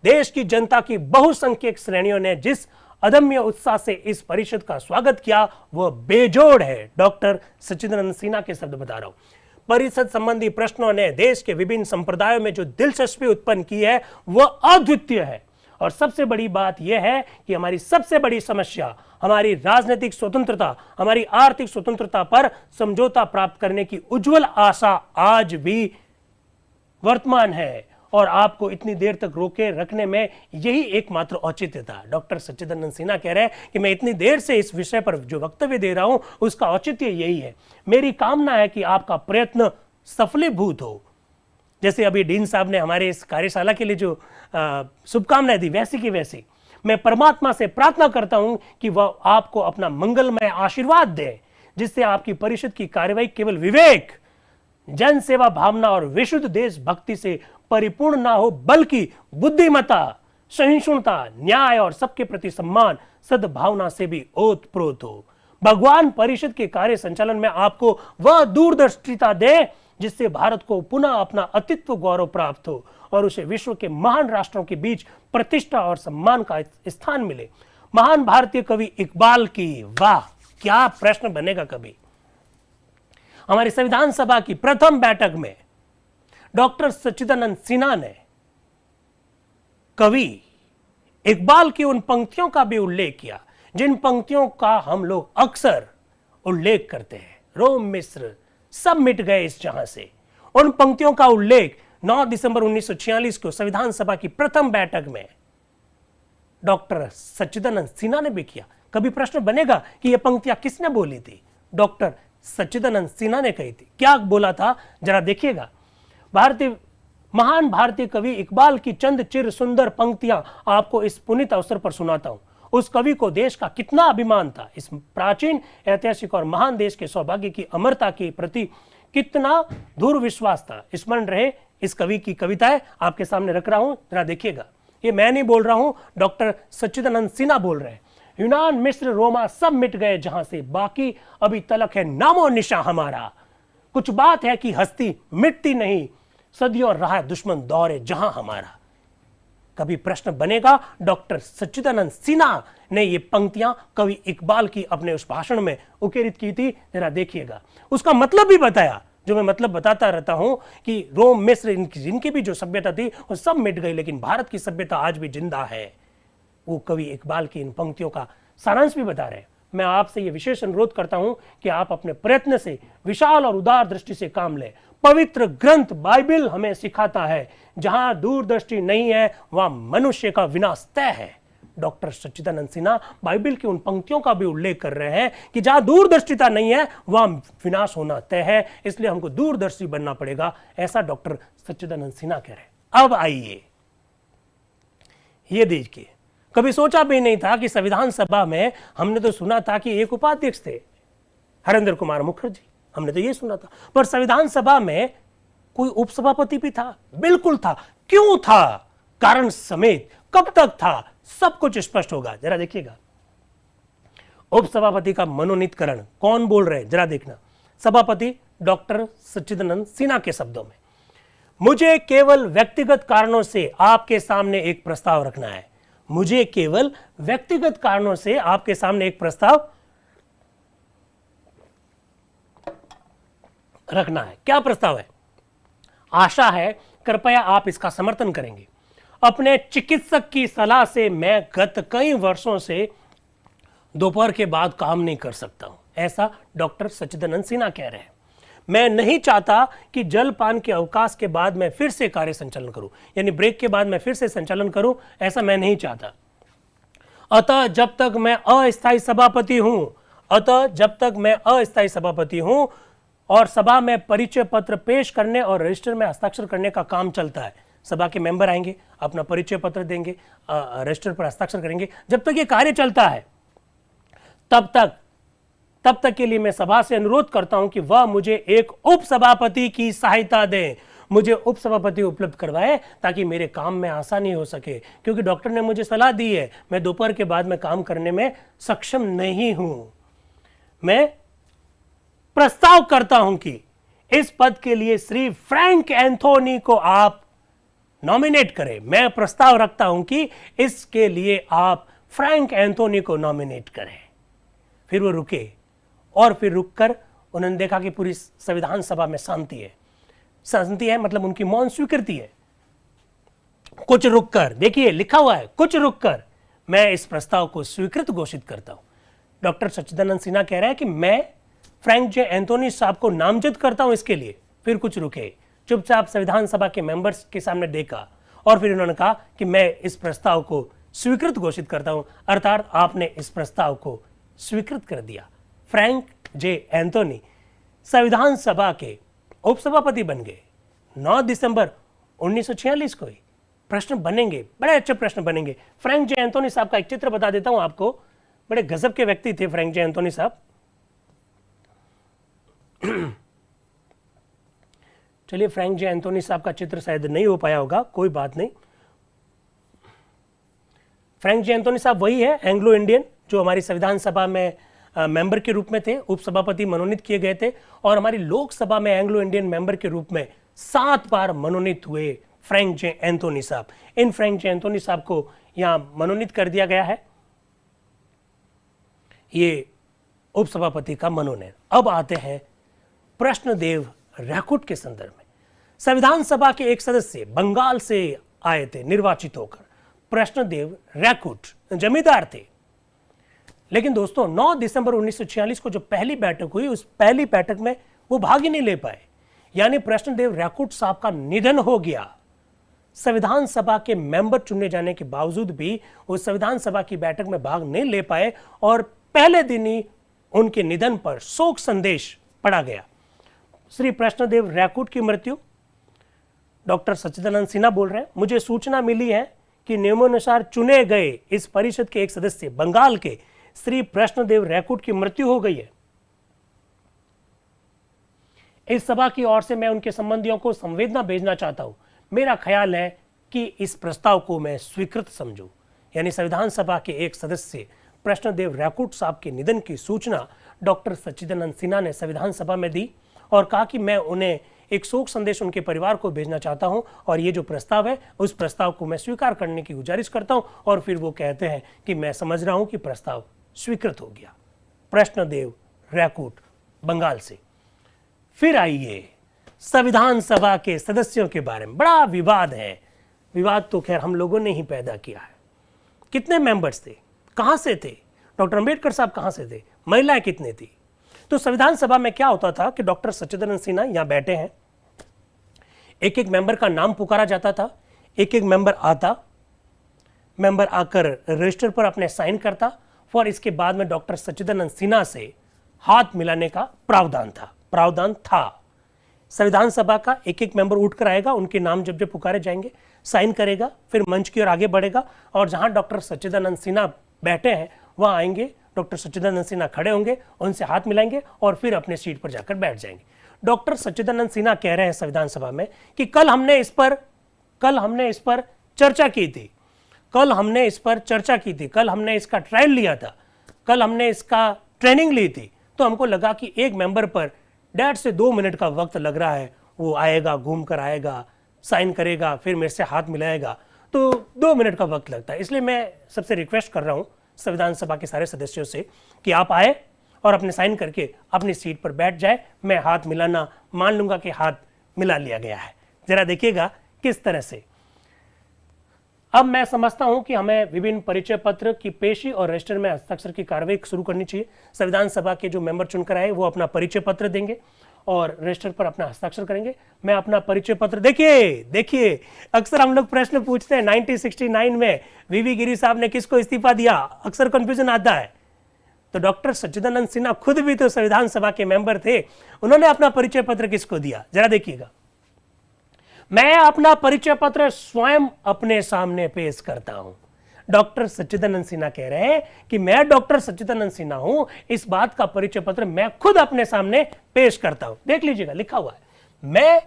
देश की जनता की बहुसंख्यक श्रेणियों ने जिस अदम्य उत्साह से इस परिषद का स्वागत किया वह बेजोड़ है। डॉक्टर सच्चिदानंद सिन्हा के शब्द बता रहा हूं। परिषद संबंधी प्रश्नों ने देश के विभिन्न संप्रदायों में जो दिलचस्पी उत्पन्न की है वह अद्वितीय है। और सबसे बड़ी बात यह है कि हमारी सबसे बड़ी समस्या, हमारी राजनीतिक स्वतंत्रता, हमारी आर्थिक स्वतंत्रता पर समझौता प्राप्त करने की उज्जवल आशा आज भी वर्तमान है और आपको इतनी देर तक रोके रखने में यही एकमात्र औचित्य था। डॉक्टर सच्चिदानंद सिन्हा कह रहे हैं कि मैं इतनी देर से इस विषय पर जो वक्तव्य दे रहा हूं उसका औचित्य यही है। मेरी कामना है कि आपका प्रयत्न सफलीभूत हो। जैसे अभी डीन साहब ने हमारे इस कार्यशाला के लिए जो शुभकामनाएं दी, वैसी की वैसी मैं परमात्मा से प्रार्थना करता हूं कि वह आपको अपना मंगलमय आशीर्वाद दे, जिससे आपकी परिषद की कार्यवाही केवल विवेक, जन सेवा भावना और विशुद्ध देशभक्ति से परिपूर्ण ना हो, बल्कि बुद्धिमत्ता, सहिष्णुता, न्याय और सबके प्रति सम्मान, सद्भावना से भी ओतप्रोत हो। भगवान परिषद के कार्य संचालन में आपको वह दूरदर्शिता दे जिससे भारत को पुनः अपना अस्तित्व गौरव प्राप्त हो और उसे विश्व के महान राष्ट्रों के बीच प्रतिष्ठा और सम्मान का स्थान मिले। महान भारतीय कवि इकबाल की, वाह क्या प्रश्न बनेगा कभी। हमारी संविधान सभा की प्रथम बैठक में डॉक्टर सच्चिदानंद सिन्हा ने कवि इकबाल की उन पंक्तियों का भी उल्लेख किया जिन पंक्तियों का हम लोग अक्सर उल्लेख करते हैं। रोम मिस्र सब मिट गए इस जहां से, उन पंक्तियों का उल्लेख 9 दिसंबर 1946 को संविधान सभा की प्रथम बैठक में डॉक्टर सच्चिदानंद सिन्हा ने भी किया। कभी प्रश्न बनेगा कि यह पंक्तियां किसने बोली थी? डॉक्टर सच्चिदानंद सिन्हा ने कही थी। क्या बोला था जरा देखिएगा। महान भारतीय कवि इकबाल की चंद चिर सुंदर पंक्तियां आपको इस पुनीत अवसर पर सुनाता हूं। उस कवि को देश का कितना अभिमान था, इस प्राचीन ऐतिहासिक और महान देश के सौभाग्य की अमरता के प्रति कितना दूर विश्वास था। स्मरण रहे, इस कवि की कविताएं आपके सामने रख रहा हूं, जरा देखिएगा। ये मैं नहीं बोल रहा हूं, डॉक्टर सच्चिदानंद सिन्हा बोल रहे हैं। यूनान मिस्र रोमा सब मिट गए जहां से, बाकी अभी तलक है नामो निशा हमारा। कुछ बात है कि हस्ती मिटती नहीं, सदियों रहा है दुश्मन दौरे जहां हमारा। कभी प्रश्न बनेगा, डॉक्टर सच्चिदानंद सिन्हा ने ये पंक्तियां कवि इकबाल की अपने उस भाषण में उकेरित की थी। जरा देखिएगा, उसका मतलब भी बताया, जो मैं मतलब बताता रहता हूं कि रोम मिस्र जिनकी भी जो सभ्यता थी वो सब मिट गई, लेकिन भारत की सभ्यता आज भी जिंदा है। वो कवि इकबाल की इन पंक्तियों का सारांश भी बता रहे हैं। मैं आपसे ये विशेष अनुरोध करता हूं कि आप अपने प्रयत्न से विशाल और उदार दृष्टि से काम लें। पवित्र ग्रंथ बाइबल हमें सिखाता है, जहां दूरदृष्टि नहीं है वहां मनुष्य का विनाश तय है। डॉक्टर सच्चिदानंद सिन्हा बाइबल की उन पंक्तियों का भी उल्लेख कर रहे हैं कि जहां दूरदर्शिता नहीं है वहां विनाश होना तय है, इसलिए हमको दूरदर्शी बनना पड़ेगा, ऐसा डॉक्टर सच्चिदानंद सिन्हा कह रहे हैं। अब आइए, ये देखिए, कभी सोचा भी नहीं था कि संविधान सभा में, हमने तो सुना था कि एक उपाध्यक्ष थे हरेंद्र कुमार मुखर्जी, हमने तो ये सुना था, पर संविधान सभा में कोई उपसभापति भी था? बिल्कुल था। क्यों था? कारण समेत, कब तक था, सब कुछ स्पष्ट होगा। जरा देखिएगा, उपसभापति का मनोनीतकरण कौन बोल रहे हैं, जरा देखना। सभापति डॉक्टर सच्चिदानंद सिन्हा के शब्दों में, मुझे केवल व्यक्तिगत कारणों से आपके सामने एक प्रस्ताव रखना है। मुझे केवल व्यक्तिगत कारणों से आपके सामने एक प्रस्ताव रखना है। क्या प्रस्ताव है? आशा है कृपया आप इसका समर्थन करेंगे। अपने चिकित्सक की सलाह से मैं गत कई वर्षों से दोपहर के बाद काम नहीं कर सकता हूं, ऐसा डॉक्टर सच्चिदानंद सिन्हा कह रहे हैं। मैं नहीं चाहता कि जलपान के अवकाश के बाद मैं फिर से कार्य संचालन करूं, यानी ब्रेक के बाद मैं फिर से संचालन करूं, ऐसा मैं नहीं चाहता। अतः जब तक मैं अस्थायी सभापति हूं और सभा में परिचय पत्र पेश करने और रजिस्टर में हस्ताक्षर करने का काम चलता है, सभा के मेंबर आएंगे, अपना परिचय पत्र देंगे, रजिस्टर पर हस्ताक्षर करेंगे, जब तक ये कार्य चलता है तब तक के लिए मैं सभा से अनुरोध करता हूं कि वह मुझे एक उपसभापति की सहायता दें, मुझे उपसभापति उपलब्ध करवाए ताकि मेरे काम में आसानी हो सके, क्योंकि डॉक्टर ने मुझे सलाह दी है, मैं दोपहर के बाद में काम करने में सक्षम नहीं हूं। मैं प्रस्ताव करता हूं कि इस पद के लिए श्री फ्रैंक एंथोनी को आप नॉमिनेट करें। मैं प्रस्ताव रखता हूं कि इसके लिए आप फ्रैंक एंथोनी को नॉमिनेट करें। फिर वो रुके और फिर रुककर उन्होंने देखा कि पूरी संविधान सभा में शांति है, मतलब उनकी मौन स्वीकृति है। कुछ रुककर, देखिए लिखा हुआ है, कुछ रुककर मैं इस प्रस्ताव को स्वीकृत घोषित करता हूं। डॉक्टर सच्चिदानंद सिन्हा कह रहे हैं कि मैं फ्रैंक जे एंथोनी साहब को नामजद करता हूं इसके लिए। फिर कुछ रुके, चुपचाप संविधान सभा के मेंबर्स के सामने देखा और फिर उन्होंने कहा कि मैं इस प्रस्ताव को स्वीकृत घोषित करता हूं, अर्थात आपने इस प्रस्ताव को स्वीकृत कर दिया। फ्रैंक जे एंथोनी संविधान सभा के उपसभापति बन गए 9 दिसंबर 1946 को। ही प्रश्न बनेंगे, बड़े अच्छे प्रश्न बनेंगे। फ्रैंक जे एंथोनी साहब का एक चित्र बता देता हूं आपको, बड़े गजब के व्यक्ति थे फ्रैंक जे एंथोनी साहब। चलिए, फ्रैंक जे एंथोनी साहब का चित्र शायद नहीं हो पाया होगा, कोई बात नहीं। फ्रैंक जे एंथोनी साहब वही है एंग्लो इंडियन जो हमारी संविधान सभा में मेंबर के रूप में थे, उपसभापति मनोनीत किए गए थे, और हमारी लोकसभा में एंग्लो इंडियन मेंबर के रूप में 7 बार मनोनीत हुए फ्रैंक जे एंथोनी साहब। इन फ्रैंक जे एंथोनी साहब को यहां मनोनीत कर दिया गया है, ये उपसभापति का मनोनयन। अब आते हैं प्रश्नदेव रैकुट के संदर्भ में। संविधान सभा के एक सदस्य बंगाल से आए थे निर्वाचित होकर। प्रश्नदेव रैकुट जमींदार थे, लेकिन दोस्तों 9 दिसंबर 1946 को जो पहली बैठक हुई, उस पहली बैठक में वो भाग ही नहीं ले पाए, यानी प्रश्नदेव रैकुट साहब का निधन हो गया। संविधान सभा के मेंबर चुने जाने के बावजूद भी वो संविधान सभा की बैठक में भाग नहीं ले पाए और पहले दिन ही उनके निधन पर शोक संदेश पढ़ा गया। श्री प्रश्नदेव रैकुट की मृत्यु, डॉक्टर सच्चिदानंद सिन्हा बोल रहे हैं, मुझे सूचना मिली है कि नियमानुसार चुने गए इस परिषद के एक सदस्य बंगाल के श्री प्रश्नदेव रैकुट की मृत्यु हो गई है। इस सभा की ओर से मैं उनके संबंधियों को संवेदना भेजना चाहता हूं। मेरा ख्याल है कि इस प्रस्ताव को मैं स्वीकृत समझूं। यानी संविधान सभा के एक सदस्य प्रश्नदेव रैकुट साहब के निधन की सूचना डॉक्टर सच्चिदानंद सिन्हा ने संविधान सभा में दी और कहा कि मैं उन्हें एक शोक संदेश उनके परिवार को भेजना चाहता हूं और ये जो प्रस्ताव है उस प्रस्ताव को मैं स्वीकार करने की गुजारिश करता हूं। और फिर वो कहते हैं कि मैं समझ रहा हूं कि प्रस्ताव स्वीकृत हो गया। प्रश्नदेव रैकुट बंगाल से। फिर आइए संविधान सभा के सदस्यों के बारे में। बड़ा विवाद है, विवाद तो खैर हम लोगों ने ही पैदा किया है। कितने मेंबर्स थे, कहां से थे, डॉक्टर अंबेडकर साहब कहां से थे, महिलाएं कितनी थी। तो संविधान सभा में क्या होता था कि डॉक्टर सच्चिदानंद सिन्हा यहां बैठे हैं, एक एक मेंबर का नाम पुकारा जाता था, एक एक मेंबर आता, मेंबर आकर रजिस्टर पर अपने साइन करता और इसके बाद में डॉक्टर सच्चिदानंद सिन्हा से हाथ मिलाने का प्रावधान था। संविधान सभा का एक एक मेंबर उठकर आएगा, उनके नाम जब जब पुकारे जाएंगे साइन करेगा, फिर मंच की ओर आगे बढ़ेगा और जहां डॉक्टर सच्चिदानंद सिन्हा बैठे हैं वहां आएंगे, डॉक्टर सच्चिदानंद सिन्हा खड़े होंगे, उनसे हाथ मिलाएंगे और फिर अपने सीट पर जाकर बैठ जाएंगे। डॉक्टर सच्चिदानंद सिन्हा कह रहे हैं संविधान सभा में कि कल हमने इस पर चर्चा की थी, कल हमने इसका ट्रायल लिया था, कल हमने इसका ट्रेनिंग ली थी, तो हमको लगा कि एक मेंबर पर 1.5 से 2 मिनट का वक्त लग रहा है। वो आएगा, घूम कर आएगा, साइन करेगा, फिर मेरे से हाथ मिलाएगा, तो 2 मिनट का वक्त लगता है। इसलिए मैं सबसे रिक्वेस्ट कर रहा हूं संविधान सभा के सारे सदस्यों से कि आप आए और अपने साइन करके अपनी सीट पर बैठ जाए। मैं हाथ मिलाना मान लूंगा कि हाथ मिला लिया गया है। जरा देखिएगा किस तरह से। अब मैं समझता हूं कि हमें विभिन्न परिचय पत्र की पेशी और रजिस्टर में हस्ताक्षर की कार्रवाई शुरू करनी चाहिए। संविधान सभा के जो मेंबर चुनकर आए वो अपना परिचय पत्र देंगे और रजिस्टर पर अपना हस्ताक्षर करेंगे। मैं अपना परिचय पत्र, देखिए अक्सर हम लोग प्रश्न पूछते हैं 1969 में वीवी गिरी साहब ने किसको इस्तीफा दिया, अक्सर कंफ्यूजन आता है। तो डॉक्टर सच्चिदानंद सिन्हा खुद भी तो संविधान सभा के मेंबर थे, उन्होंने अपना परिचय पत्र किसको दिया, जरा देखिएगा। मैं अपना परिचय पत्र स्वयं अपने सामने पेश करता हूं। डॉक्टर सच्चिदानंद सिन्हा कह रहे हैं कि मैं डॉक्टर सच्चिदानंद सिन्हा हूं, इस बात का परिचय पत्र मैं खुद अपने सामने पेश करता हूं। देख लीजिएगा, लिखा हुआ है, मैं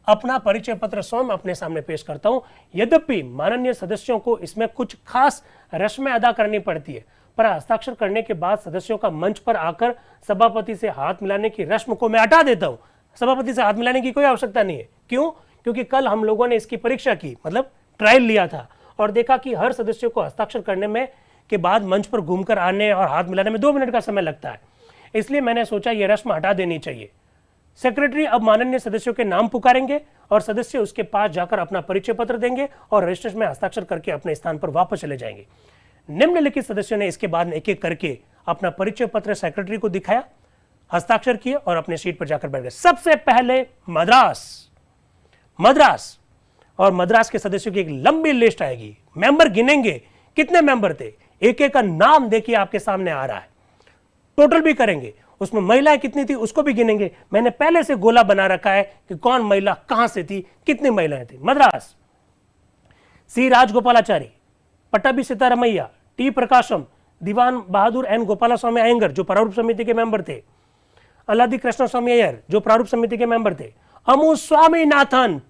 अपना परिचय पत्र स्वयं अपने सामने पेश करता हूं। यद्यपि माननीय सदस्यों को इसमें कुछ खास रस्में अदा करनी पड़ती है, पर हस्ताक्षर करने के बाद सदस्यों का मंच पर आकर सभापति से हाथ मिलाने की रस्म को मैं हटा देता हूं। सभापति से हाथ मिलाने की कोई आवश्यकता नहीं है। क्यों? क्योंकि कल हम लोगों ने इसकी परीक्षा की, मतलब ट्रायल लिया था और देखा कि हर सदस्य को हस्ताक्षर करने में के बाद मंच पर घूमकर आने और हाथ मिलाने में 2 मिनट का समय लगता है। इसलिए मैंने सोचा यह रस्म हटा देनी चाहिए। सेक्रेटरी अब माननीय सदस्यों के नाम पुकारेंगे और सदस्य उसके पास जाकर अपना परिचय पत्र देंगे और रजिस्टर में हस्ताक्षर करके अपने स्थान पर वापस चले जाएंगे। निम्नलिखित सदस्यों ने इसके बाद एक एक करके अपना परिचय पत्र सेक्रेटरी को दिखाया, हस्ताक्षर किए और अपने सीट पर जाकर बैठ गए। सबसे पहले मद्रास और मद्रास के सदस्यों की एक लंबी लिस्ट आएगी, मेंबर गिनेंगे कितने मेंबर थे, एक एक का नाम देखिए आपके सामने आ रहा है, टोटल भी करेंगे, उसमें महिलाएं कितनी थी उसको भी गिनेंगे। मैंने पहले से गोला बना रखा है कि कौन महिला कहां से थी, कितनी महिलाएं थी। मद्रास सी राजगोपालाचारी, पट्टाभी सीतारामैया, टी प्रकाशम, दीवान बहादुर एन गोपाला स्वामी अयंगर जो प्रारूप समिति के मेंबर थे, अल्लादी कृष्ण स्वामी अय्यर जो प्रारूप समिति के मेंबर थे, अमू स्वामीनाथन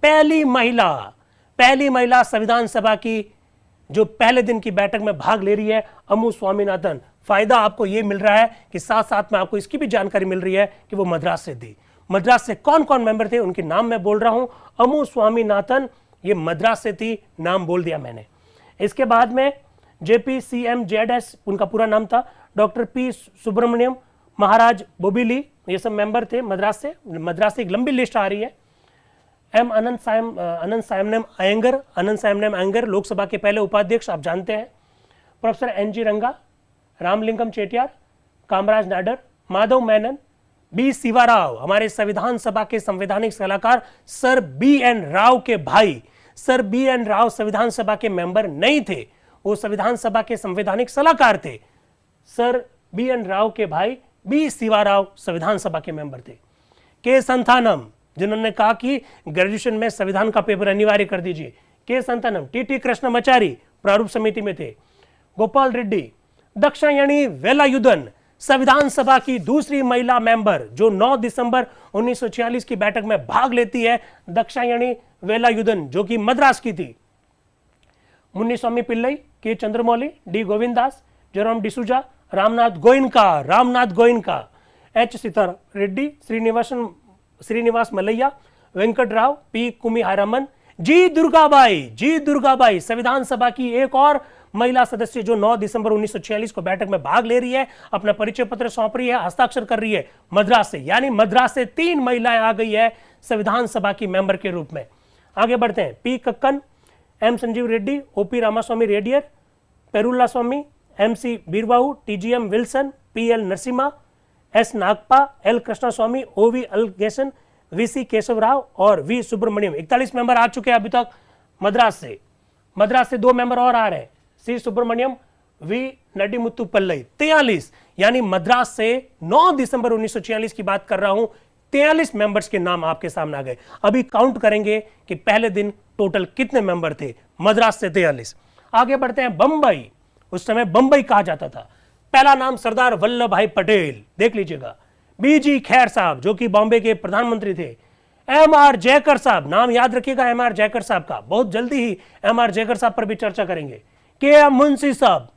पहली महिला संविधान सभा की जो पहले दिन की बैठक में भाग ले रही है, अमू स्वामीनाथन। फायदा आपको यह मिल रहा है कि साथ साथ में आपको इसकी भी जानकारी मिल रही है कि वो मद्रास से थी। मद्रास से कौन कौन मेंबर थे उनके नाम मैं बोल रहा हूं। अमू स्वामीनाथन ये मद्रास से थी, नाम बोल दिया मैंने। इसके बाद में JPCMZS उनका पूरा नाम था, डॉक्टर P सुब्रमण्यम, महाराज बोबिली, ये सब मेंबर थे मद्रास से एक लंबी लिस्ट आ रही है। एम अनंत सायमनेम अयंगर लोकसभा के पहले उपाध्यक्ष, आप जानते हैं। प्रोफेसर एन.जी. रंगा, रामलिंगम चेटियार, कामराज नाडर, माधव मेनन, बी शिवाराव, हमारे संविधान सभा के संवैधानिक सलाहकार सर बी.एन. राव के भाई। Sir BN. राव संविधान सभा के मेंबर नहीं थे, वो संविधान सभा के संवैधानिक सलाहकार थे। Sir BN. राव के भाई बी शिवाराव संविधान सभा के मेंबर थे। के संथानम, जिन्होंने कहा कि ग्रेजुएशन में संविधान का पेपर अनिवार्य कर दीजिए, के संथानम। टी.टी. कृष्णमाचारी प्रारूप समिति में थे। गोपाल रेड्डी, दाक्षायणी वेलायुधन, संविधान सभा की दूसरी महिला मेंबर जो 9 दिसंबर 1946 की बैठक में भाग लेती है, दाक्षायणी वेलायुधन, जो कि मद्रास की थी। Munniswamy Pillai, K Chandramouli, D Govindas, Jerome D'Souza, Ramnath Goenka, H Sitaram Reddy, Srinivas Malaiya, Venkat Rao, P Kumiharaman, G Durgabai संविधान सभा की एक और महिला सदस्य जो 9 दिसंबर 1946 को बैठक में भाग ले रही है, अपना परिचय पत्र सौंप रही है, हस्ताक्षर कर रही है मद्रास से। यानी मद्रास से 3 महिलाएं आ गई है संविधान सभा की मेंबर के रूप में। आगे बढ़ते हैं। P Kakkan, M Sanjeeva Reddy, OP Ramaswamy Reddiar, Perulla Swamy, MC. Birbahu, TGM. Wilson, PL. Narasimha, S. Nagappa, L. Krishnaswamy, OV. Alagesan, VC. Keshav Rao और वी. सुब्रमण्यम। 41 मेंबर आ चुके हैं अभी तक मद्रास से 2 मेंबर और आ रहे हैं, सी. सुब्रमण्यम, वी. नडीमुत्तु पल्लई। 43, यानी मद्रास से 9 दिसंबर 1946 की बात कर रहा हूं, 43 मेंबर्स के नाम आपके सामने आ गए। अभी काउंट करेंगे कि पहले दिन टोटल कितने मेंबर थे। मद्रास से 43। आगे बढ़ते हैं। बंबई, उस समय बंबई कहा जाता था। पहला नाम सरदार वल्लभ भाई पटेल, देख लीजिएगा। बी.जी. खैर साहब, जो कि बॉम्बे के प्रधानमंत्री थे। एम.आर. जयकर साहब, नाम याद रखिएगा एम.आर. जयकर साहब का, बहुत जल्दी ही एम.आर. जयकर साहब पर भी चर्चा करेंगे। के.एम. मुंशी साहब,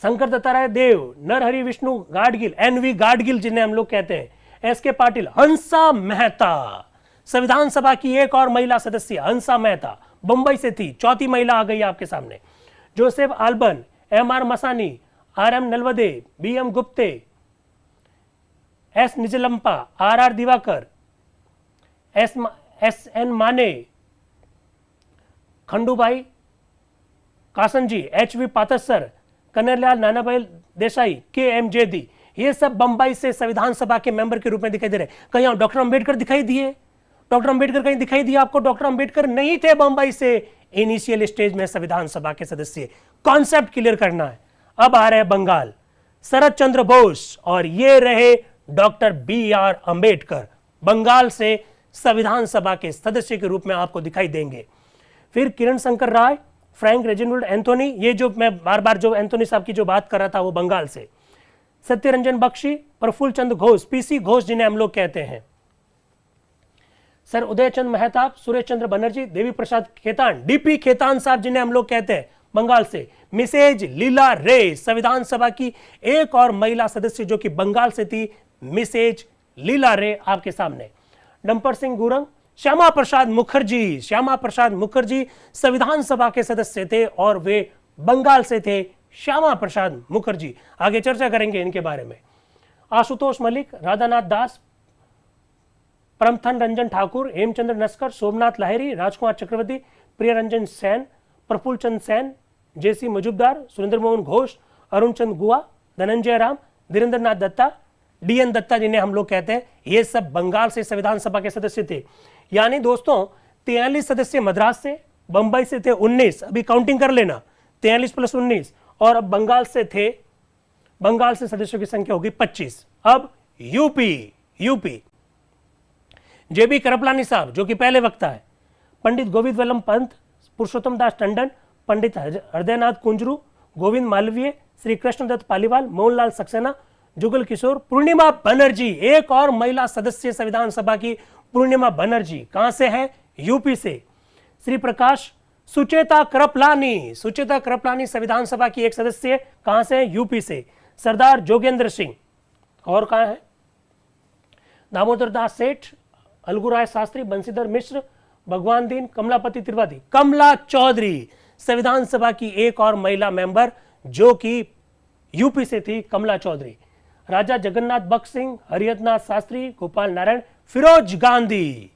शंकर दत्ताराय देव, नरहरि विष्णु गाडगिल, एन.वी. गाडगिल जिन्हें हम लोग कहते हैं, एस.के. पाटिल, हंसा मेहता, संविधान सभा की एक और महिला सदस्य हंसा मेहता बंबई से थी, चौथी महिला आ गई आपके सामने। Joseph Alban, MR. Masani, RM. Nalavade, BM. Gupte, S. Nijalingappa, RR. Diwakar, SN. Mane, Khandubhai Kasanji, HV. Pataskar, Kanhaiyalal Nanabhai Desai, KM. Jedhe, ये सब बंबई से संविधान सभा के मेंबर के रूप में दिखाई दे रहे हैं। कहीं डॉक्टर अंबेडकर दिखाई दिए? डॉक्टर अंबेडकर कहीं दिखाई दिया आपको? डॉक्टर अंबेडकर नहीं थे बंबई से इनिशियल स्टेज में संविधान सभा के सदस्य। कॉन्सेप्ट क्लियर करना है। अब आ रहे हैं बंगाल, शरद चंद्र बोस, और ये रहे डॉक्टर बी.आर. अंबेडकर, बंगाल से संविधान सभा के सदस्य के रूप में आपको दिखाई देंगे। फिर किरण Shankar Rai, Frank Reginald Anthony, ये जो मैं बार बार जो एंथोनी साहब की जो बात कर रहा था वो बंगाल से। सत्यरंजन बख्शी, प्रफुल्ल चंद्र घोष, पीसी घोष जिन्हें हम लोग कहते हैं, सर उदयचंद मेहताब, सुरेश चंद्र बनर्जी, देवी प्रसाद खेतान, डीपी खेतान साहब जिन्हें हम लोग कहते हैं बंगाल से। मिसेज लीला रे, संविधान सभा की एक और महिला सदस्य जो कि बंगाल से थी, मिसेज लीला रे आपके सामने। डंपर सिंह गुरंग, श्यामा प्रसाद मुखर्जी संविधान सभा के सदस्य थे और वे बंगाल से थे। श्यामा प्रसाद मुखर्जी, आगे चर्चा करेंगे इनके बारे में। आशुतोष मलिक, राधानाथ दास, परमथन रंजन ठाकुर, हेमचंद्र नस्कर, सोमनाथ लाहिरी, राजकुमार चक्रवर्ती, प्रियरंजन सेन, प्रफुल्ल चंद सेन, जेसी मजुमदार, सुरेंद्र मोहन घोष, अरुण चंद गुआ, धनंजय राम, धीरेन्द्र नाथ दत्ता, डी.एन. दत्ता जिन्हें हम लोग कहते हैं, ये सब बंगाल से संविधान सभा के सदस्य थे। यानी दोस्तों 43 सदस्य मद्रास से, बंबई से थे 19, अभी काउंटिंग कर लेना, 43 + 19, और अब बंगाल से सदस्यों की संख्या होगी 25। अब यूपी, जेबी करपलानी साहब जो कि पहले वक्ता है, पंडित गोविंद वल्लभ पंत, पुरुषोत्तम दास टंडन, पंडित हृदयनाथ कुंजरू, गोविंद मालवीय, श्री कृष्णदत्त पालीवाल, मोहनलाल सक्सेना, जुगल किशोर, पूर्णिमा बनर्जी, एक और महिला सदस्य संविधान सभा की, पूर्णिमा बनर्जी कहां से है? यूपी से। श्री प्रकाश, सुचेता कृपलानी संविधान सभा की एक सदस्य, कहां से? यूपी से। सरदार जोगेंद्र सिंह, और कहां है? दामोदर दास सेठ, अलगूराय शास्त्री, बंशीधर मिश्र, भगवान दीन, कमलापति त्रिपाठी, कमला चौधरी संविधान सभा की एक और महिला मेंबर जो कि यूपी से थी, कमला चौधरी। राजा जगन्नाथ बख्श Singh, Hariharnath Shastri, Gopal Narayan, Firoz Gandhi.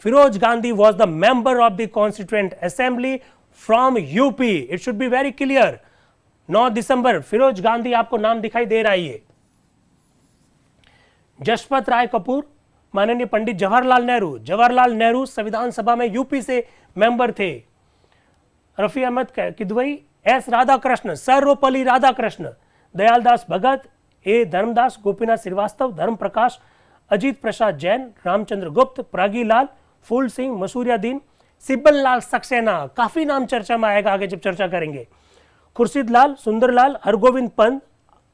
Firoz Gandhi was the member of the Constituent Assembly from UP. It should be very clear. 9 दिसंबर फिरोज गांधी आपको नाम दिखाई दे रहा है. जसपत राय कपूर, माननीय पंडित जवाहरलाल नेहरू संविधान सभा में यूपी से मेंबर थे. रफी अहमद किदवई, एस राधाकृष्ण, सर्वपल्ली राधाकृष्ण, दयालदास भगत, ए धर्मदास, गोपीनाथ श्रीवास्तव, धर्म प्रकाश, अजीत प्रसाद जैन, रामचंद्र गुप्त, प्रागी लाल, फूल सिंह, मसूरिया दीन, सिब्बल लाल सक्सेना, काफी नाम चर्चा में आएगा आगे जब चर्चा करेंगे. खुर्शीद लाल, सुंदर लाल, हरगोविंद पंत,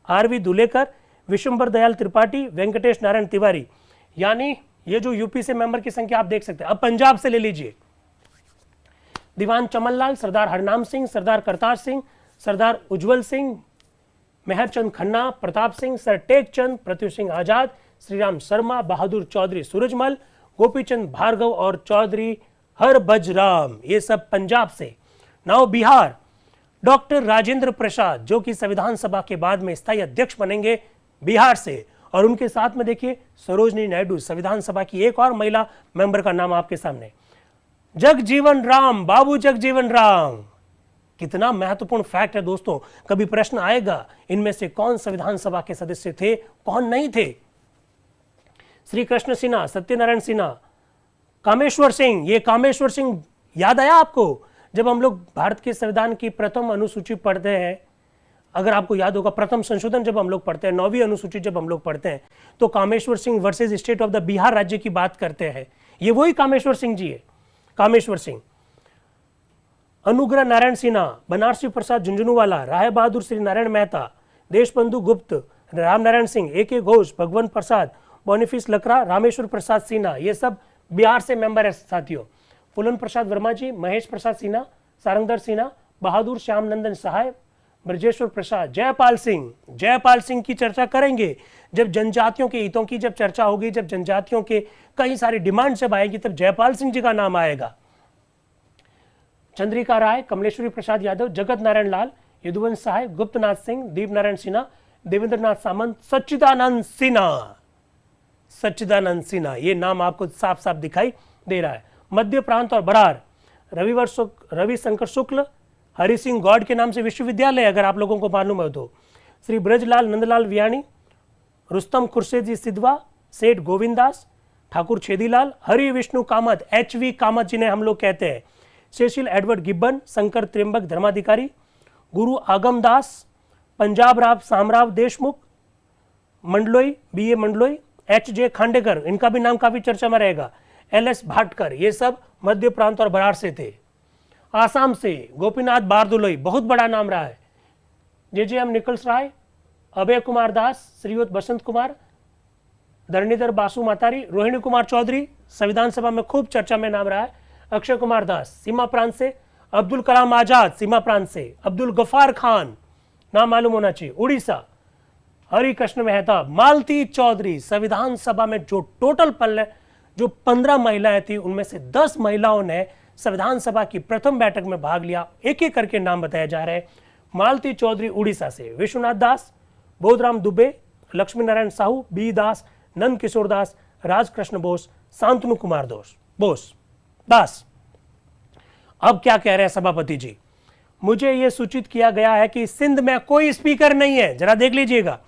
आरवी दुलेकर, विशंबर दयाल त्रिपाठी, वेंकटेश नारायण तिवारी. यानी ये जो यूपी से मेंबर की संख्या आप देख सकते हैं. अब पंजाब से ले लीजिए. दीवान चमन लाल, सरदार हरनाम सिंह, सरदार करतार सिंह, सरदार उज्जवल सिंह, मेहरचंद खन्ना, प्रताप सिंह, सर टेक चंद, पृथ्वी सिंह आजाद, श्रीराम शर्मा, बहादुर चौधरी सूरजमल, गोपीचंद भार्गव और चौधरी हरभजराम. ये सब पंजाब से. नाउ बिहार, डॉक्टर राजेंद्र प्रसाद जो कि संविधान सभा के बाद में स्थायी अध्यक्ष बनेंगे बिहार से. और उनके साथ में देखिए सरोजनी नायडू, संविधान सभा की एक और महिला मेंबर का नाम आपके सामने. जगजीवन राम, बाबू जगजीवन राम. कितना महत्वपूर्ण फैक्ट है दोस्तों. कभी प्रश्न आएगा इनमें से कौन संविधान सभा के सदस्य थे, कौन नहीं थे. श्री कृष्ण सिन्हा, सत्यनारायण सिन्हा, कामेश्वर सिंह. ये कामेश्वर सिंह याद आया आपको जब हम लोग भारत के संविधान की प्रथम अनुसूची पढ़ते हैं. अगर आपको याद होगा प्रथम संशोधन जब हम लोग पढ़ते हैं, 9वीं अनुसूची जब हम लोग पढ़ते हैं, तो Kameshwar Singh versus state of the Bihar राज्य की बात करते हैं. ये वही कामेश्वर सिंह जी है. कामेश्वर सिंह, अनुग्रह नारायण सिन्हा, बनारसी प्रसाद झुंझुनूवाला, राय बहादुर श्री नारायण मेहता, देशबंधु गुप्त, राम नारायण सिंह, ए घोष, भगवंत प्रसाद, बोनिफिस लकड़ा, रामेश्वर प्रसाद सिन्हा. ये सब बिहार से मेंबर है साथियों. फूलन प्रसाद वर्मा जी, महेश प्रसाद सिन्हा, सारंगधर सिन्हा, बहादुर श्याम नंदन सहाय, ब्रजेश्वर प्रसाद, जयपाल सिंह. जयपाल सिंह की चर्चा करेंगे जब जनजातियों के हितों की जब चर्चा होगी, जब जनजातियों के कई सारी डिमांड जब आएगी तब जयपाल सिंह जी का नाम आएगा. चंद्रिका राय, कमलेश्वरी प्रसाद यादव, जगत नारायण लाल, यदुवंश सहाय, गुप्तनाथ सिंह, दीप नारायण सिन्हा, देवेंद्रनाथ सामंत, सच्चिदानंद सिन्हा. सच्चिदानंद सिन्हा ये नाम आपको साफ साफ दिखाई दे रहा है. मध्य प्रांत और बरार, रविशंकर शुक्ल, हरि सिंह गौड़ के नाम से विश्वविद्यालय अगर आप लोगों को मालूम है तो, श्री ब्रजलाल नंदलाल वियाणी, रुस्तम खुर्शीद सिद्धवा, सेठ गोविंदास, ठाकुर छेदीलाल, हरि विष्णु कामत, HV कामत जिन्हें हम लोग कहते हैं, सेशिल एडवर्ड गिब्बन, शंकर त्र्यंबक धर्माधिकारी, गुरु आगमदास, पंजाब राव सामराव देशमुख, मंडलोई, BA मंडलोई, HJ खांडेकर, इनका भी नाम काफी चर्चा में रहेगा, LS भाटकर. ये सब मध्य प्रांत और बरार से थे. आसाम से गोपीनाथ बारदुलई, बहुत बड़ा नाम रहा है. JJM निकल्स राय, अभय कुमार दास, श्रीयुत बसंत कुमार, धरणीधर बासु मातारी, रोहिणी कुमार चौधरी, संविधान सभा में खूब चर्चा में नाम रहा है. अक्षय कुमार दास, सीमा प्रांत से, अब्दुल कलाम आजाद, सीमा प्रांत से, अब्दुल गफार खान, नाम मालूम होना चाहिए, उड़ीसा, हरि कृष्ण मेहता, मालती चौधरी. संविधान सभा में जो टोटल जो 15 महिलाएं थी उनमें से 10 महिलाओं ने संविधान सभा की प्रथम बैठक में भाग लिया. एक एक करके नाम बताया जा रहा है. मालती चौधरी उड़ीसा से, विश्वनाथ दास, बोधराम दुबे, लक्ष्मी नारायण साहू, बी दास, नंद किशोर दास, राजकृष्ण बोस, शांतनु कुमार दास. अब क्या कह रहे हैं सभापति जी, मुझे यह सूचित किया गया है कि सिंध में कोई स्पीकर नहीं है. जरा देख लीजिएगा,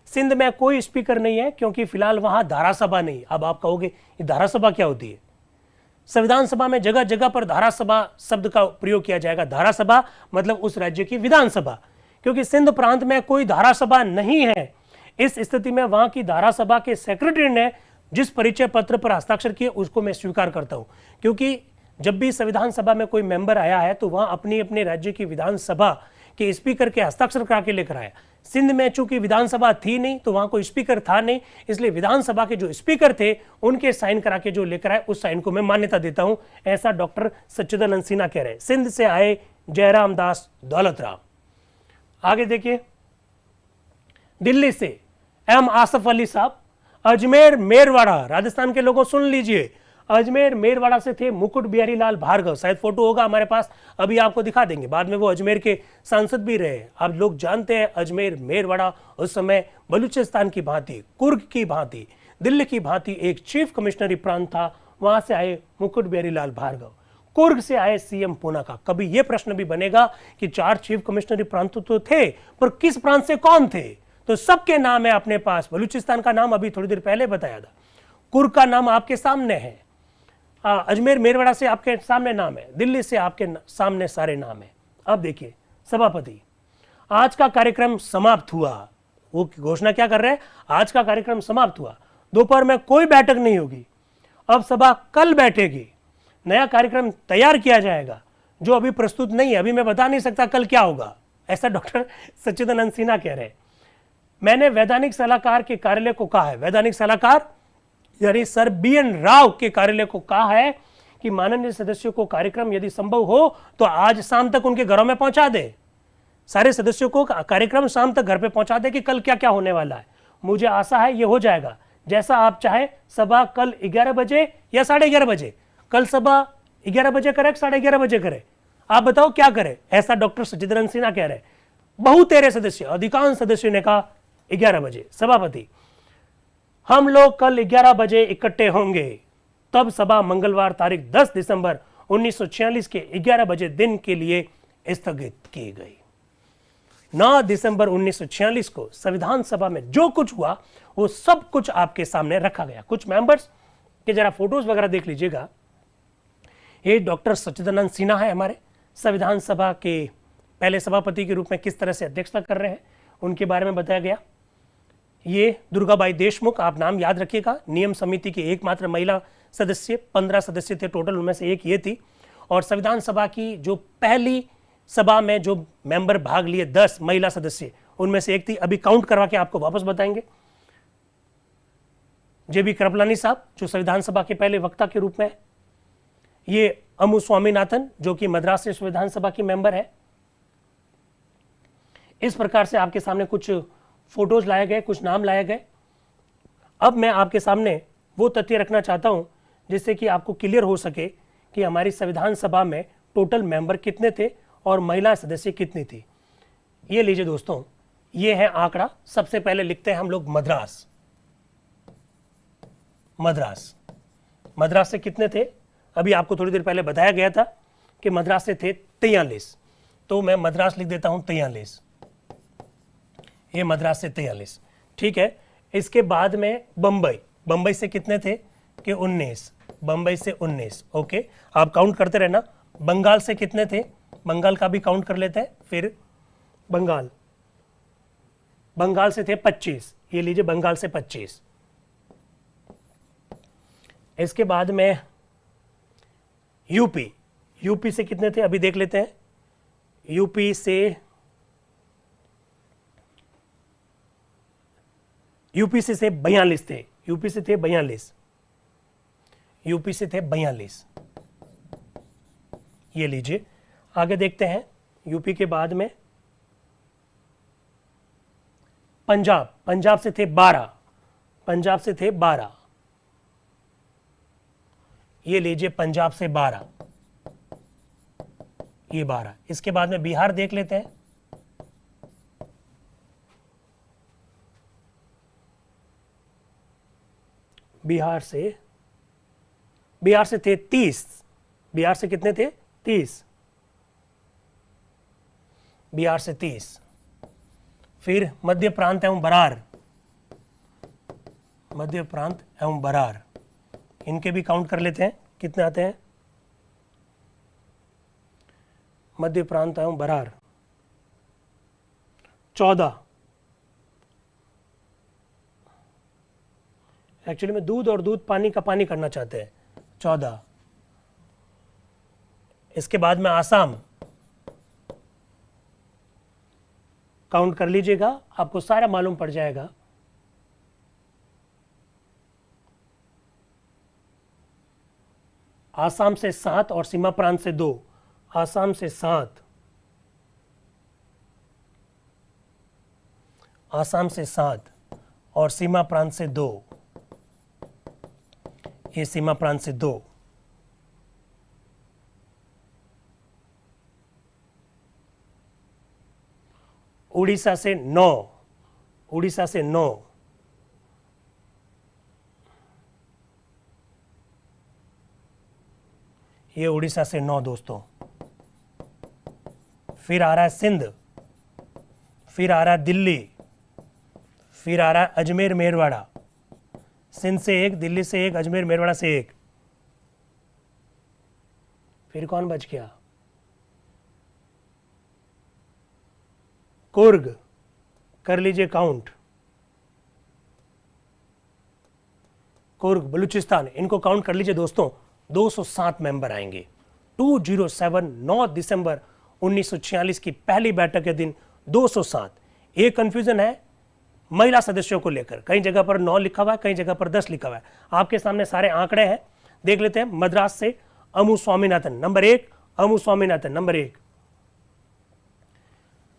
सिंध में कोई स्पीकर नहीं है क्योंकि फिलहाल वहां धारासभा नहीं. अब आप कहोगे ये धारासभा क्या होती है? संविधान सभा में जगह जगह पर धारासभा शब्द का प्रयोग किया जाएगा. धारासभा मतलब उस राज्य की विधानसभा. क्योंकि सिंध प्रांत में कोई धारासभा नहीं है, इस स्थिति में वहां की धारासभा के सेक्रेटरी ने जिस परिचय पत्र पर हस्ताक्षर किए उसको मैं स्वीकार करता हूं. क्योंकि जब भी संविधान सभा में कोई मेंबर आया है तो वहां अपनी अपने राज्य की विधानसभा के स्पीकर के हस्ताक्षर करा के लेकर आया. सिंध में चूंकि विधानसभा थी नहीं तो वहां कोई स्पीकर था नहीं, इसलिए विधानसभा के जो स्पीकर थे उनके साइन करा के जो लेकर आए उस साइन को मैं मान्यता देता हूं. ऐसा डॉक्टर सच्चिदानंद सिन्हा कह रहे हैं. सिंध से आए जयराम दास दौलतराम. आगे देखिए, दिल्ली से M आसफ अली साहब, अजमेर मेरवाड़ा, राजस्थान के लोगों सुन लीजिए, अजमेर मेरवाड़ा से थे मुकुट बिहारी लाल भार्गव, शायद फोटो होगा हमारे पास, अभी आपको दिखा देंगे, बाद में वो अजमेर के सांसद भी रहे। आप लोग जानते हैं अजमेर मेरवाड़ा उस समय बलूचिस्तान की भांति, कुर्ग की भांति, दिल्ली की भांति एक चीफ कमिश्नरी प्रांत था। वहां से आए मुकुट बिहारी लाल भार्गव, कुर्ग से आए सीएम पूना का। कभी यह प्रश्न भी बनेगा कि 4 चीफ कमिश्नरी प्रांत तो थे, पर किस प्रांत से कौन थे? तो सबके नाम है अपने पास। बलूचिस्तान का नाम अभी थोड़ी देर पहले बताया था, कुर्ग का नाम आपके सामने है, अजमेर मेरवाड़ा से आपके सामने नाम है, दिल्ली से आपके सामने सारे नाम है। अब देखिए सभापति, आज का कार्यक्रम समाप्त हुआ। वो घोषणा क्या कर रहे हैं? आज का कार्यक्रम समाप्त हुआ, दोपहर में कोई बैठक नहीं होगी, अब सभा कल बैठेगी, नया कार्यक्रम तैयार किया जाएगा जो अभी प्रस्तुत नहीं है, अभी मैं बता नहीं सकता कल क्या होगा, ऐसा डॉक्टर सच्चिदानंद सिन्हा कह रहे हैं। मैंने वैधानिक सलाहकार के कार्यालय को कहा है, वैधानिक सलाहकार यानी सर BN राव के कार्यालय को कहा है कि माननीय सदस्यों को कार्यक्रम यदि संभव हो तो आज शाम तक उनके घरों में पहुंचा दे, सारे सदस्यों को कार्यक्रम शाम तक घर पे पहुंचा दे कि कल क्या क्या होने वाला है। मुझे आशा है ये हो जाएगा, जैसा आप चाहे। सभा कल 11 बजे या 11:30 बजे, कल सभा 11 बजे करे 11:30 बजे करे, आप बताओ क्या करे? ऐसा डॉक्टर सच्चिदानंद सिन्हा कह रहे हैं। बहुत तेरे सदस्य, अधिकांश सदस्यों ने कहा 11 बजे। सभापति, हम लोग कल 11 बजे इकट्ठे होंगे, तब सभा मंगलवार तारीख 10 दिसंबर 1946 के 11 बजे दिन के लिए स्थगित की गई। 9 दिसंबर 1946 को संविधान सभा में जो कुछ हुआ वो सब कुछ आपके सामने रखा गया। कुछ मेंबर्स के जरा फोटोज वगैरह देख लीजिएगा। ये डॉक्टर सच्चिदानंद सिन्हा है, हमारे संविधान सभा के पहले सभापति के रूप में किस तरह से अध्यक्षता कर रहे हैं, उनके बारे में बताया गया। ये दुर्गाबाई देशमुख, आप नाम याद रखिएगा, नियम समिति की एकमात्र महिला सदस्य, 15 सदस्य थे टोटल, उनमें से एक ये थी। और संविधान सभा की जो पहली सभा में जो मेंबर भाग लिए 10 महिला सदस्य, उनमें से एक थी, अभी काउंट करवा के आपको वापस बताएंगे। JB कृपलानी साहब जो संविधान सभा के पहले वक्ता के रूप में, ये अमु स्वामीनाथन जो कि मद्रास संविधान सभा की मेंबर है। इस प्रकार से आपके सामने कुछ फोटोज लाए गए, कुछ नाम लाए गए। अब मैं आपके सामने वो तथ्य रखना चाहता हूं जिससे कि आपको क्लियर हो सके कि हमारी संविधान सभा में टोटल मेंबर कितने थे और महिला सदस्य कितनी थी। ये लीजिए दोस्तों, ये है आंकड़ा। सबसे पहले लिखते हैं हम लोग मद्रास। मद्रास, मद्रास से कितने थे? अभी आपको थोड़ी देर पहले बताया गया था कि मद्रास से थे 43, तो मैं मद्रास लिख देता हूं 43। ये मद्रास से 43, ठीक है। इसके बाद में बंबई, बंबई से कितने थे कि 19, बंबई से 19, ओके, आप काउंट करते रहना। बंगाल से कितने थे? बंगाल का भी काउंट कर लेते हैं। फिर बंगाल, बंगाल से थे 25, ये लीजिए बंगाल से 25। इसके बाद में यूपी, यूपी से कितने थे अभी देख लेते हैं। यूपी से से 42 थे, यूपी से थे 42, यूपी से थे 42। ये लीजिए, आगे देखते हैं। यूपी के बाद में पंजाब, पंजाब से थे 12, पंजाब से थे 12। ये लीजिए पंजाब से 12, ये 12। इसके बाद में बिहार देख लेते हैं। बिहार से थे 30, बिहार से कितने थे? 30, बिहार से 30। फिर मध्य प्रांत एवं बरार, मध्य प्रांत एवं बरार, इनके भी काउंट कर लेते हैं कितने आते हैं। मध्य प्रांत एवं बरार 14, एक्चुअली में दूध और दूध पानी का पानी करना चाहते हैं, 14। इसके बाद में आसाम, काउंट कर लीजिएगा, आपको सारा मालूम पड़ जाएगा। आसाम से 7 और सीमा प्रांत से 2, आसाम से 7, आसाम से 7 और सीमा प्रांत से 2। ये सीमा प्रांत से 2, उड़ीसा से 9, उड़ीसा से 9, ये उड़ीसा से 9 दोस्तों। फिर आ रहा है सिंध, फिर आ रहा है दिल्ली, फिर आ रहा है अजमेर मेरवाड़ा, सिंध से 1, दिल्ली से 1, अजमेर मेरवाड़ा से 1। फिर कौन बच गया? कुर्ग, कर लीजिए काउंट, कुर्ग, बलूचिस्तान, इनको काउंट कर लीजिए दोस्तों। 207 मेंबर आएंगे। 207, 9 दिसंबर 1946 की पहली बैठक के दिन 207। एक कंफ्यूजन है महिला सदस्यों को लेकर, कई जगह पर 9 लिखा हुआ है, कई जगह पर 10 लिखा हुआ है। आपके सामने सारे आंकड़े हैं, देख लेते हैं। मद्रास से अमू स्वामीनाथन नंबर 1, अमू स्वामीनाथन नंबर 1।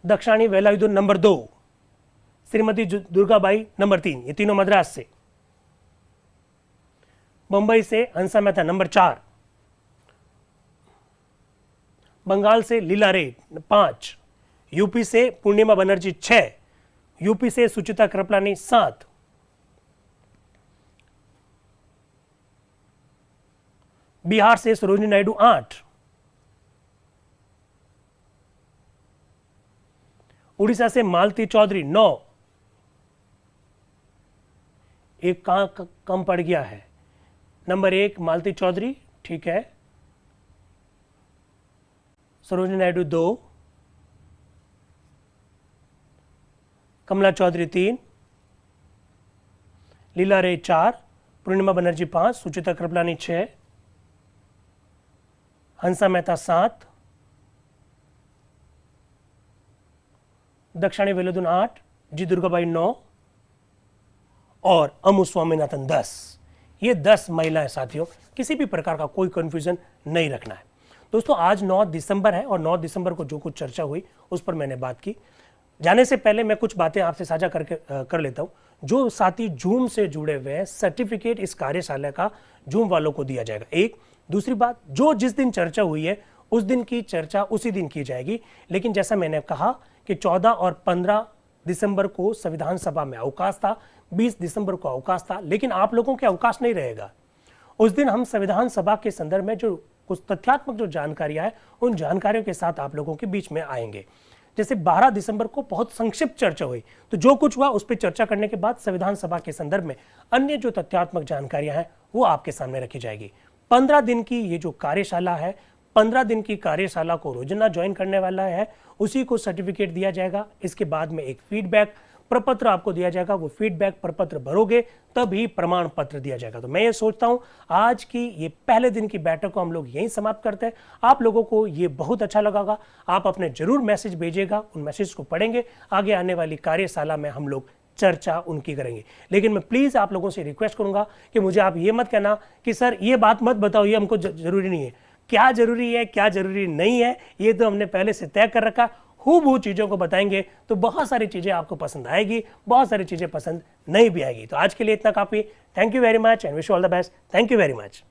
दक्षिणी वेलायुधन नंबर 2, श्रीमती दुर्गाबाई नंबर 3, ये तीनों मद्रास से। मुंबई से हंसा मेहता नंबर 4, बंगाल से लीला रे 5, यूपी से पूर्णिमा बनर्जी 6, यूपी से सुचिता कृपलानी 7, बिहार से सरोजिनी नायडू 8, उड़ीसा से मालती चौधरी 9, एक कहां कम पड़ गया है, नंबर 1 मालती चौधरी, ठीक है। सरोजिनी नायडू 2, कमला चौधरी 3, लीला रे 4, पूर्णिमा बनर्जी 5, सुचिता कृपलानी 6, हंसा मेहता 7, दक्षिणी वेलायुधन 8, जी दुर्गाबाई 9 और अमू स्वामीनाथन 10। ये 10 महिलाएं साथियों, किसी भी प्रकार का कोई कंफ्यूजन नहीं रखना है दोस्तों। आज 9 दिसंबर है और 9 दिसंबर को जो कुछ चर्चा हुई उस पर मैंने बात की। जाने से पहले मैं कुछ बातें आपसे साझा कर लेता हूं। जो साथी जूम से जुड़े हुए हैं, सर्टिफिकेट इस कार्यशाला का जूम वालों को दिया जाएगा। एक दूसरी बात, जो जिस दिन चर्चा हुई है उस दिन की चर्चा उसी दिन की जाएगी। लेकिन जैसा मैंने कहा कि 14 और 15 दिसंबर को संविधान सभा में अवकाश था, 20 दिसंबर को अवकाश था, लेकिन आप लोगों के अवकाश नहीं रहेगा। उस दिन हम संविधान सभा के संदर्भ में जो कुछ तथ्यात्मक जो जानकारियां हैं उन जानकारियों के साथ आप लोगों के बीच में आएंगे। जैसे 12 दिसंबर को बहुत संक्षिप्त चर्चा हुई, तो जो कुछ हुआ उस पर चर्चा करने के बाद संविधान सभा के संदर्भ में अन्य जो तथ्यात्मक जानकारियां हैं वो आपके सामने रखी जाएगी। 15 दिन की ये जो कार्यशाला है, 15 दिन की कार्यशाला को रोजाना ज्वाइन करने वाला है, उसी को सर्टिफिकेट दिया जाएगा। इसके बाद में एक फीडबैक प्रपत्र आपको दिया जाएगा, वो फीडबैक प्रपत्र भरोगे तभी प्रमाण पत्र दिया जाएगा। तो मैं ये सोचता हूं आज की ये पहले दिन की बैठक को हम लोग यहीं समाप्त करते हैं। आप लोगों को ये बहुत अच्छा लगा, आप अपने जरूर मैसेज भेजिएगा, उन मैसेज को पढ़ेंगे, आगे आने वाली कार्यशाला में हम लोग चर्चा उनकी करेंगे। लेकिन मैं प्लीज आप लोगों से रिक्वेस्ट करूंगा कि मुझे आप ये मत कहना कि सर ये बात मत बताओ, ये हमको जरूरी नहीं है। क्या जरूरी है, क्या जरूरी नहीं है, ये तो हमने पहले से तय कर रखा। खूब चीज़ों को बताएंगे तो बहुत सारी चीज़ें आपको पसंद आएगी, बहुत सारी चीज़ें पसंद नहीं भी आएगी। तो आज के लिए इतना काफ़ी। Thank you very much and wish all the best. Thank you very much.